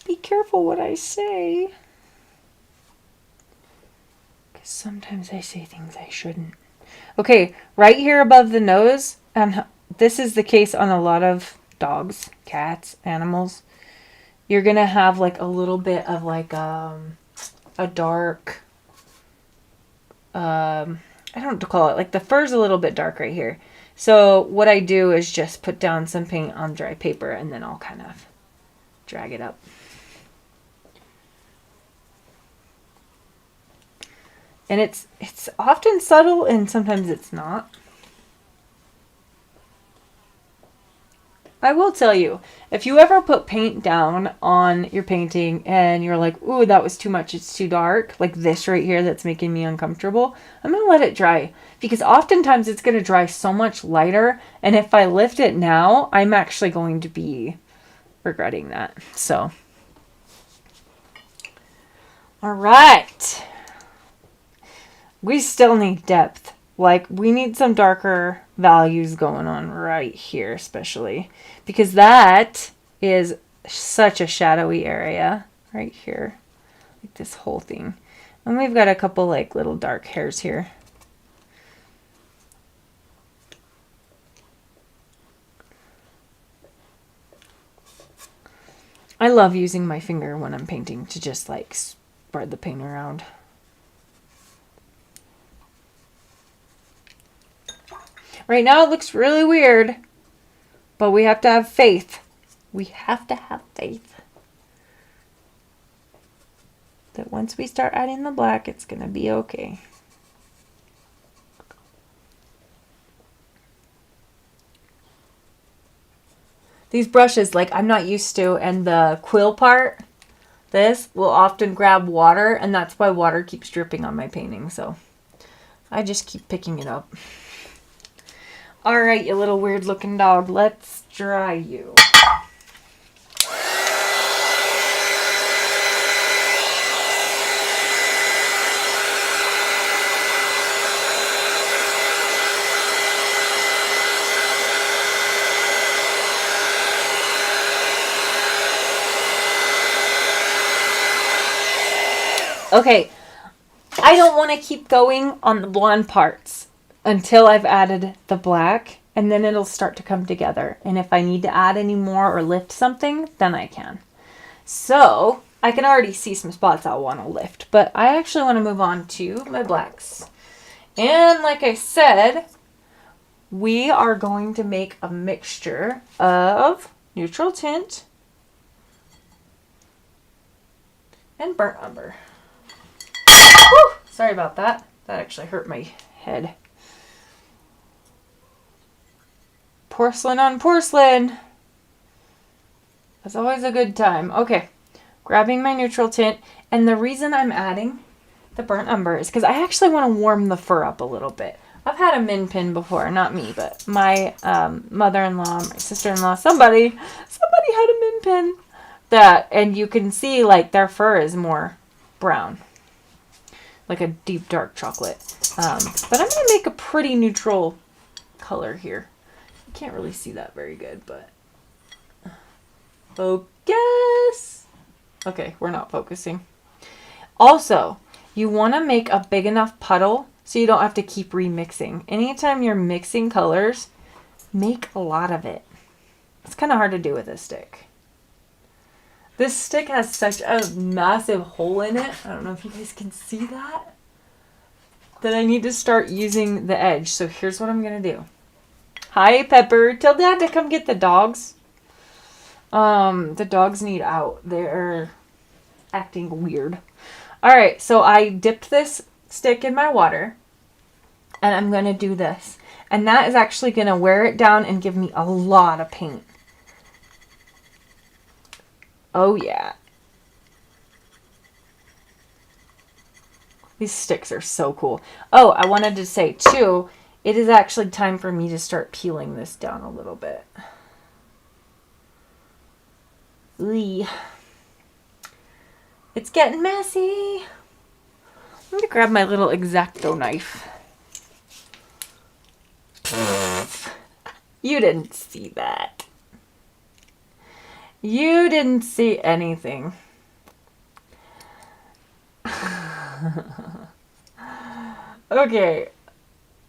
be careful what I say. Because sometimes I say things I shouldn't. Okay, right here above the nose, and this is the case on a lot of dogs, cats, animals. You're going to have like a little bit of like a dark, I don't know what to call it. Like the fur's a little bit dark right here. So what I do is just put down some paint on dry paper and then I'll kind of drag it up. And it's often subtle and sometimes it's not. I will tell you, if you ever put paint down on your painting and you're like, ooh, that was too much, it's too dark, like this right here that's making me uncomfortable, I'm going to let it dry. Because oftentimes it's going to dry so much lighter, and if I lift it now, I'm actually going to be regretting that. So, all right. We still need depth. Like, we need some darker values going on right here, especially. Because that is such a shadowy area right here. Like this whole thing. And we've got a couple, like, little dark hairs here. I love using my finger when I'm painting to just, like, spread the paint around. Right now it looks really weird, but we have to have faith. We have to have faith that once we start adding the black, it's going to be okay. These brushes, like I'm not used to, and the quill part, this will often grab water, and that's why water keeps dripping on my painting, so I just keep picking it up. All right, you little weird looking dog, let's dry you. Okay, I don't want to keep going on the blonde parts until I've added the black, and then it'll start to come together. And if I need to add any more or lift something, then I can. So I can already see some spots I'll want to lift, but I actually want to move on to my blacks. And like I said, we are going to make a mixture of neutral tint and burnt umber. Whew, sorry about that. That actually hurt my head. Porcelain on porcelain. That's always a good time. Okay. grabbing my neutral tint. And the reason I'm adding the burnt umber is because I actually want to warm the fur up a little bit. I've had a min pin before, not me, but my mother-in-law, my sister-in-law, somebody had a min pin that, and you can see like their fur is more brown, like a deep dark chocolate. But I'm gonna make a pretty neutral color here. You can't really see that very good, but focus. Okay, we're not focusing. Also, you want to make a big enough puddle so you don't have to keep remixing. Anytime you're mixing colors, make a lot of it. It's kind of hard to do with this stick. This stick has such a massive hole in it. I don't know if you guys can see that. That I need to start using the edge. So here's what I'm going to do. Hi, Pepper. Tell Dad to come get the dogs. The dogs need out. They're acting weird. Alright, so I dipped this stick in my water. And I'm going to do this. And that is actually going to wear it down and give me a lot of paint. Oh yeah. These sticks are so cool. Oh, I wanted to say too, it is actually time for me to start peeling this down a little bit. Eee. It's getting messy. I'm going to grab my little X-Acto knife. You didn't see that. You didn't see anything. Okay.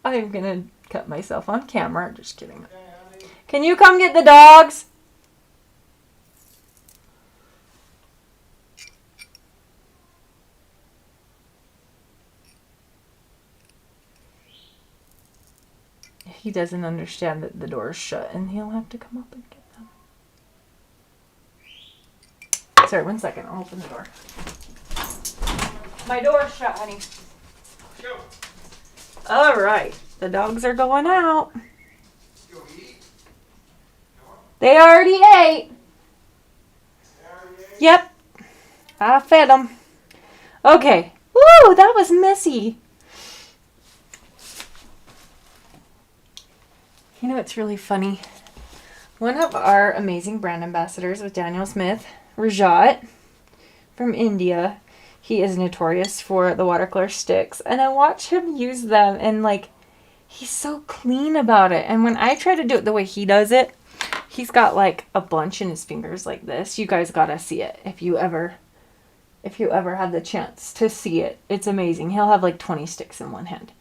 I'm going to cut myself on camera. Just kidding. Can you come get the dogs? He doesn't understand that the door is shut and he'll have to come up and get them. Sorry, 1 second. I'll open the door. My door's shut, honey. Go. All right. The dogs are going out. They already ate. Yep. I fed them. Okay. Woo, that was messy. You know, it's really funny. One of our amazing brand ambassadors with Daniel Smith, Rajat from India, he is notorious for the watercolor sticks. And I watch him use them and like, he's so clean about it. And when I try to do it the way he does it, he's got like a bunch in his fingers like this. You guys gotta see it if you ever had the chance to see it. It's amazing. He'll have like 20 sticks in one hand.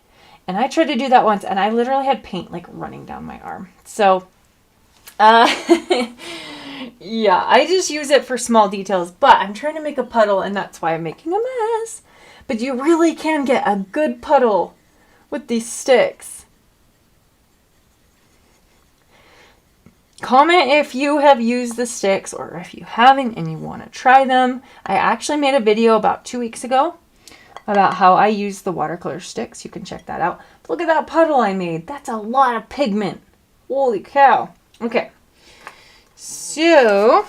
And I tried to do that once, and I literally had paint, like, running down my arm. So, yeah, I just use it for small details. But I'm trying to make a puddle, and that's why I'm making a mess. But you really can get a good puddle with these sticks. Comment if you have used the sticks, or if you haven't and you want to try them. I actually made a video about 2 weeks ago about how I use the watercolor sticks. You can check that out. But look at that puddle I made. That's a lot of pigment. Holy cow. Okay. So,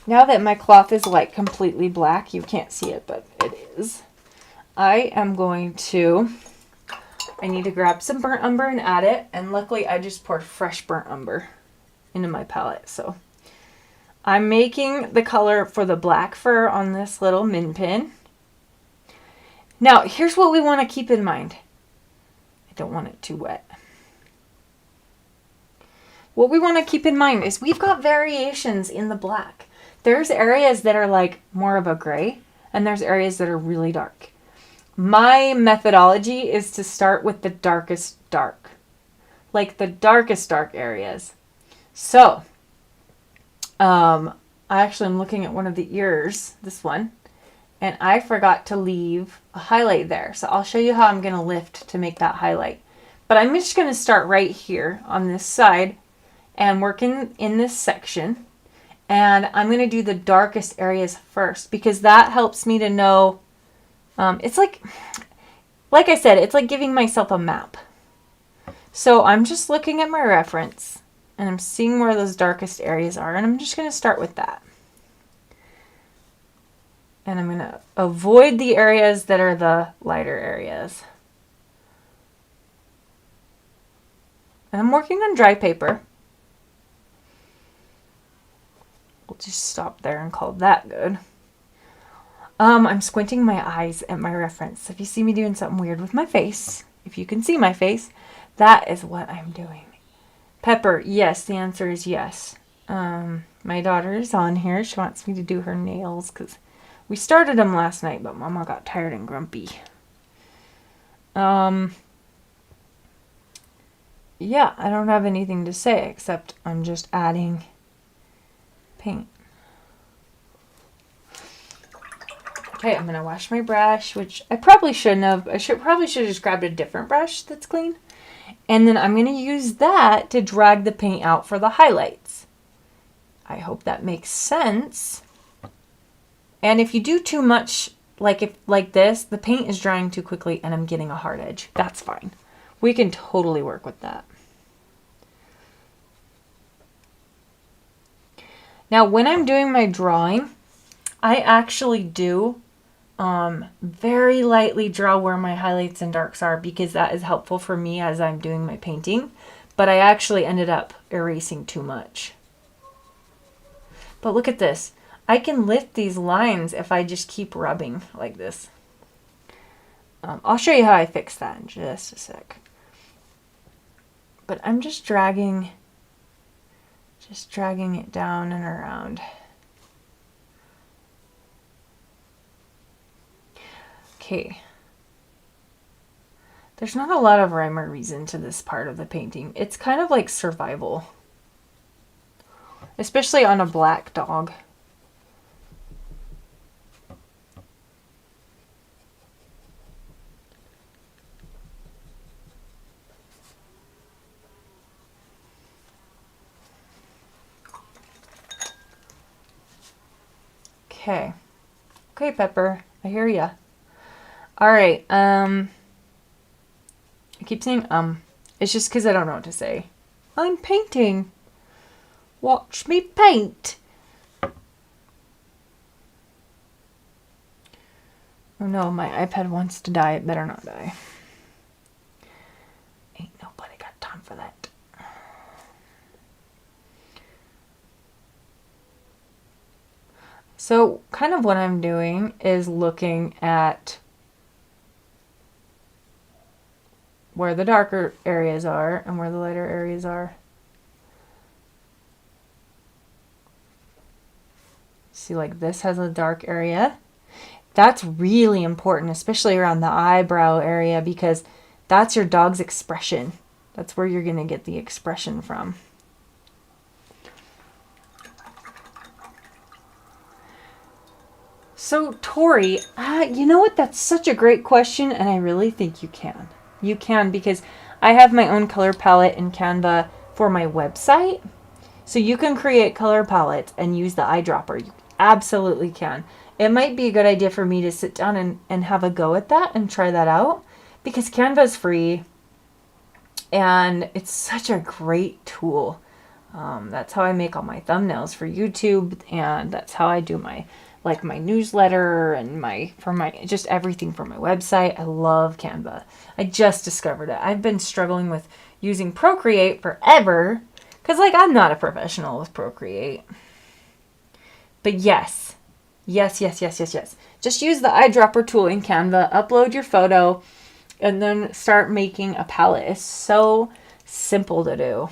now that my cloth is like completely black, you can't see it, but it is. I am going to, I need to grab some burnt umber and add it. And luckily I just poured fresh burnt umber into my palette. So I'm making the color for the black fur on this little min pin. Now, here's what we want to keep in mind. I don't want it too wet. What we want to keep in mind is we've got variations in the black. There's areas that are like more of a gray, and there's areas that are really dark. My methodology is to start with the darkest dark. Like the darkest dark areas. So, I actually am looking at one of the ears, this one, and I forgot to leave a highlight there. So I'll show you how I'm going to lift to make that highlight. But I'm just going to start right here on this side and work in this section. And I'm going to do the darkest areas first because that helps me to know. It's like I said, it's like giving myself a map. So I'm just looking at my reference. And I'm seeing where those darkest areas are, and I'm just going to start with that. And I'm going to avoid the areas that are the lighter areas. And I'm working on dry paper. We'll just stop there and call that good. I'm squinting my eyes at my reference. If you see me doing something weird with my face, if you can see my face, that is what I'm doing. Pepper, yes, the answer is yes. My daughter is on here. She wants me to do her nails because we started them last night, but Mama got tired and grumpy. Yeah, I don't have anything to say except I'm just adding paint. Okay, I'm going to wash my brush, which I probably shouldn't have. Probably should have just grabbed a different brush that's clean. And then I'm going to use that to drag the paint out for the highlights. I hope that makes sense. And if you do too much, like this, the paint is drying too quickly and I'm getting a hard edge. That's fine. We can totally work with that. Now, when I'm doing my drawing, I actually do very lightly draw where my highlights and darks are because that is helpful for me as I'm doing my painting. But I actually ended up erasing too much. But look at this. I can lift these lines if I just keep rubbing like this. I'll show you how I fix that in just a sec. But I'm just dragging it down and around. Okay. There's not a lot of rhyme or reason to this part of the painting. It's kind of like survival. Especially on a black dog. Okay. Okay, Pepper. I hear ya. Alright, I keep saying It's just because I don't know what to say. I'm painting. Watch me paint. Oh no, my iPad wants to die. It better not die. Ain't nobody got time for that. So kind of what I'm doing is looking at where the darker areas are and where the lighter areas are. See, like this has a dark area. That's really important, especially around the eyebrow area, because that's your dog's expression. That's where you're going to get the expression from. So, Tori, you know what? That's such a great question, and I really think you can. You can, because I have my own color palette in Canva for my website. So you can create color palettes and use the eyedropper. You absolutely can. It might be a good idea for me to sit down and have a go at that and try that out, because Canva is free and it's such a great tool. That's how I make all my thumbnails for YouTube, and that's how I do my newsletter and just everything for my website. I love Canva. I just discovered it. I've been struggling with using Procreate forever because I'm not a professional with Procreate. But yes. Just use the eyedropper tool in Canva, upload your photo, and then start making a palette. It's so simple to do.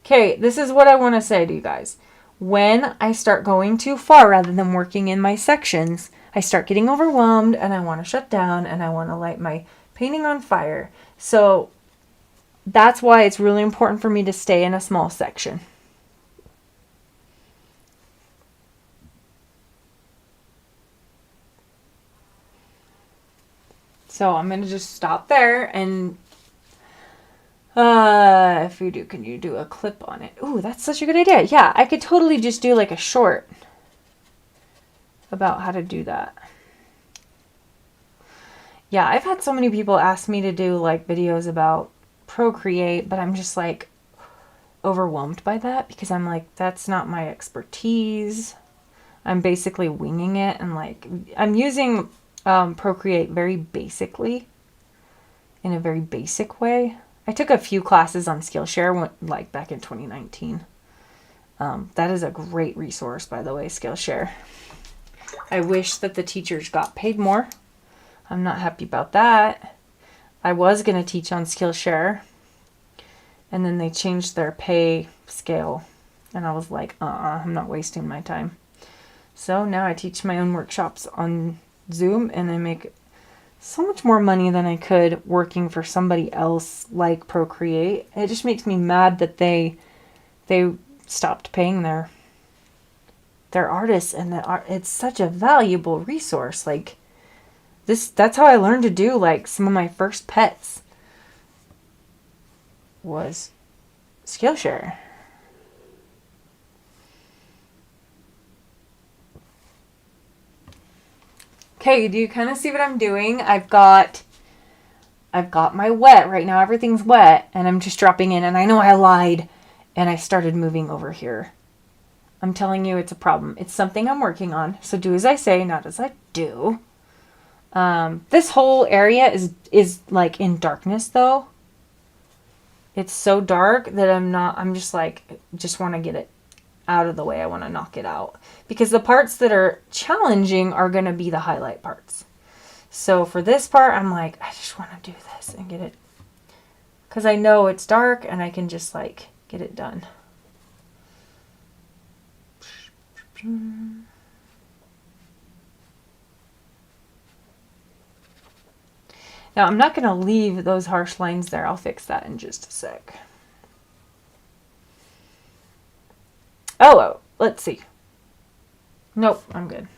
Okay, this is what I want to say to you guys. When I start going too far rather than working in my sections, I start getting overwhelmed and I want to shut down and I want to light my painting on fire. So that's why it's really important for me to stay in a small section. So I'm going to just stop there, and if you do, can you do a clip on it? Ooh, that's such a good idea. Yeah, I could totally just do a short about how to do that. Yeah, I've had so many people ask me to do videos about Procreate, but I'm just like overwhelmed by that because I'm like, that's not my expertise. I'm basically winging it, and like I'm using Procreate very basically, in a very basic way. I took a few classes on Skillshare like back in 2019. That is a great resource, by the way, Skillshare. I wish that the teachers got paid more. I'm not happy about that. I was going to teach on Skillshare, and then they changed their pay scale, and I was like, I'm not wasting my time. So now I teach my own workshops on Zoom, and I make so much more money than I could working for somebody else like Procreate. It just makes me mad that they stopped paying their artists, and it's such a valuable resource. Like that's how I learned to do like some of my first pets was Skillshare. Okay, do you kind of see what I'm doing? I've got my wet right now. Everything's wet, and I'm just dropping in, and I know I lied, and I started moving over here. I'm telling you, it's a problem. It's something I'm working on. So do as I say, not as I do. This whole area is like in darkness though. It's so dark that I'm just like, just want to get it out of the way. I want to knock it out. Because the parts that are challenging are going to be the highlight parts. So for this part, I'm like, I just want to do this and get it. Because I know it's dark and I can just like get it done. Now, I'm not going to leave those harsh lines there. I'll fix that in just a sec. Oh, let's see. Nope, I'm good.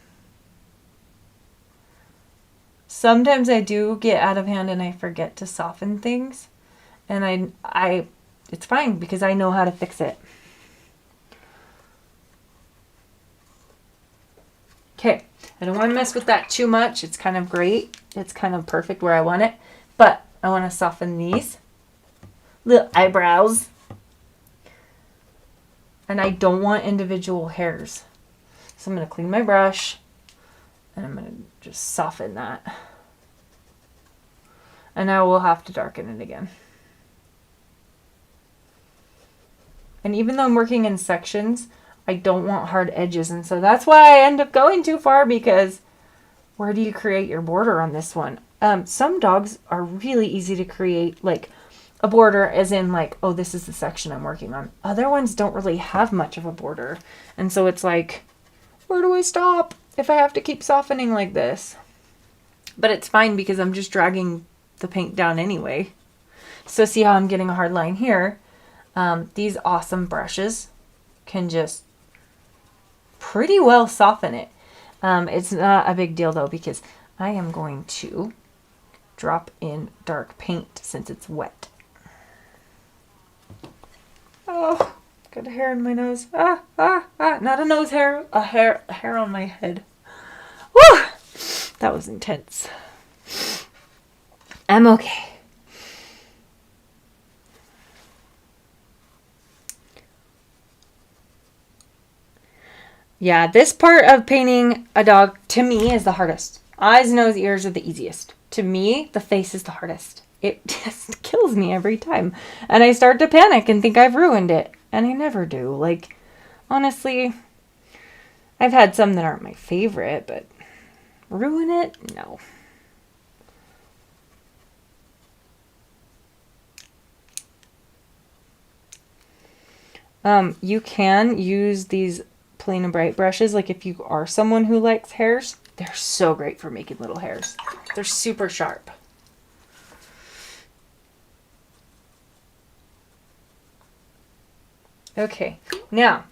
Sometimes I do get out of hand and I forget to soften things. And it's fine because I know how to fix it. Okay, I don't want to mess with that too much. It's kind of great. It's kind of perfect where I want it. But I want to soften these little eyebrows. And I don't want individual hairs. So I'm going to clean my brush. And I'm going to just soften that. And I will have to darken it again. And even though I'm working in sections, I don't want hard edges, and so that's why I end up going too far, because where do you create your border on this one? Some dogs are really easy to create, like a border as in like, oh, this is the section I'm working on. Other ones don't really have much of a border, and so it's like, where do I stop if I have to keep softening like this? But it's fine because I'm just dragging the paint down anyway. So see how I'm getting a hard line here? These awesome brushes can just pretty well soften it. It's not a big deal though, because I am going to drop in dark paint since it's wet. Oh, got a hair in my nose. Not a nose hair, a hair on my head. Woo! That was intense. I'm okay. Yeah, this part of painting a dog, to me, is the hardest. Eyes, nose, ears are the easiest. To me, the face is the hardest. It just kills me every time. And I start to panic and think I've ruined it. And I never do. Like, honestly, I've had some that aren't my favorite, but ruin it? No. You can use these POLINA bright brushes, like if you are someone who likes hairs, they're so great for making little hairs. They're super sharp. Okay, now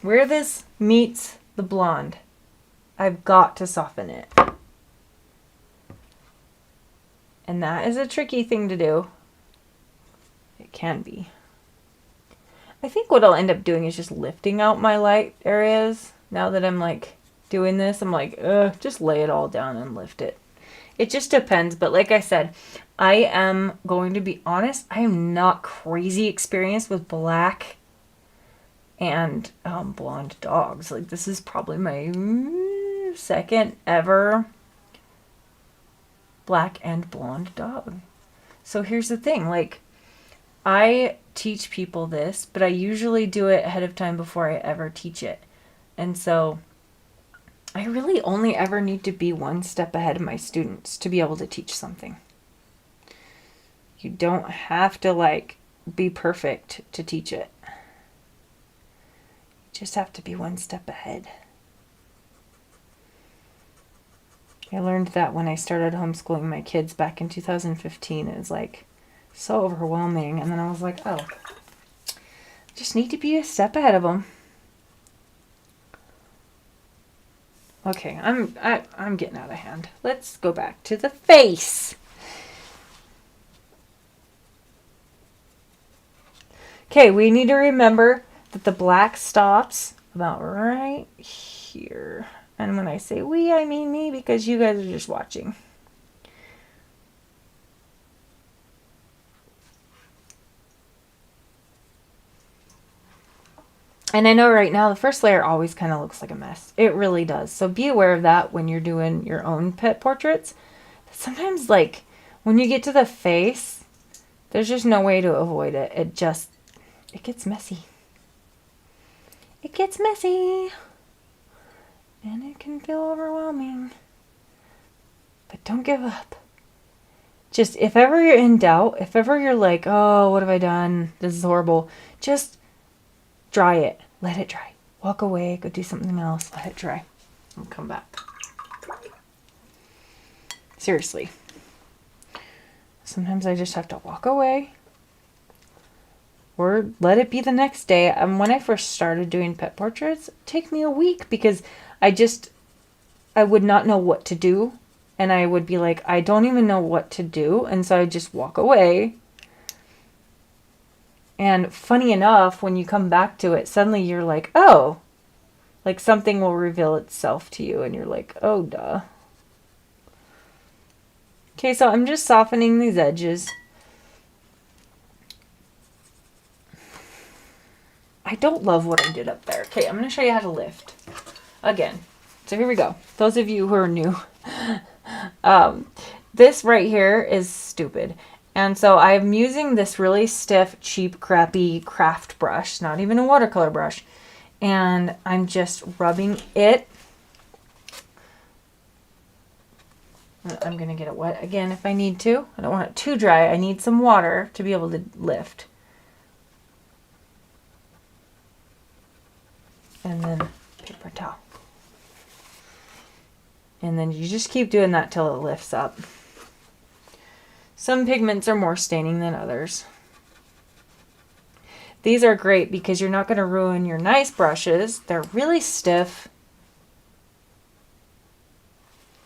where this meets the blonde, I've got to soften it. And that is a tricky thing to do. It can be. I think what I'll end up doing is just lifting out my light areas. Now that I'm like doing this, I'm like, just lay it all down and lift it. it just depends. But like I said, I am going to be honest, I am not crazy experienced with black and blonde dogs. Like, this is probably my second ever black and blonde dog. So here's the thing, like, I teach people this, but I usually do it ahead of time before I ever teach it. And so I really only ever need to be one step ahead of my students to be able to teach something. You don't have to, like, be perfect to teach it. You just have to be one step ahead. I learned that when I started homeschooling my kids back in 2015. It was like so overwhelming. And then I was like, oh, just need to be a step ahead of them. Okay, I'm getting out of hand. Let's go back to the face. Okay, we need to remember that the black stops about right here. And when I say we, I mean me, because you guys are just watching. And I know right now the first layer always kind of looks like a mess. It really does. So be aware of that when you're doing your own pet portraits. Sometimes, like, when you get to the face, there's just no way to avoid it. It gets messy. It gets messy. And it can feel overwhelming. But don't give up. Just, if ever you're in doubt, if ever you're like, oh, what have I done? This is horrible. Just dry it. Let it dry. Walk away. Go do something else. Let it dry. And come back. Seriously. Sometimes I just have to walk away. Or let it be the next day. When I first started doing pet portraits, it took me a week because I would not know what to do. And I would be like, I don't even know what to do. And so I just walk away. And funny enough, when you come back to it, suddenly you're like, oh, like something will reveal itself to you. And you're like, oh, duh. Okay, so I'm just softening these edges. I don't love what I did up there. Okay, I'm going to show you how to lift. Again. So here we go. Those of you who are new. This right here is stupid. And so I'm using this really stiff, cheap, crappy craft brush. Not even a watercolor brush. And I'm just rubbing it. I'm going to get it wet again if I need to. I don't want it too dry. I need some water to be able to lift. And then paper towel. And then you just keep doing that till it lifts up. Some pigments are more staining than others. These are great because you're not going to ruin your nice brushes. They're really stiff.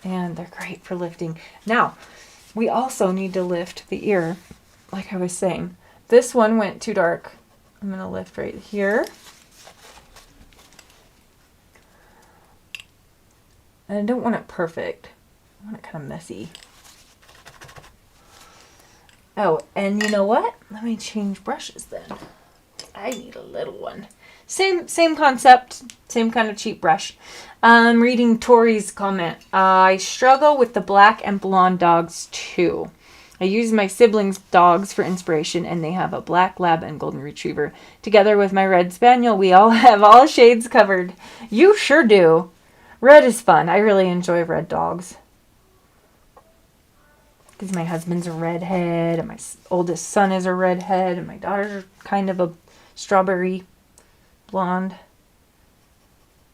And they're great for lifting. Now, we also need to lift the ear, like I was saying. This one went too dark. I'm going to lift right here. And I don't want it perfect. I want it kind of messy. Oh, and you know what? Let me change brushes then. I need a little one. Same concept, same kind of cheap brush. Reading Tori's comment. I struggle with the black and blonde dogs too. I use my siblings' dogs for inspiration, and they have a black lab and golden retriever. Together with my red spaniel, we all have all shades covered. You sure do. Red is fun. I really enjoy red dogs. Because my husband's a redhead, and my oldest son is a redhead, and my daughter's kind of a strawberry blonde.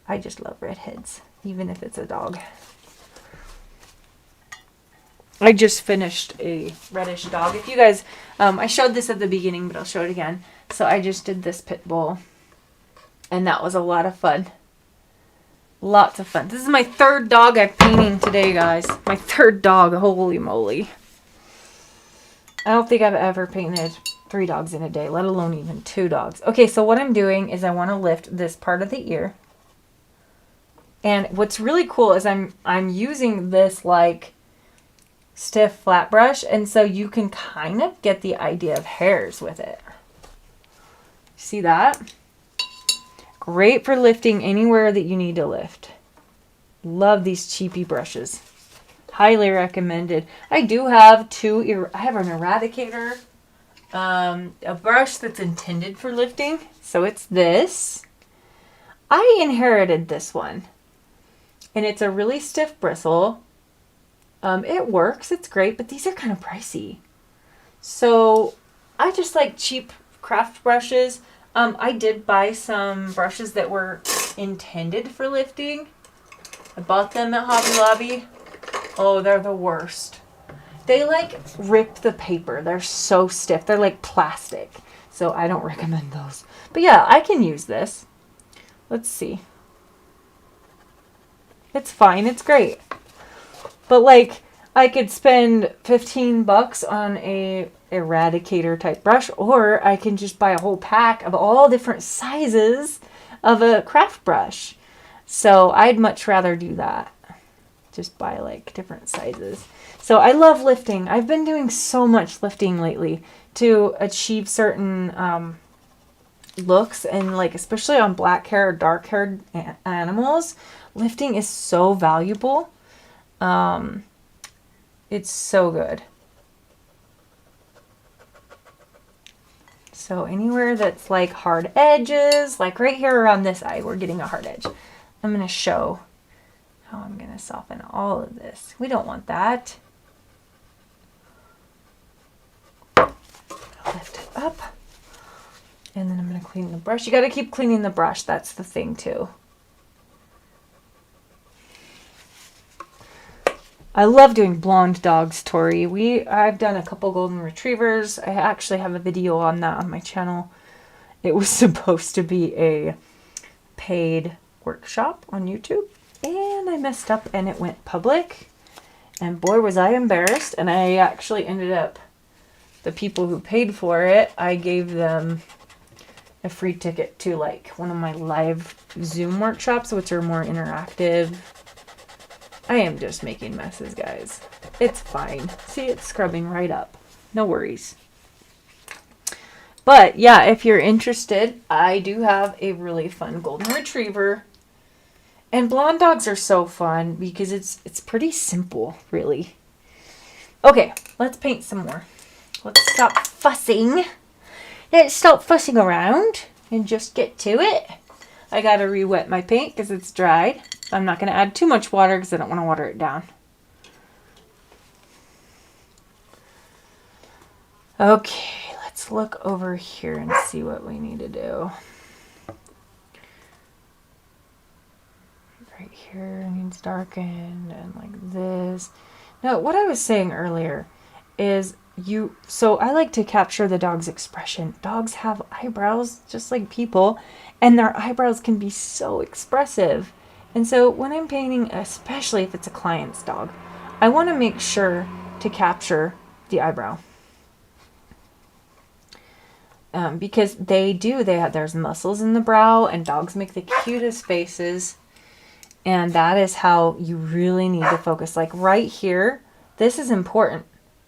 I just love redheads, even if it's a dog. I just finished a reddish dog. If you guys, I showed this at the beginning, but I'll show it again. So I just did this pit bull, and that was a lot of fun. Lots of fun. This is my third dog I'm painting today, guys. My third dog. Holy moly. I don't think I've ever painted 3 dogs in a day, let alone even 2 dogs. Okay, so what I'm doing is I want to lift this part of the ear. And what's really cool is I'm using this like stiff flat brush, and so you can kind of get the idea of hairs with it. See that? Great for lifting anywhere that you need to lift. Love these cheapy brushes. Highly recommended. I do have I have an eradicator, a brush that's intended for lifting. So it's this. I inherited this one, and it's a really stiff bristle. It works, it's great, but these are kind of pricey. So I just like cheap craft brushes. I did buy some brushes that were intended for lifting. I bought them at Hobby Lobby. Oh, they're the worst. They like rip the paper. They're so stiff. They're like plastic. So I don't recommend those. But yeah, I can use this. Let's see. It's fine. It's great. But like, I could spend $15 on a eradicator type brush, or I can just buy a whole pack of all different sizes of a craft brush. So I'd much rather do that. Just buy like different sizes. So I love lifting. I've been doing so much lifting lately to achieve certain looks, and like especially on black hair or dark haired animals, lifting is so valuable. It's so good. So anywhere that's like hard edges, like right here around this eye, we're getting a hard edge. I'm going to show how I'm going to soften all of this. We don't want that. Lift it up. And then I'm going to clean the brush. You got to keep cleaning the brush. That's the thing too. I love doing blonde dogs, Tori. I've done a couple golden retrievers. I actually have a video on that on my channel. It was supposed to be a paid workshop on YouTube, and I messed up and it went public. And boy, was I embarrassed. And I actually ended up, the people who paid for it, I gave them a free ticket to like one of my live Zoom workshops, which are more interactive. I am just making messes, guys. It's fine. See, it's scrubbing right up. No worries. But yeah, if you're interested, I do have a really fun golden retriever. And blonde dogs are so fun because it's pretty simple, really. Okay, let's paint some more. Let's stop fussing. Let's stop fussing around and just get to it. I gotta re-wet my paint because it's dried. I'm not going to add too much water because I don't want to water it down. Okay, let's look over here and see what we need to do. Right here needs darkened and like this. Now, what I was saying earlier is so I like to capture the dog's expression. Dogs have eyebrows just like people, and their eyebrows can be so expressive. And so when I'm painting, especially if it's a client's dog, I want to make sure to capture the eyebrow. Because there's muscles in the brow, and dogs make the cutest faces. And that is how you really need to focus. Like right here, this is important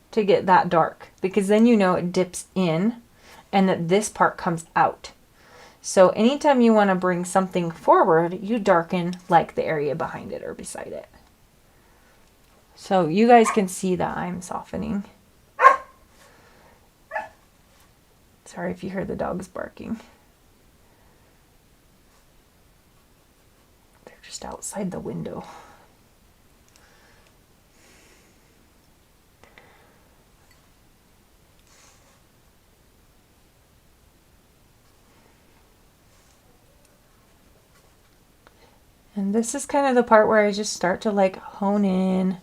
to get that dark, because then you know it dips in and that this part comes out. So anytime you want to bring something forward, you darken like the area behind it or beside it. So you guys can see that I'm softening. Sorry if you hear the dogs barking. They're just outside the window. And this is kind of the part where I just start to like hone in.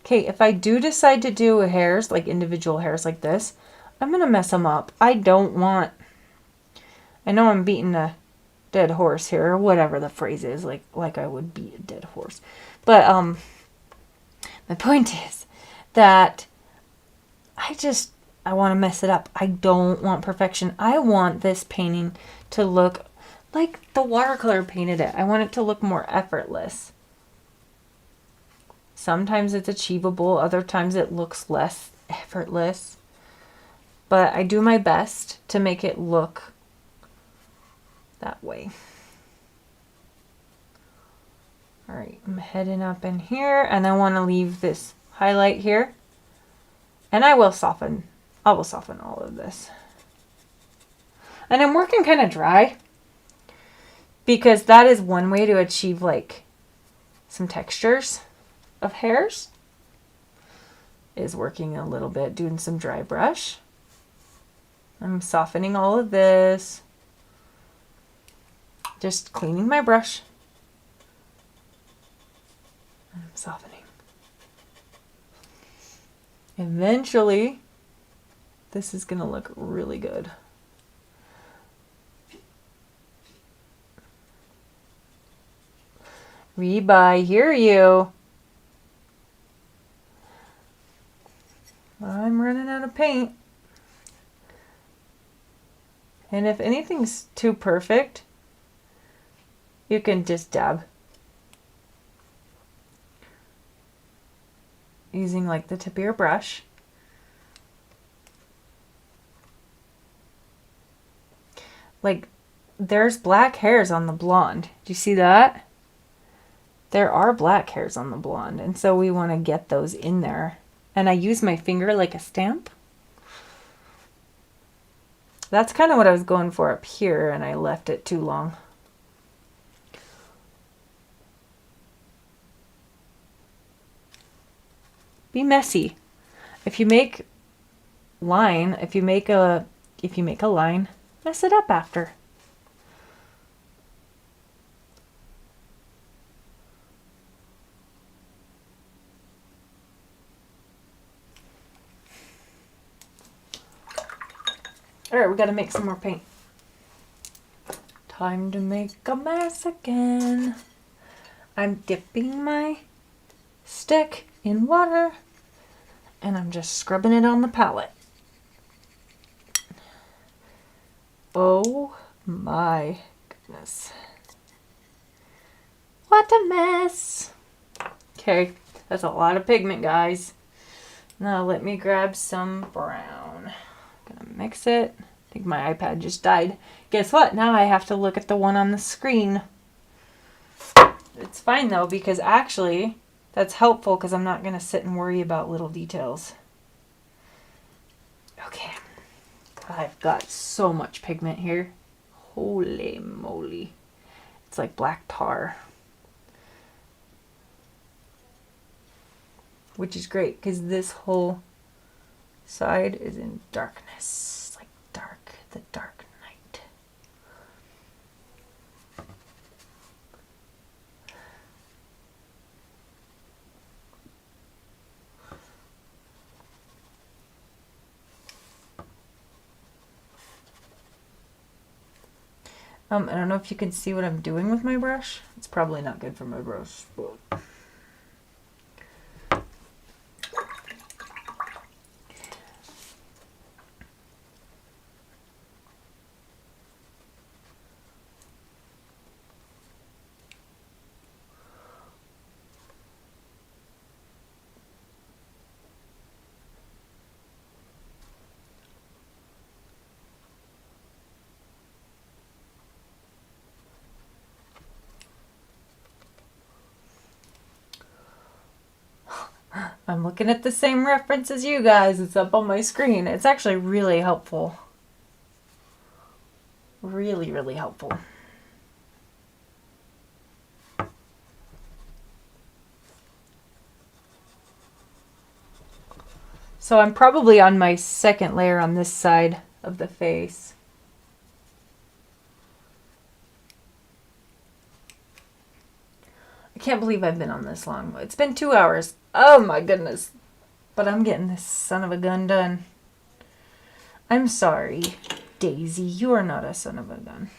Okay, if I do decide to do hairs, like individual hairs like this, I'm going to mess them up. I know I'm beating a dead horse here, or whatever the phrase is, like I would beat a dead horse. But my point is that I want to mess it up. I don't want perfection. I want this painting to look like the watercolor painted it. I want it to look more effortless. Sometimes it's achievable, other times it looks less effortless. But I do my best to make it look that way. All right, I'm heading up in here, and I want to leave this highlight here. And I will soften all of this. And I'm working kind of dry because that is one way to achieve like some textures of hairs, is working a little bit, doing some dry brush. I'm softening all of this. Just cleaning my brush. I'm softening. Eventually, this is going to look really good. Reba, I hear you. I'm running out of paint. And if anything's too perfect, you can just dab. Using like the tip of your brush. Like there's black hairs on the blonde. Do you see that? There are black hairs on the blonde, and so we want to get those in there. And I use my finger like a stamp. That's kind of what I was going for up here, and I left it too long. Be messy. If you make a line, mess it up after. All right, we got to make some more paint. Time to make a mess again. I'm dipping my stick in water and I'm just scrubbing it on the palette. Oh my goodness. What a mess. Okay, that's a lot of pigment, guys. Now let me grab some brown. Gonna mix it. I think my iPad just died. Guess what? Now I have to look at the one on the screen. It's fine though, because actually that's helpful because I'm not gonna sit and worry about little details. Okay. I've got so much pigment here. Holy moly. It's like black tar. Which is great because this whole side is in darkness. It's like dark, the dark night. I don't know if you can see what I'm doing with my brush. It's probably not good for my brush, but I'm looking at the same reference as you guys. It's up on my screen. It's actually really helpful. Really, really helpful. So I'm probably on my second layer on this side of the face. I can't believe I've been on this long. It's been 2 hours. Oh my goodness. But I'm getting this son of a gun done. I'm sorry, Daisy. You are not a son of a gun.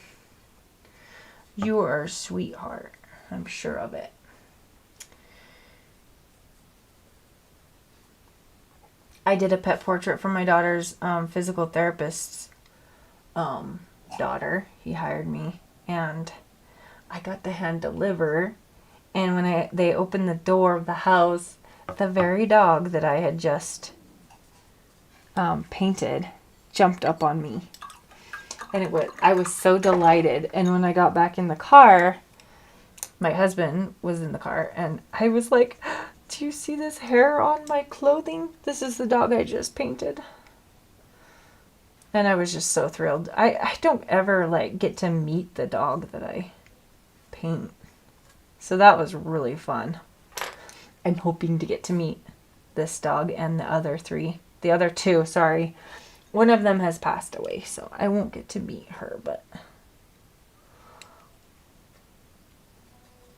You are a sweetheart. I'm sure of it. I did a pet portrait for my daughter's physical therapist's daughter. He hired me. And I got the hand deliver. And when they opened the door of the house, the very dog that I had just painted jumped up on me. And I was so delighted. And when I got back in the car, my husband was in the car, and I was like, do you see this hair on my clothing? This is the dog I just painted. And I was just so thrilled. I don't ever like get to meet the dog that I paint. So that was really fun. I'm hoping to get to meet this dog and the other two, sorry. One of them has passed away, so I won't get to meet her, but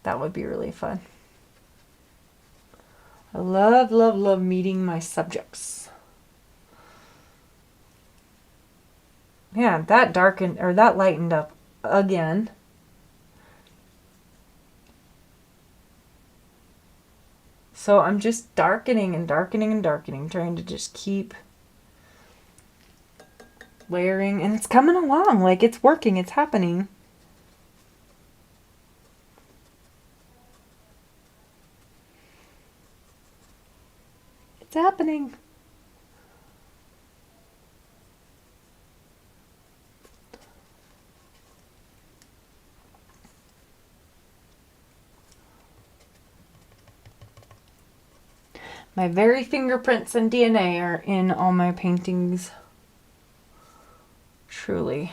that would be really fun. I love, love, love meeting my subjects. Yeah, that lightened up again. So I'm just darkening and darkening and darkening, trying to just keep layering, and it's coming along. Like, it's working, it's happening. It's happening. My very fingerprints and DNA are in all my paintings. Truly.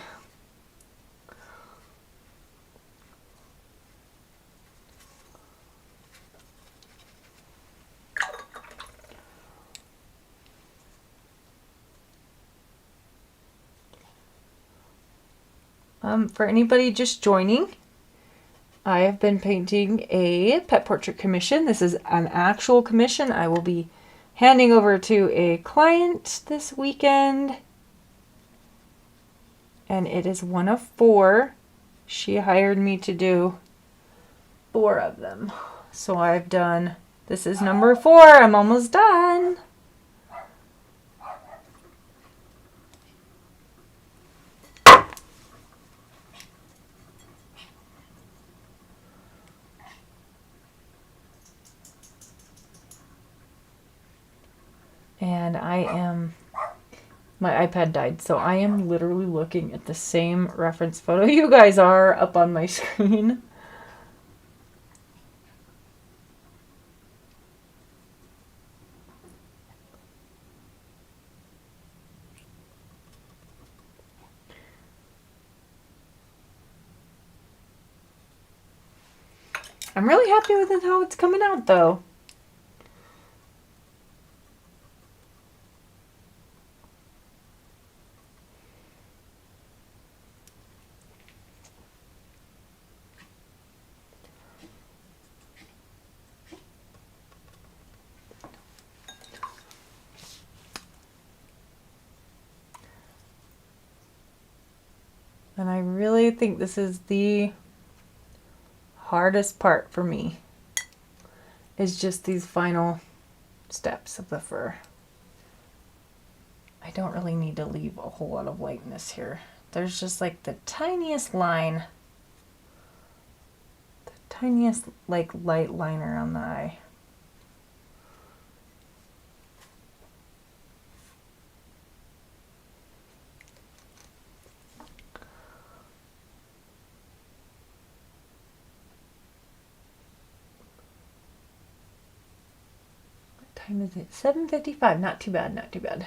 For anybody just joining, I have been painting a pet portrait commission. This is an actual commission I will be handing over to a client this weekend. And it is one of 4. She hired me to do 4 of them. So I've done, this is number 4. I'm almost done. And my iPad died, so I am literally looking at the same reference photo you guys are up on my screen. I'm really happy with it, how it's coming out, though. And I really think this is the hardest part for me, is just these final steps of the fur. I don't really need to leave a whole lot of lightness here. There's just like the tiniest line, the tiniest like light line around the eye. What time is it? 7:55. Not too bad, not too bad.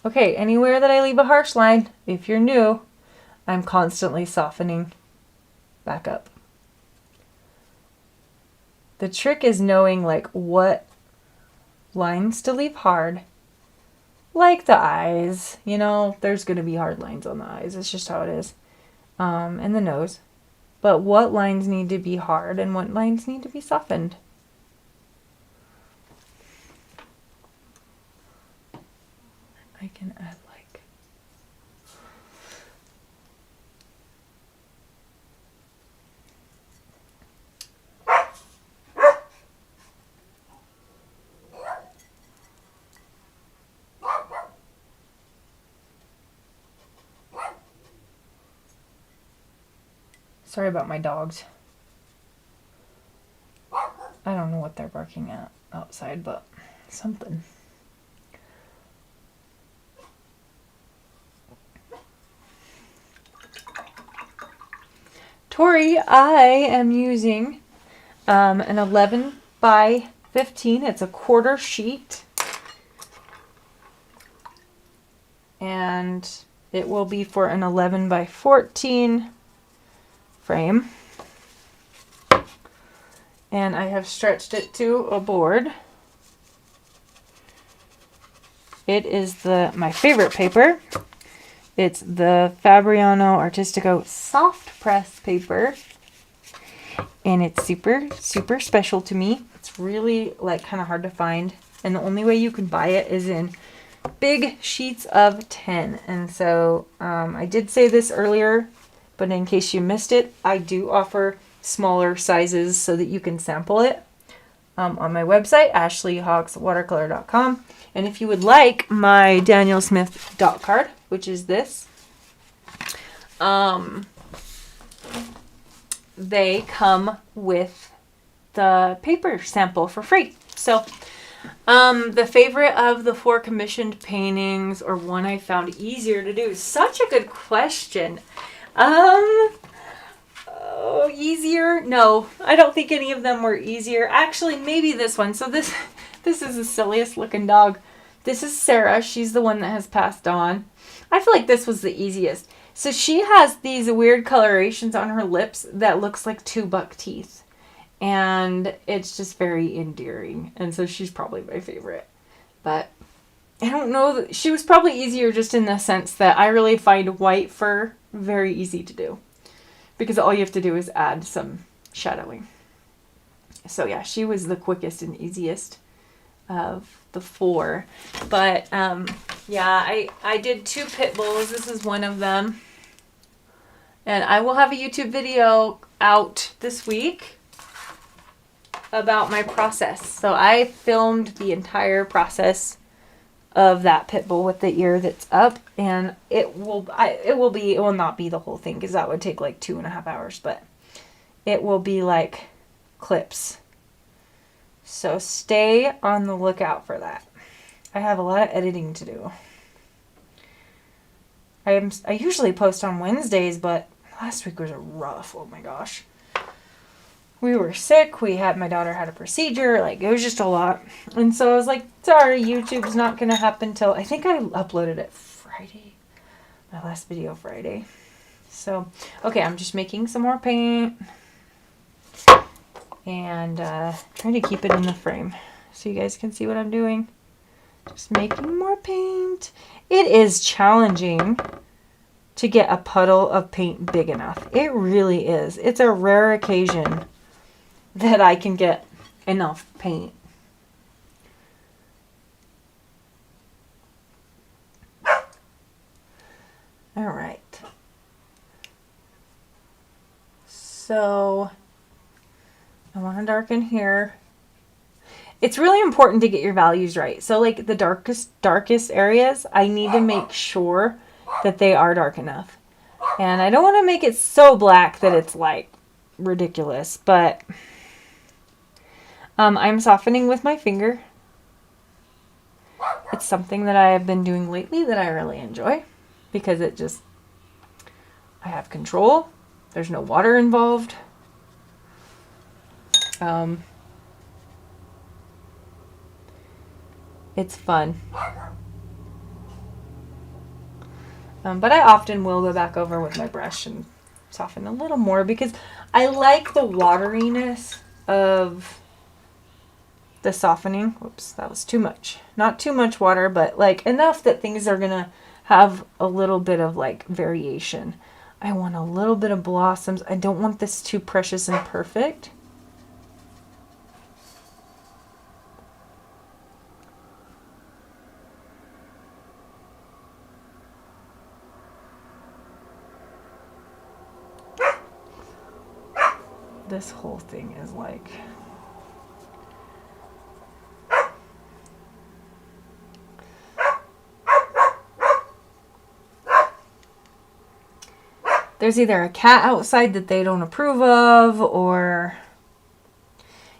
Okay, anywhere that I leave a harsh line, if you're new, I'm constantly softening back up. The trick is knowing like what lines to leave hard. Like the eyes, you know, there's going to be hard lines on the eyes. It's just how it is. And the nose. But what lines need to be hard and what lines need to be softened. I can add like Sorry about my dogs. I don't know what they're barking at outside, but something. Tori, I am using an 11 by 15. It's a quarter sheet. And it will be for an 11 by 14 frame. And I have stretched it to a board. It is my favorite paper. It's the Fabriano Artistico soft press paper. And it's super, super special to me. It's really like kind of hard to find. And the only way you can buy it is in big sheets of 10. And so I did say this earlier, but in case you missed it, I do offer smaller sizes so that you can sample it on my website, ashleyhawkswatercolor.com. And if you would like my Daniel Smith dot card, which is this, they come with the paper sample for free. So the favorite of the 4 commissioned paintings, or one I found easier to do, is such a good question. Easier? No, I don't think any of them were easier. Actually, maybe this one. So this is the silliest looking dog. This is Sarah. She's the one that has passed on. I feel like this was the easiest. So she has these weird colorations on her lips that looks like 2 buck teeth. And it's just very endearing. And so she's probably my favorite. But I don't know. She was probably easier just in the sense that I really find white fur very easy to do. Because all you have to do is add some shadowing. So yeah, she was the quickest and easiest of the 4. But yeah, I did 2 pit bulls. This is one of them. And I will have a YouTube video out this week about my process. So I filmed the entire process of that pit bull with the ear that's up, and it will not be the whole thing because that would take like 2.5 hours, but it will be like clips. So stay on the lookout for that. I have a lot of editing to do. I usually post on Wednesdays, but last week was rough. Oh my gosh. We were sick. My daughter had a procedure. Like, it was just a lot. And so I was like, sorry, YouTube's not going to happen till, I think I uploaded it Friday. My last video Friday. So, okay, I'm just making some more paint. And trying to keep it in the frame so you guys can see what I'm doing. Just making more paint. It is challenging to get a puddle of paint big enough. It really is. It's a rare occasion that I can get enough paint. All right. So I want to darken here. It's really important to get your values right. So like the darkest areas, I need to make sure that they are dark enough. And I don't want to make it so black that it's like ridiculous, but I'm softening with my finger. It's something that I have been doing lately that I really enjoy because I have control. There's no water involved. It's fun. But I often will go back over with my brush and soften a little more because I like the wateriness of the softening. Whoops, that was too much. Not too much water, but like enough that things are gonna have a little bit of like variation. I want a little bit of blossoms. I don't want this too precious and perfect. This whole thing is like there's either a cat outside that they don't approve of, or,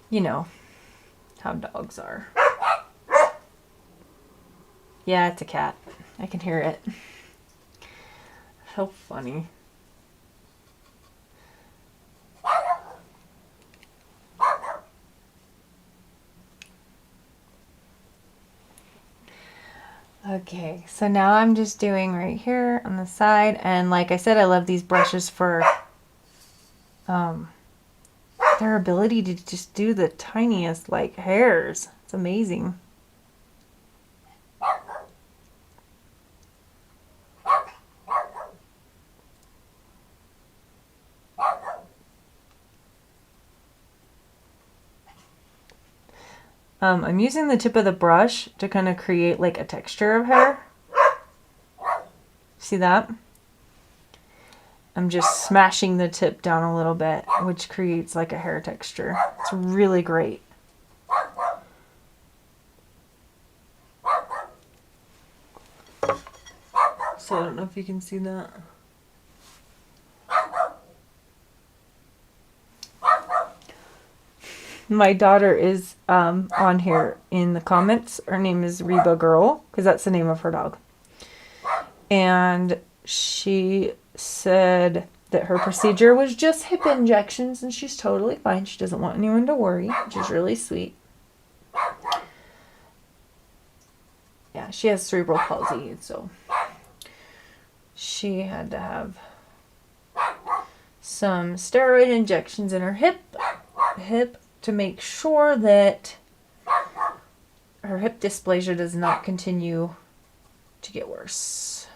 you know, how dogs are. Yeah, it's a cat. I can hear it. So funny. Okay, so now I'm just doing right here on the side, and like I said, I love these brushes for their ability to just do the tiniest like hairs. It's amazing. I'm using the tip of the brush to kind of create like a texture of hair. See that? I'm just smashing the tip down a little bit, which creates like a hair texture. It's really great. So I don't know if you can see that. My daughter is on here in the comments. Her name is Reba Girl, because that's the name of her dog. And she said that her procedure was just hip injections, and she's totally fine. She doesn't want anyone to worry, which is really sweet. Yeah, she has cerebral palsy, so she had to have some steroid injections in her hip to make sure that her hip dysplasia does not continue to get worse.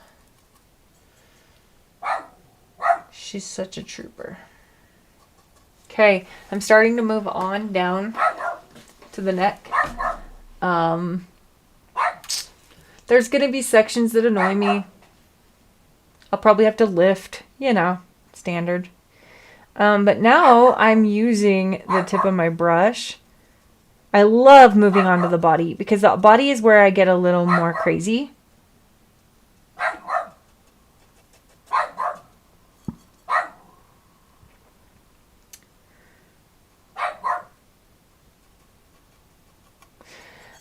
She's such a trooper. Okay, I'm starting to move on down to the neck. There's going to be sections that annoy me. I'll probably have to lift, you know, standard. But now I'm using the tip of my brush. I love moving on to the body because the body is where I get a little more crazy.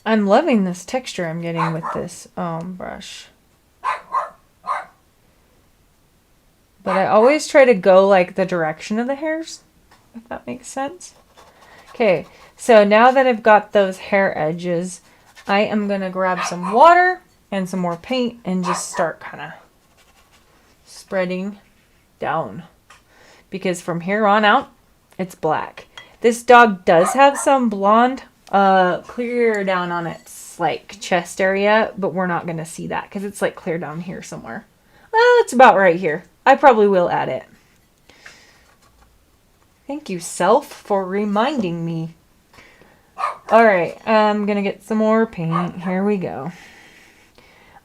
I'm loving this texture I'm getting with this brush. But I always try to go like the direction of the hairs, if that makes sense. Okay, so now that I've got those hair edges, I am going to grab some water and some more paint and just start kind of spreading down. Because from here on out, it's black. This dog does have some blonde clear down on its like chest area, but we're not going to see that because it's like clear down here somewhere. Well, it's about right here. I probably will add it. Thank you, self, for reminding me. Alright, I'm going to get some more paint. Here we go.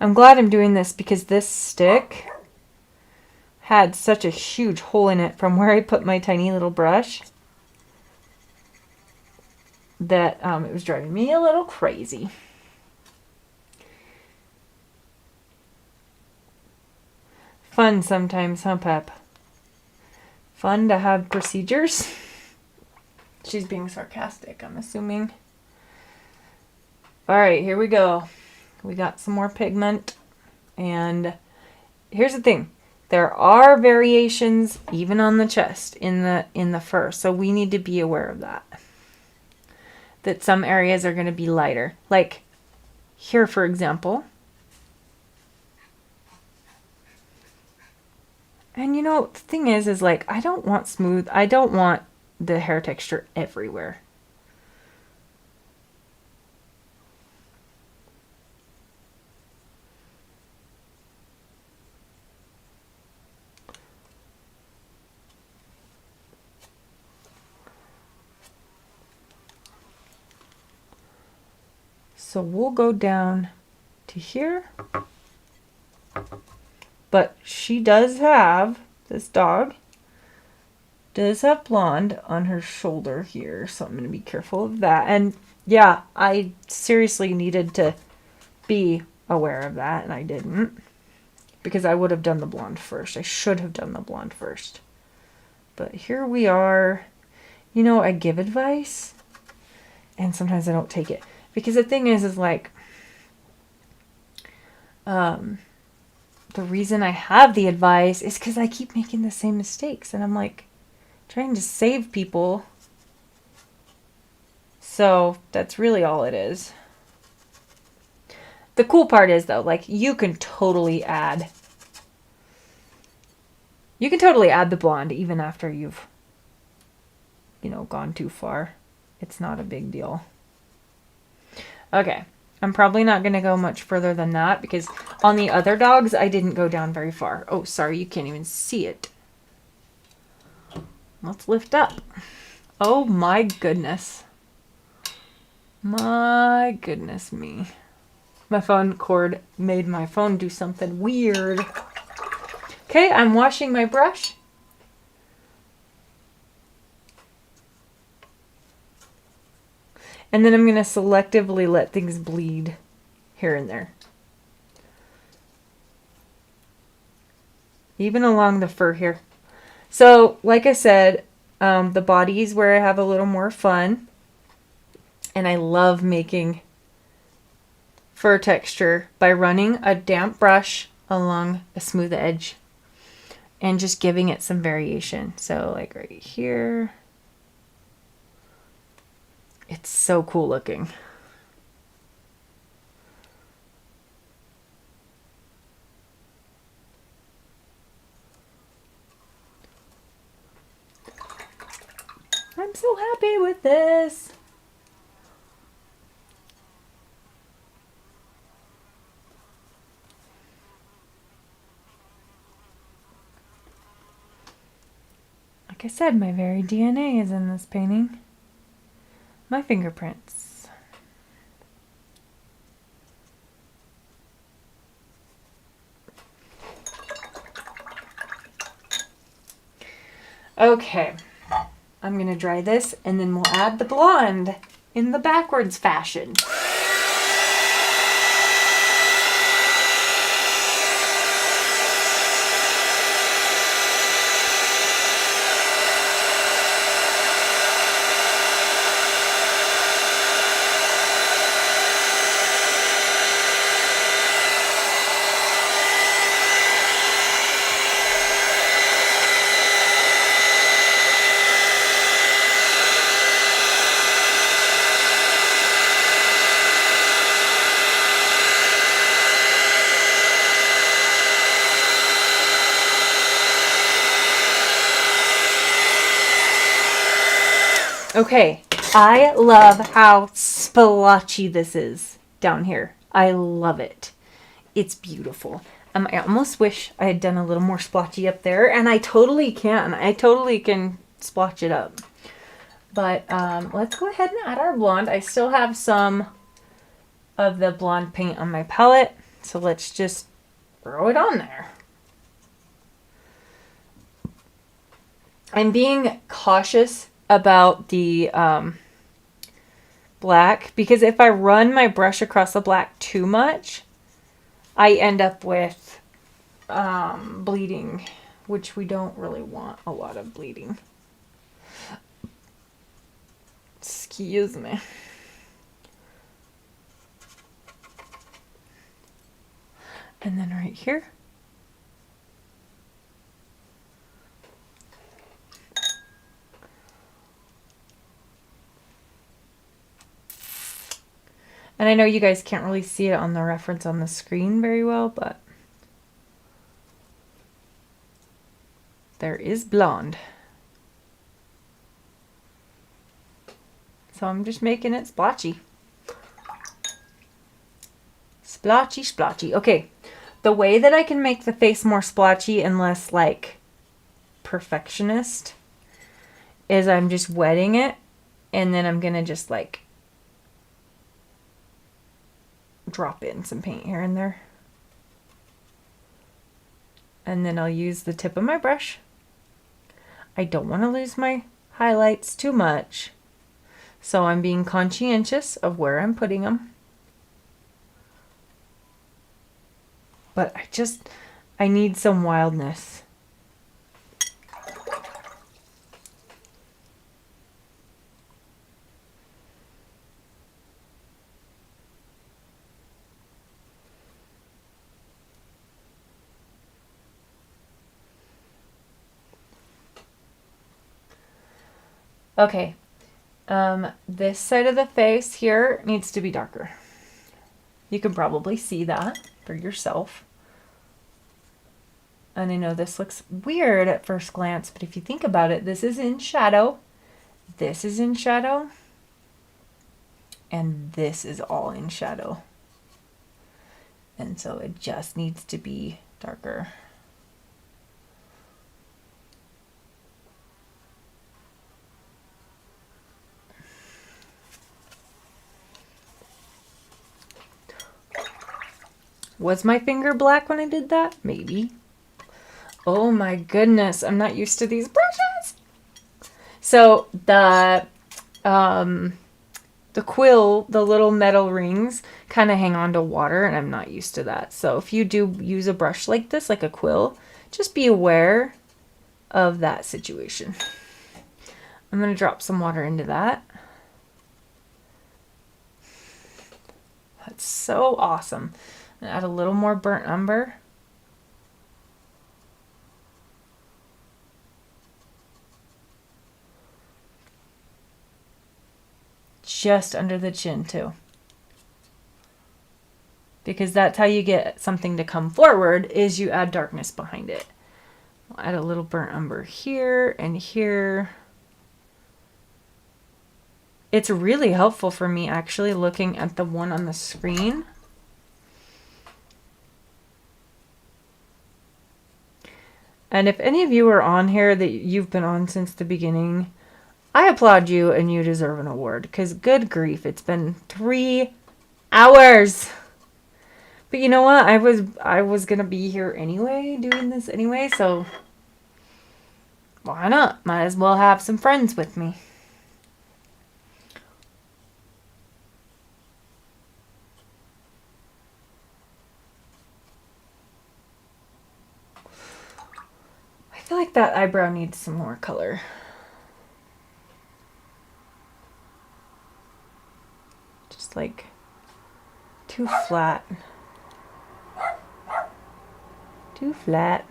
I'm glad I'm doing this because this stick had such a huge hole in it from where I put my tiny little brush that it was driving me a little crazy. Fun sometimes, huh, Pep? Fun to have procedures. She's being sarcastic, I'm assuming. Alright, here we go. We got some more pigment. And here's the thing. There are variations even on the chest in the fur. So we need to be aware of that. That some areas are going to be lighter. Like here, for example. And you know, the thing is like, I don't want smooth. I don't want the hair texture everywhere. So we'll go down to here. But she does have, this dog, does have blonde on her shoulder here. So I'm going to be careful of that. And yeah, I seriously needed to be aware of that and I didn't. because I would have done the blonde first. I should have done the blonde first. But here we are. You know, I give advice and sometimes I don't take it. Because the thing is like, the reason I have the advice is because I keep making the same mistakes. And I'm like, trying to save people. So that's really all it is. The cool part is though, like you can totally add the blonde even after you've, you know, gone too far. It's not a big deal. Okay. I'm probably not going to go much further than that because on the other dogs, I didn't go down very far. Oh, sorry. You can't even see it. Let's lift up. Oh my goodness. My goodness me. My phone cord made my phone do something weird. Okay, I'm washing my brush. And then I'm going to selectively let things bleed here and there. Even along the fur here. So, like I said, the body is where I have a little more fun. And I love making fur texture by running a damp brush along a smooth edge. And just giving it some variation. So, like right here. It's so cool looking. I'm so happy with this. Like I said, my very DNA is in this painting. My fingerprints. Okay, I'm gonna dry this and then we'll add the blonde in the backwards fashion. Okay, I love how splotchy this is down here. I love it. It's beautiful. I almost wish I had done a little more splotchy up there, and I totally can. I totally can splotch it up. But let's go ahead and add our blonde. I still have some of the blonde paint on my palette, so let's just throw it on there. I'm being cautious about the black because if I run my brush across the black too much, I end up with bleeding, which we don't really want a lot of bleeding. Excuse me. And then right here. And I know you guys can't really see it on the reference on the screen very well, but there is blonde. So I'm just making it splotchy. Splotchy, splotchy. Okay, the way that I can make the face more splotchy and less like perfectionist is I'm just wetting it and then I'm gonna just like drop in some paint here and there. And then I'll use the tip of my brush. I don't want to lose my highlights too much, so I'm being conscientious of where I'm putting them. But I need some wildness. Okay, this side of the face here needs to be darker. You can probably see that for yourself. And I know this looks weird at first glance, but if you think about it, this is in shadow, this is in shadow, and this is all in shadow. And so it just needs to be darker. Was my finger black when I did that? Maybe. Oh my goodness, I'm not used to these brushes. So the quill, the little metal rings kind of hang on to water, and I'm not used to that. So if you do use a brush like this, like a quill, just be aware of that situation. I'm going to drop some water into that. That's so awesome. And add a little more burnt umber. Just under the chin too. Because that's how you get something to come forward, is you add darkness behind it. I'll add a little burnt umber here and here. It's really helpful for me actually looking at the one on the screen. And if any of you are on here that you've been on since the beginning, I applaud you and you deserve an award, because good grief, it's been 3 hours. But you know what? I was going to be here anyway, doing this anyway, so why not? Might as well have some friends with me. I feel like that eyebrow needs some more color. Just like too flat. Too flat.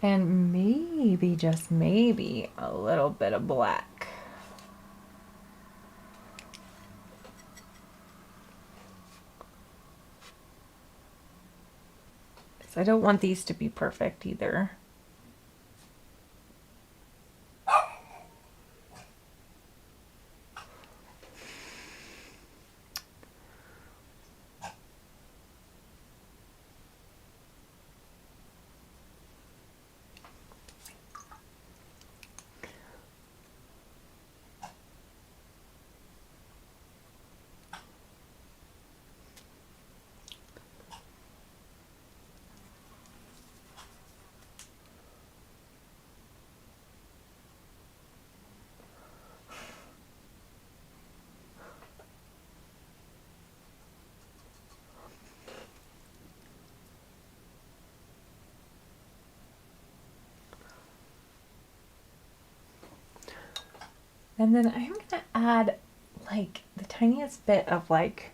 And maybe, just maybe, a little bit of black. So I don't want these to be perfect either. And then I'm going to add like the tiniest bit of like,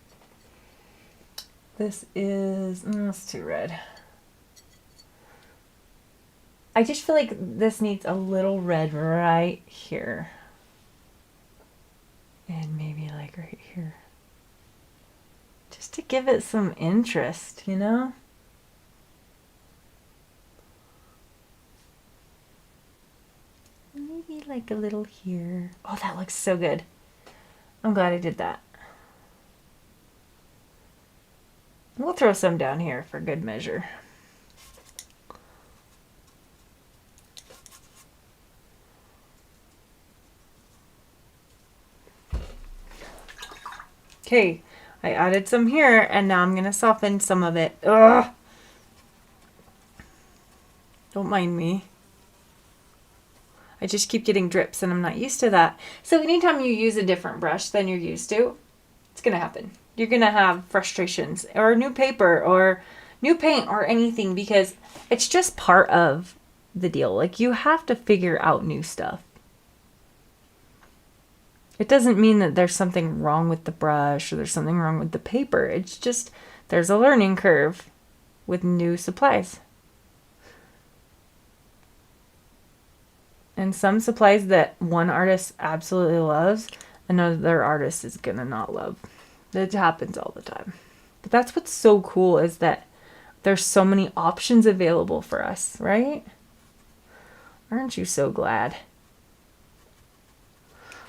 this is, it's too red. I just feel like this needs a little red right here. And maybe like right here. Just to give it some interest, you know? Maybe like a little here. Oh, that looks so good. I'm glad I did that. We'll throw some down here for good measure. Okay, I added some here, and now I'm going to soften some of it. Ugh! Don't mind me. I just keep getting drips and I'm not used to that. So anytime you use a different brush than you're used to, it's going to happen. You're going to have frustrations or new paper or new paint or anything, because it's just part of the deal. Like, you have to figure out new stuff. It doesn't mean that there's something wrong with the brush or there's something wrong with the paper. It's just there's a learning curve with new supplies. And some supplies that one artist absolutely loves, another artist is gonna not love. That happens all the time. But that's what's so cool, is that there's so many options available for us, right? Aren't you so glad?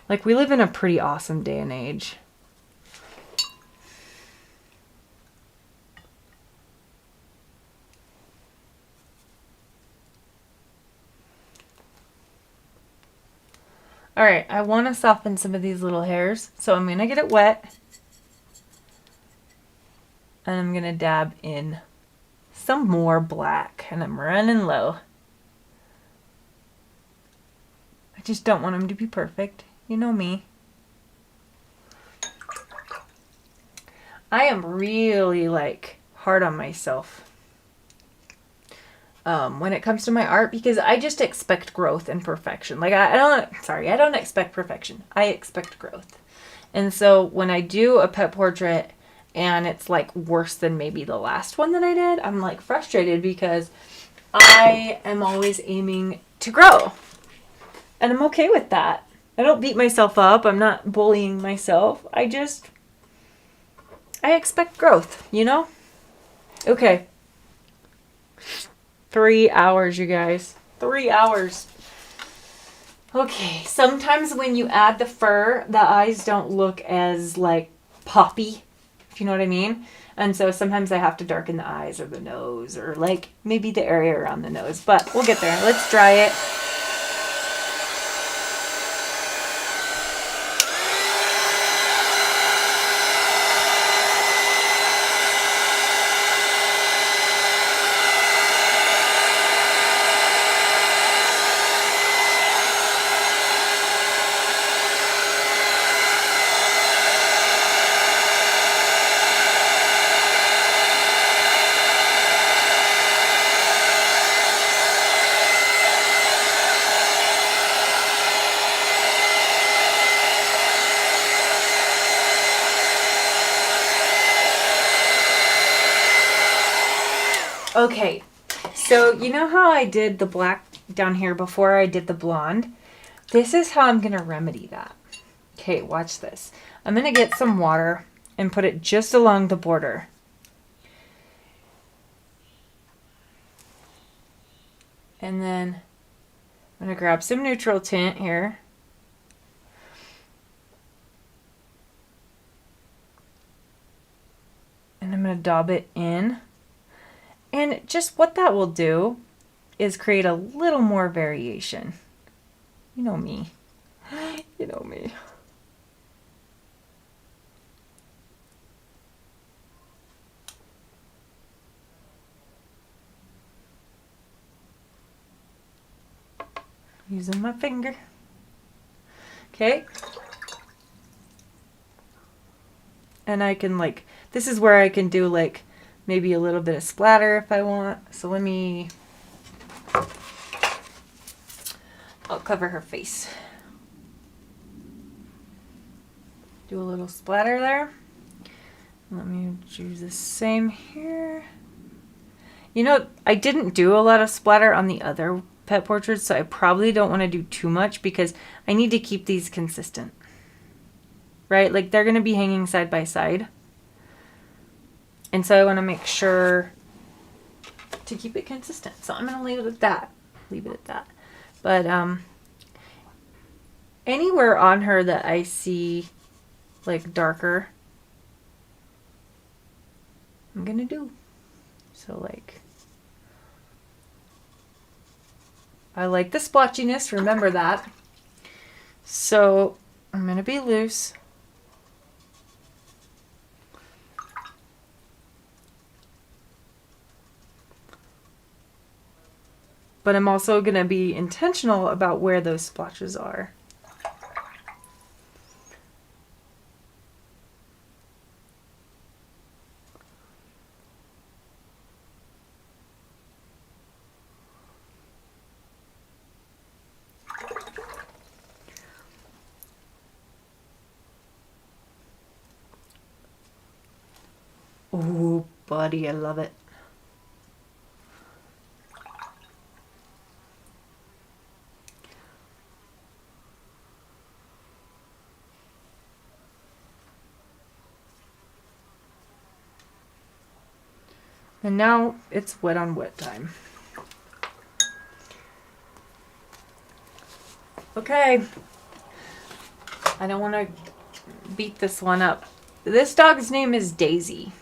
Like, we live in a pretty awesome day and age. All right, I want to soften some of these little hairs, so I'm going to get it wet. And I'm going to dab in some more black, and I'm running low. I just don't want them to be perfect. You know me. I am really, like, hard on myself when it comes to my art, because I just expect growth and perfection. Like, I don't expect perfection. I expect growth. And so when I do a pet portrait and it's like worse than maybe the last one that I did, I'm like frustrated, because I am always aiming to grow. And I'm okay with that. I don't beat myself up. I'm not bullying myself. I expect growth, you know? Okay. 3 hours, you guys. 3 hours. Okay, sometimes when you add the fur, the eyes don't look as, like, poppy, if you know what I mean. And so sometimes I have to darken the eyes or the nose, or, like, maybe the area around the nose. But we'll get there. Let's dry it. Okay, so you know how I did the black down here before I did the blonde? This is how I'm going to remedy that. Okay, watch this. I'm going to get some water and put it just along the border. And then I'm going to grab some neutral tint here. And I'm going to daub it in. And just what that will do is create a little more variation. You know me. You know me. Using my finger. Okay. And I can, like, this is where I can do, like, maybe a little bit of splatter if I want. So I'll cover her face. Do a little splatter there. Let me do the same here. You know, I didn't do a lot of splatter on the other pet portraits, so I probably don't want to do too much, because I need to keep these consistent. Right? Like, they're going to be hanging side by side. And so I want to make sure to keep it consistent. So I'm going to leave it at that. But anywhere on her that I see, like, darker, I'm going to do. So, like, I like the splotchiness. Remember that. So I'm going to be loose. but I'm also going to be intentional about where those splotches are. Oh, buddy, I love it. And now it's wet on wet time. Okay. I don't want to beat this one up. This dog's name is Daisy.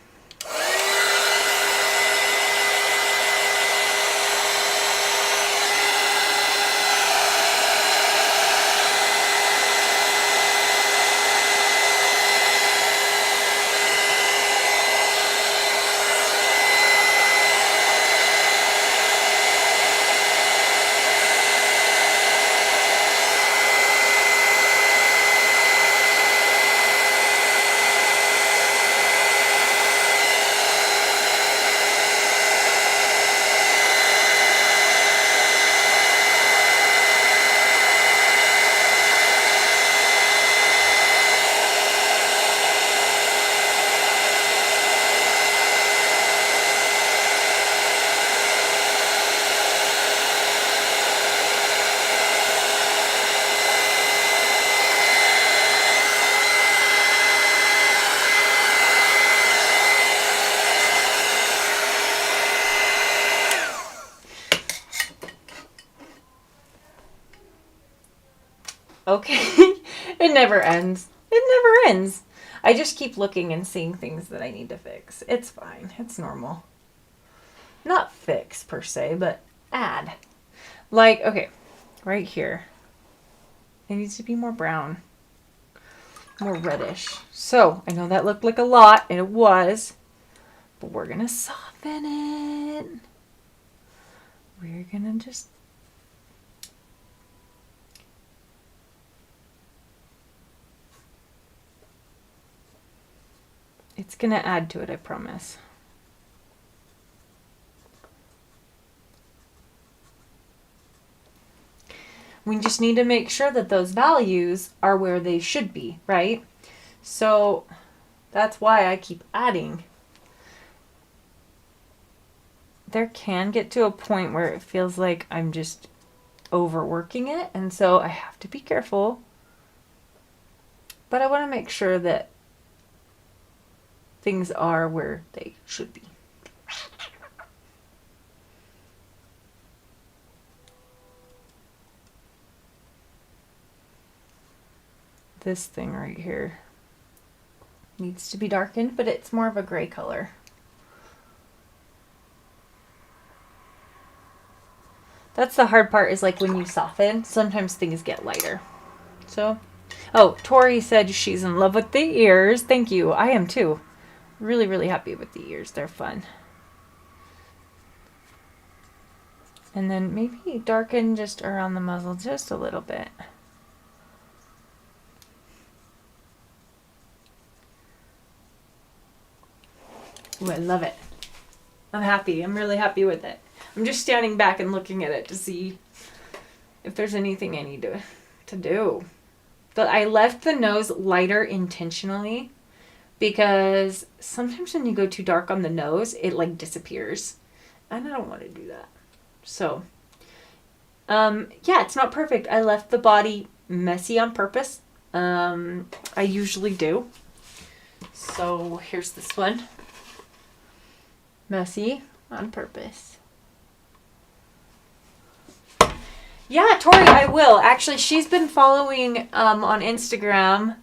Okay. It never ends. It never ends. I just keep looking and seeing things that I need to fix. It's fine. It's normal. Not fix per se, but add. Like, okay, right here. It needs to be more brown. More reddish. So, I know that looked like a lot, and it was. But we're going to soften it. We're going to just... It's going to add to it, I promise. We just need to make sure that those values are where they should be, right? So that's why I keep adding. There can get to a point where it feels like I'm just overworking it, and so I have to be careful. But I want to make sure that things are where they should be. This thing right here needs to be darkened, but it's more of a gray color. That's the hard part, is like when you soften, sometimes things get lighter. So, oh, Tori said she's in love with the ears. Thank you. I am too. Really, really happy with the ears. They're fun. And then maybe darken just around the muzzle just a little bit. Ooh, I love it. I'm happy. I'm really happy with it. I'm just standing back and looking at it to see if there's anything I need to do. But I left the nose lighter intentionally because sometimes when you go too dark on the nose, it like disappears. And I don't want to do that. So, yeah, it's not perfect. I left the body messy on purpose. I usually do. So here's this one. Messy on purpose. Yeah, Tori, I will. Actually, she's been following on Instagram,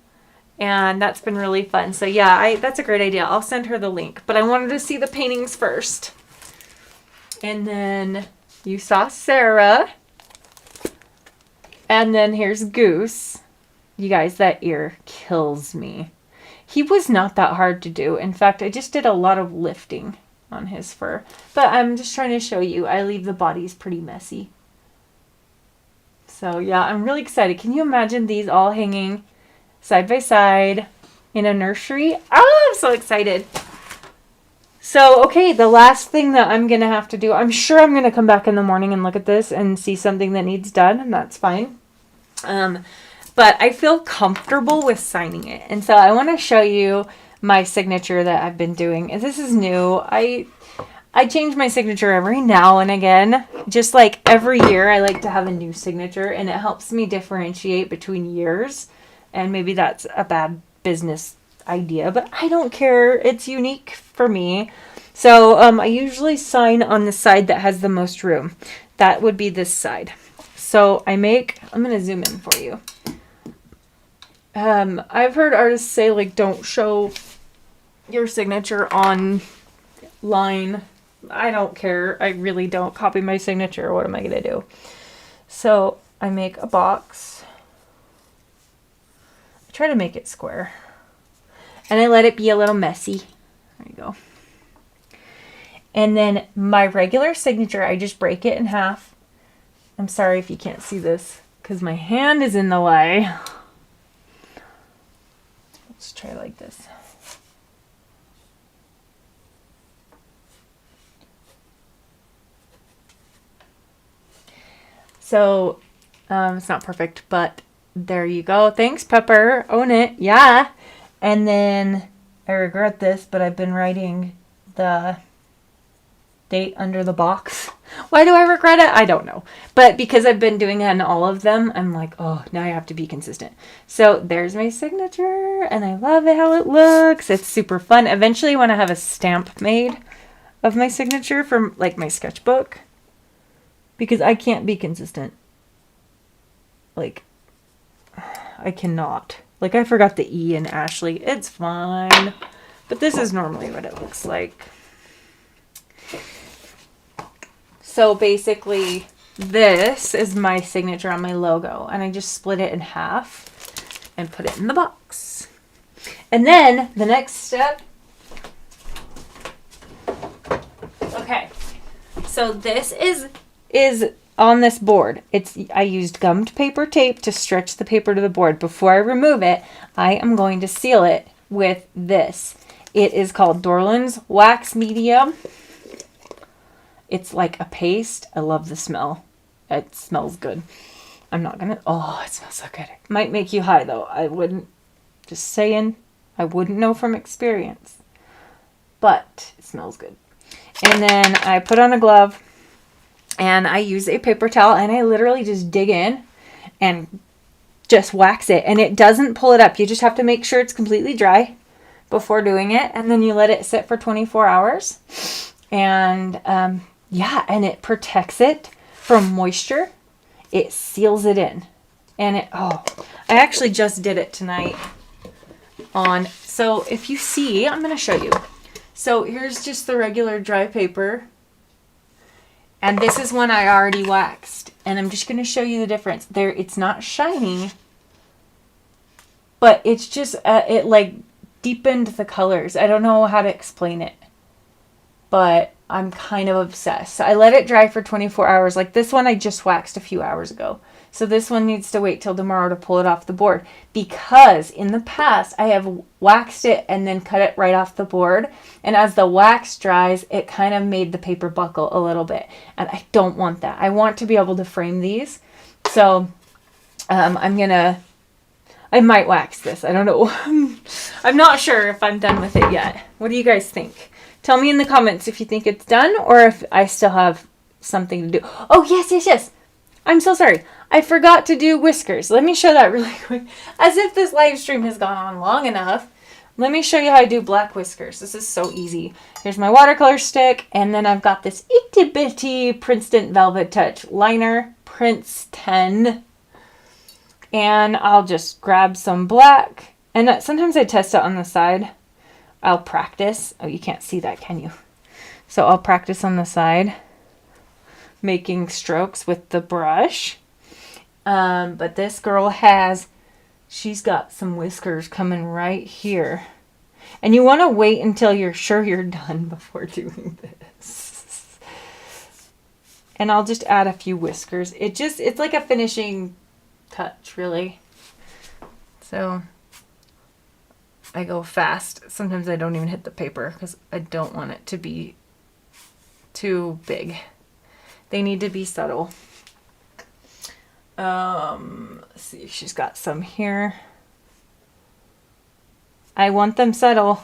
and that's been really fun. So yeah, that's a great idea. I'll send her the link. But I wanted to see the paintings first. And then you saw Sarah. And then here's Goose. You guys, that ear kills me. He was not that hard to do. In fact, I just did a lot of lifting. on his fur. But I'm just trying to show you, I leave the bodies pretty messy. So yeah, I'm really excited. Can you imagine these all hanging side by side in a nursery? Oh, I'm so excited. So, okay, the last thing that I'm going to have to do, I'm sure I'm going to come back in the morning and look at this and see something that needs done, and that's fine. But I feel comfortable with signing it. And so I want to show you my signature that I've been doing. And this is new. I change my signature every now and again. Just like every year, I like to have a new signature, and it helps me differentiate between years. And maybe that's a bad business idea, but I don't care. It's unique for me. So I usually sign on the side that has the most room. That would be this side. So I'm going to zoom in for you. I've heard artists say, like, don't show your signature on line. I don't care. I really don't copy my signature. What am I going to do? So I make a box. I try to make it square. And I let it be a little messy. There you go. And then my regular signature, I just break it in half. I'm sorry if you can't see this because my hand is in the way. Let's try like this. So it's not perfect, but there you go. Thanks, Pepper. Own it. Yeah. And then I regret this, but I've been writing the date under the box. Why do I regret it? I don't know. But because I've been doing it on all of them, I'm like, oh, now I have to be consistent. So there's my signature, and I love it how it looks. It's super fun. Eventually, I want to have a stamp made of my signature from like my sketchbook, because I can't be consistent. Like, I cannot. Like, I forgot the E in Ashley. It's fine. But this is normally what it looks like. So basically, this is my signature on my logo. And I just split it in half and put it in the box. And then the next step. Okay. So this is on this board. I used gummed paper tape to stretch the paper to the board. Before I remove it, I am going to seal it with this. It is called Dorland's Wax Medium. It's like a paste. I love the smell. It smells good. I'm not gonna, oh, it smells so good. It might make you high though. I wouldn't, just saying, I wouldn't know from experience. But it smells good. And then I put on a glove. And I use a paper towel, and I literally just dig in and just wax it. And it doesn't pull it up. You just have to make sure it's completely dry before doing it. And then you let it sit for 24 hours. And yeah, and it protects it from moisture. It seals it in. And I actually just did it tonight on. So if you see, I'm going to show you. So here's just the regular dry paper. And this is one I already waxed. And I'm just going to show you the difference. It's not shiny. But it's just, it like deepened the colors. I don't know how to explain it. But I'm kind of obsessed. So I let it dry for 24 hours. Like this one I just waxed a few hours ago. So this one needs to wait till tomorrow to pull it off the board. Because in the past, I have waxed it and then cut it right off the board. And as the wax dries, it kind of made the paper buckle a little bit. And I don't want that. I want to be able to frame these. So I might wax this. I don't know. I'm not sure if I'm done with it yet. What do you guys think? Tell me in the comments if you think it's done or if I still have something to do. Oh, yes. I'm so sorry. I forgot to do whiskers. Let me show that really quick. As if this live stream has gone on long enough. Let me show you how I do black whiskers. This is so easy. Here's my watercolor stick. And then I've got this itty bitty Princeton Velvet Touch liner. Princeton. And I'll just grab some black. And sometimes I test it on the side. I'll practice. Oh, you can't see that, can you? So I'll practice on the side. Making strokes with the brush. But this girl she's got some whiskers coming right here. And you want to wait until you're sure you're done before doing this. And I'll just add a few whiskers. It's like a finishing touch, really. So I go fast. Sometimes I don't even hit the paper because I don't want it to be too big. They need to be subtle. Let's see, she's got some here. I want them subtle.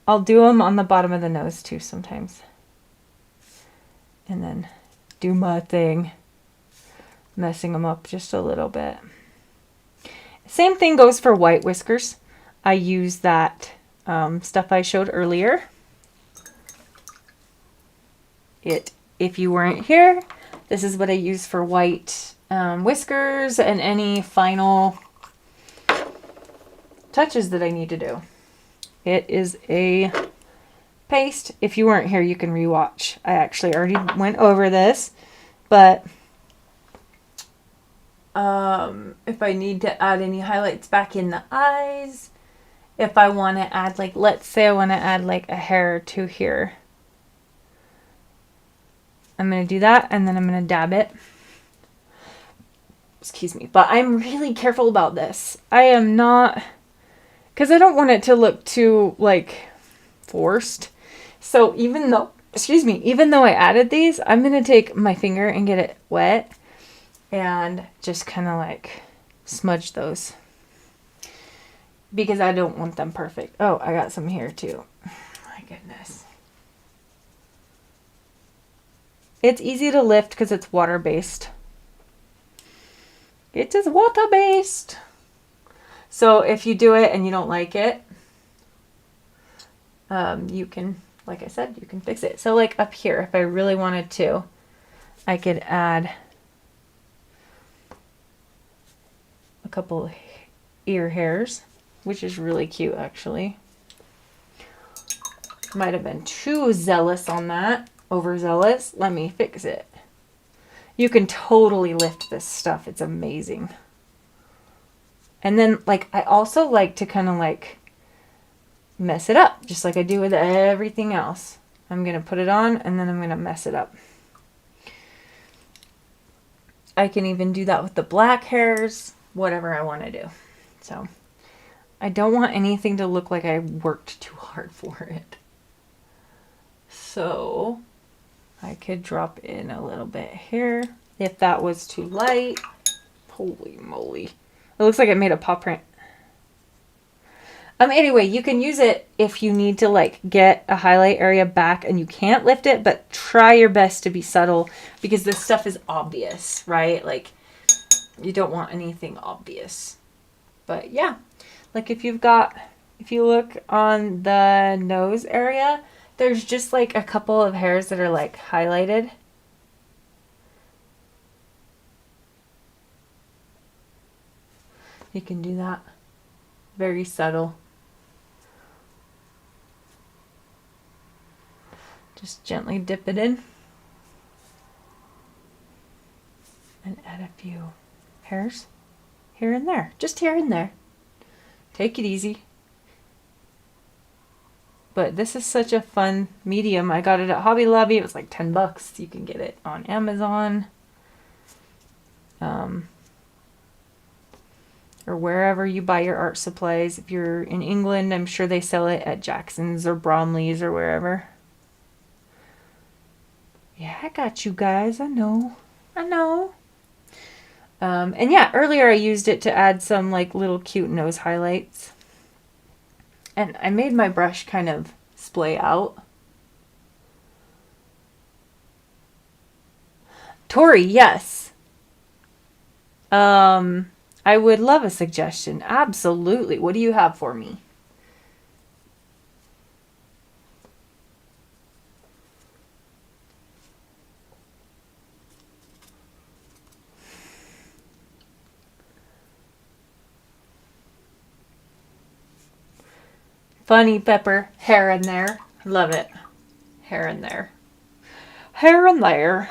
I'll do them on the bottom of the nose too sometimes. And then do my thing, messing them up just a little bit. Same thing goes for white whiskers. I use that stuff I showed earlier. If you weren't here, this is what I use for white whiskers and any final touches that I need to do. It is a paste. If you weren't here, you can rewatch. I actually already went over this, but if I need to add any highlights back in the eyes, if I want to add, like, let's say I want to add like a hair or two here, I'm going to do that, and then I'm going to dab it. Excuse me, but I'm really careful about this. I am not, because I don't want it to look too, like, forced. So even though I added these, I'm going to take my finger and get it wet and just kind of like smudge those, because I don't want them perfect. Oh, I got some here too. My goodness. It's easy to lift because it's water-based. It is water-based. So if you do it and you don't like it, you can, like I said, you can fix it. So like up here, if I really wanted to, I could add a couple ear hairs, which is really cute actually. Might have been too zealous on that, overzealous. Let me fix it. You can totally lift this stuff. It's amazing. And then, like, I also like to kind of like mess it up, just like I do with everything else. I'm going to put it on and then I'm going to mess it up. I can even do that with the black hairs, whatever I want to do. So I don't want anything to look like I worked too hard for it. So I could drop in a little bit here if that was too light. Holy moly. It looks like it made a paw print. Anyway, you can use it if you need to like get a highlight area back and you can't lift it, but try your best to be subtle because this stuff is obvious, right? Like you don't want anything obvious. But yeah, like if you look on the nose area, there's just like a couple of hairs that are like highlighted. You can do that. Very subtle. Just gently dip it in. And add a few hairs here and there. Just here and there. Take it easy. But this is such a fun medium. I got it at Hobby Lobby. It was like $10. You can get it on Amazon. Or wherever you buy your art supplies. If you're in England, I'm sure they sell it at Jackson's or Bromley's or wherever. Yeah, I got you guys. I know. And yeah, earlier I used it to add some like little cute nose highlights. And I made my brush kind of splay out. Tori, yes. I would love a suggestion. Absolutely. What do you have for me? Funny pepper, hair in there. Love it. Hair in there. Hair in there.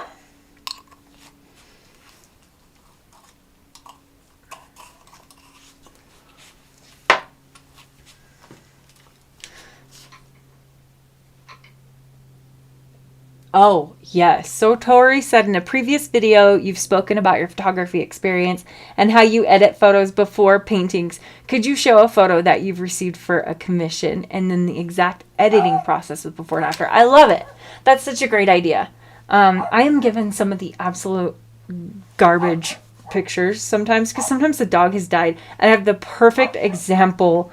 Oh, yes. So Tori said in a previous video, you've spoken about your photography experience and how you edit photos before paintings. Could you show a photo that you've received for a commission and then the exact editing process of before and after? I love it. That's such a great idea. I am given some of the absolute garbage pictures sometimes because sometimes the dog has died. I have the perfect example.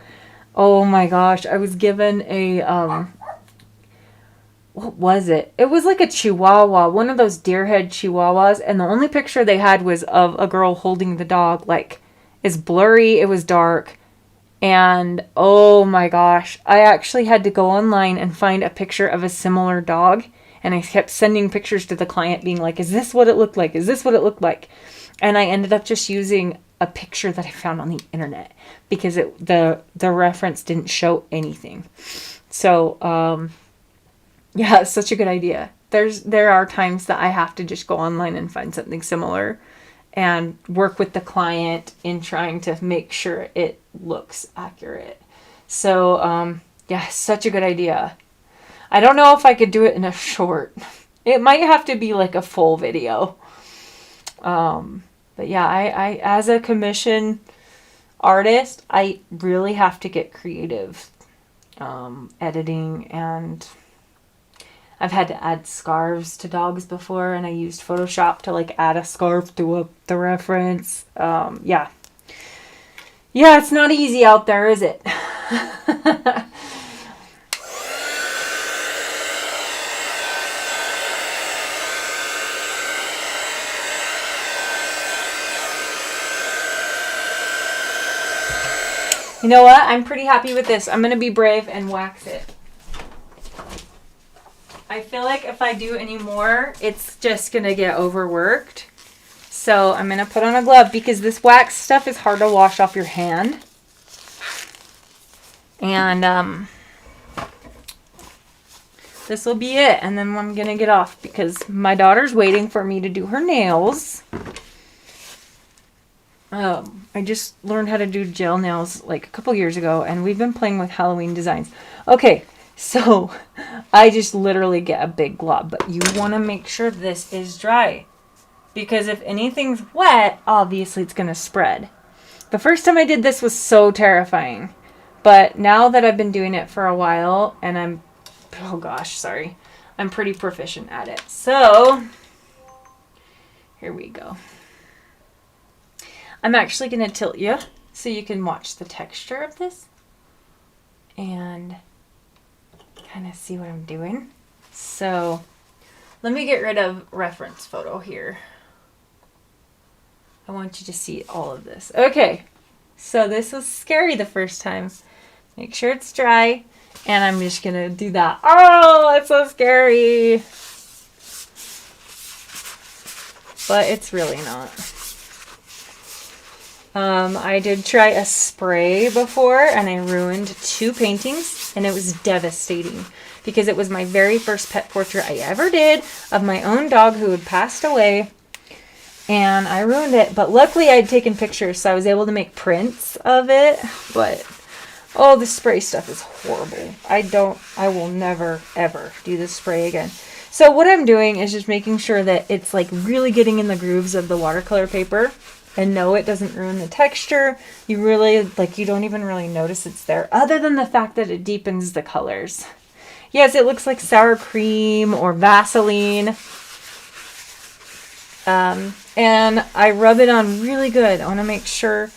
Oh my gosh. I was given a... what was it? It was like a chihuahua, one of those deer head chihuahuas, and the only picture they had was of a girl holding the dog. Like, it's blurry, it was dark, and oh my gosh, I actually had to go online and find a picture of a similar dog, and I kept sending pictures to the client being like, is this what it looked like? Is this what it looked like? And I ended up just using a picture that I found on the internet because the reference didn't show anything. So, yeah, it's such a good idea. There are times that I have to just go online and find something similar and work with the client in trying to make sure it looks accurate. So, yeah, such a good idea. I don't know if I could do it in a short. It might have to be like a full video. But yeah, I as a commission artist, I really have to get creative editing, and I've had to add scarves to dogs before, and I used Photoshop to like add a scarf to the reference. Yeah. Yeah, it's not easy out there, is it? You know what? I'm pretty happy with this. I'm going to be brave and wax it. I feel like if I do any more, it's just going to get overworked. So I'm going to put on a glove because this wax stuff is hard to wash off your hand. And this will be it. And then I'm going to get off because my daughter's waiting for me to do her nails. I just learned how to do gel nails like a couple years ago, and we've been playing with Halloween designs. Okay, so I just literally get a big glob, but you want to make sure this is dry because if anything's wet, obviously it's going to spread. The first time I did this was so terrifying, but now that I've been doing it for a while and I'm pretty proficient at it. So here we go. I'm actually going to tilt you so you can watch the texture of this and kind of see what I'm doing. So let me get rid of reference photo here. I want you to see all of this. Okay, so this was scary the first time. Make sure it's dry, and I'm just going to do that. Oh, it's so scary. But it's really not. I did try a spray before and I ruined 2 paintings and it was devastating because it was my very first pet portrait I ever did of my own dog who had passed away and I ruined it. But luckily I had taken pictures so I was able to make prints of it. But oh, the spray stuff is horrible. I will never ever do the spray again. So what I'm doing is just making sure that it's like really getting in the grooves of the watercolor paper. And no, it doesn't ruin the texture. You really, you don't even really notice it's there, other than the fact that it deepens the colors. Yes, it looks like sour cream or Vaseline. And I rub it on really good. I want to make sure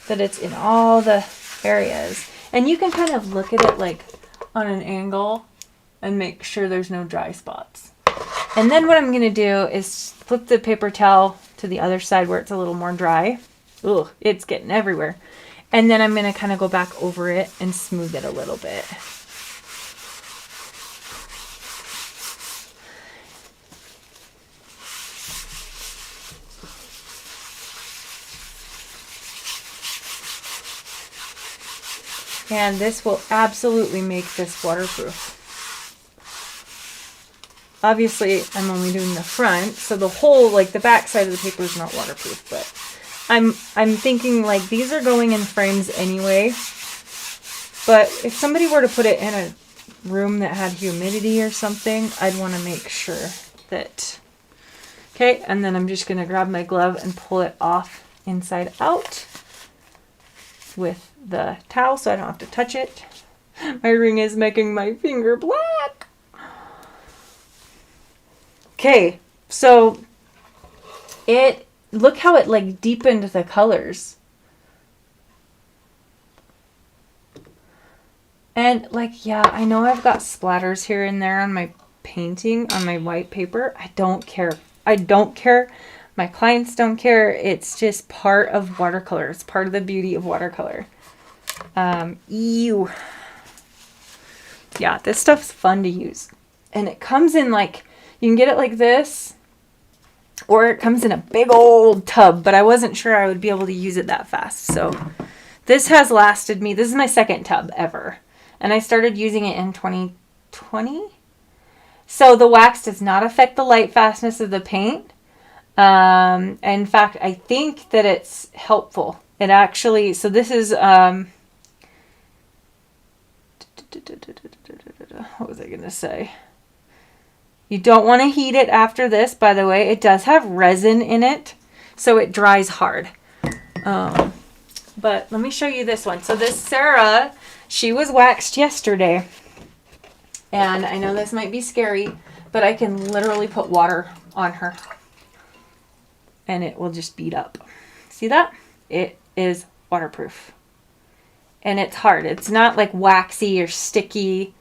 that it's in all the areas. And you can kind of look at it like on an angle and make sure there's no dry spots. And then what I'm going to do is flip the paper towel to the other side where it's a little more dry. Ugh, it's getting everywhere. And then I'm going to kind of go back over it and smooth it a little bit. And this will absolutely make this waterproof. Obviously, I'm only doing the front, so the whole, the back side of the paper is not waterproof, but I'm thinking, these are going in frames anyway, but if somebody were to put it in a room that had humidity or something, I'd want to make sure that... Okay, and then I'm just going to grab my glove and pull it off inside out with the towel so I don't have to touch it. My ring is making my finger black. Okay, so look how it like deepened the colors. And like, yeah, I know I've got splatters here and there on my painting, on my white paper. I don't care. I don't care. My clients don't care. It's just part of watercolor. It's part of the beauty of watercolor. Ew. Yeah, this stuff's fun to use. And it comes in like, you can get it like this, or it comes in a big old tub, but I wasn't sure I would be able to use it that fast. So this has lasted me. This is my second tub ever. And I started using it in 2020. So the wax does not affect the light fastness of the paint. In fact, I think that it's helpful. It actually, so this is, what was I going to say? You don't want to heat it after this, by the way. It does have resin in it, so it dries hard. But let me show you this one. So this Sarah, she was waxed yesterday. And I know this might be scary, but I can literally put water on her. And it will just bead up. See that? It is waterproof. And it's hard. It's not like waxy or sticky.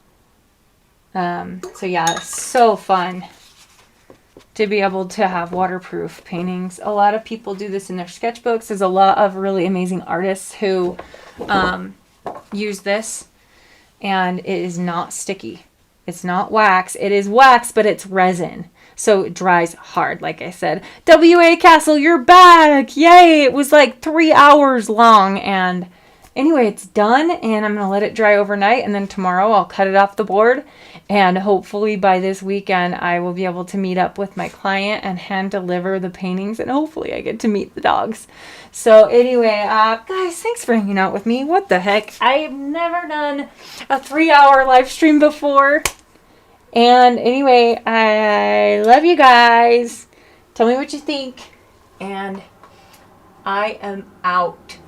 So yeah, it's so fun to be able to have waterproof paintings. A lot of people do this in their sketchbooks. There's a lot of really amazing artists who use this, and it is not sticky. It's not wax. It is wax, but it's resin. So it dries hard, like I said. W.A. Castle, you're back! Yay! It was like 3 hours long, and anyway, it's done, and I'm going to let it dry overnight, and then tomorrow I'll cut it off the board, and hopefully by this weekend I will be able to meet up with my client and hand deliver the paintings, and hopefully I get to meet the dogs. So anyway, guys, thanks for hanging out with me. What the heck? I have never done a 3-hour live stream before. And anyway, I love you guys. Tell me what you think. And I am out.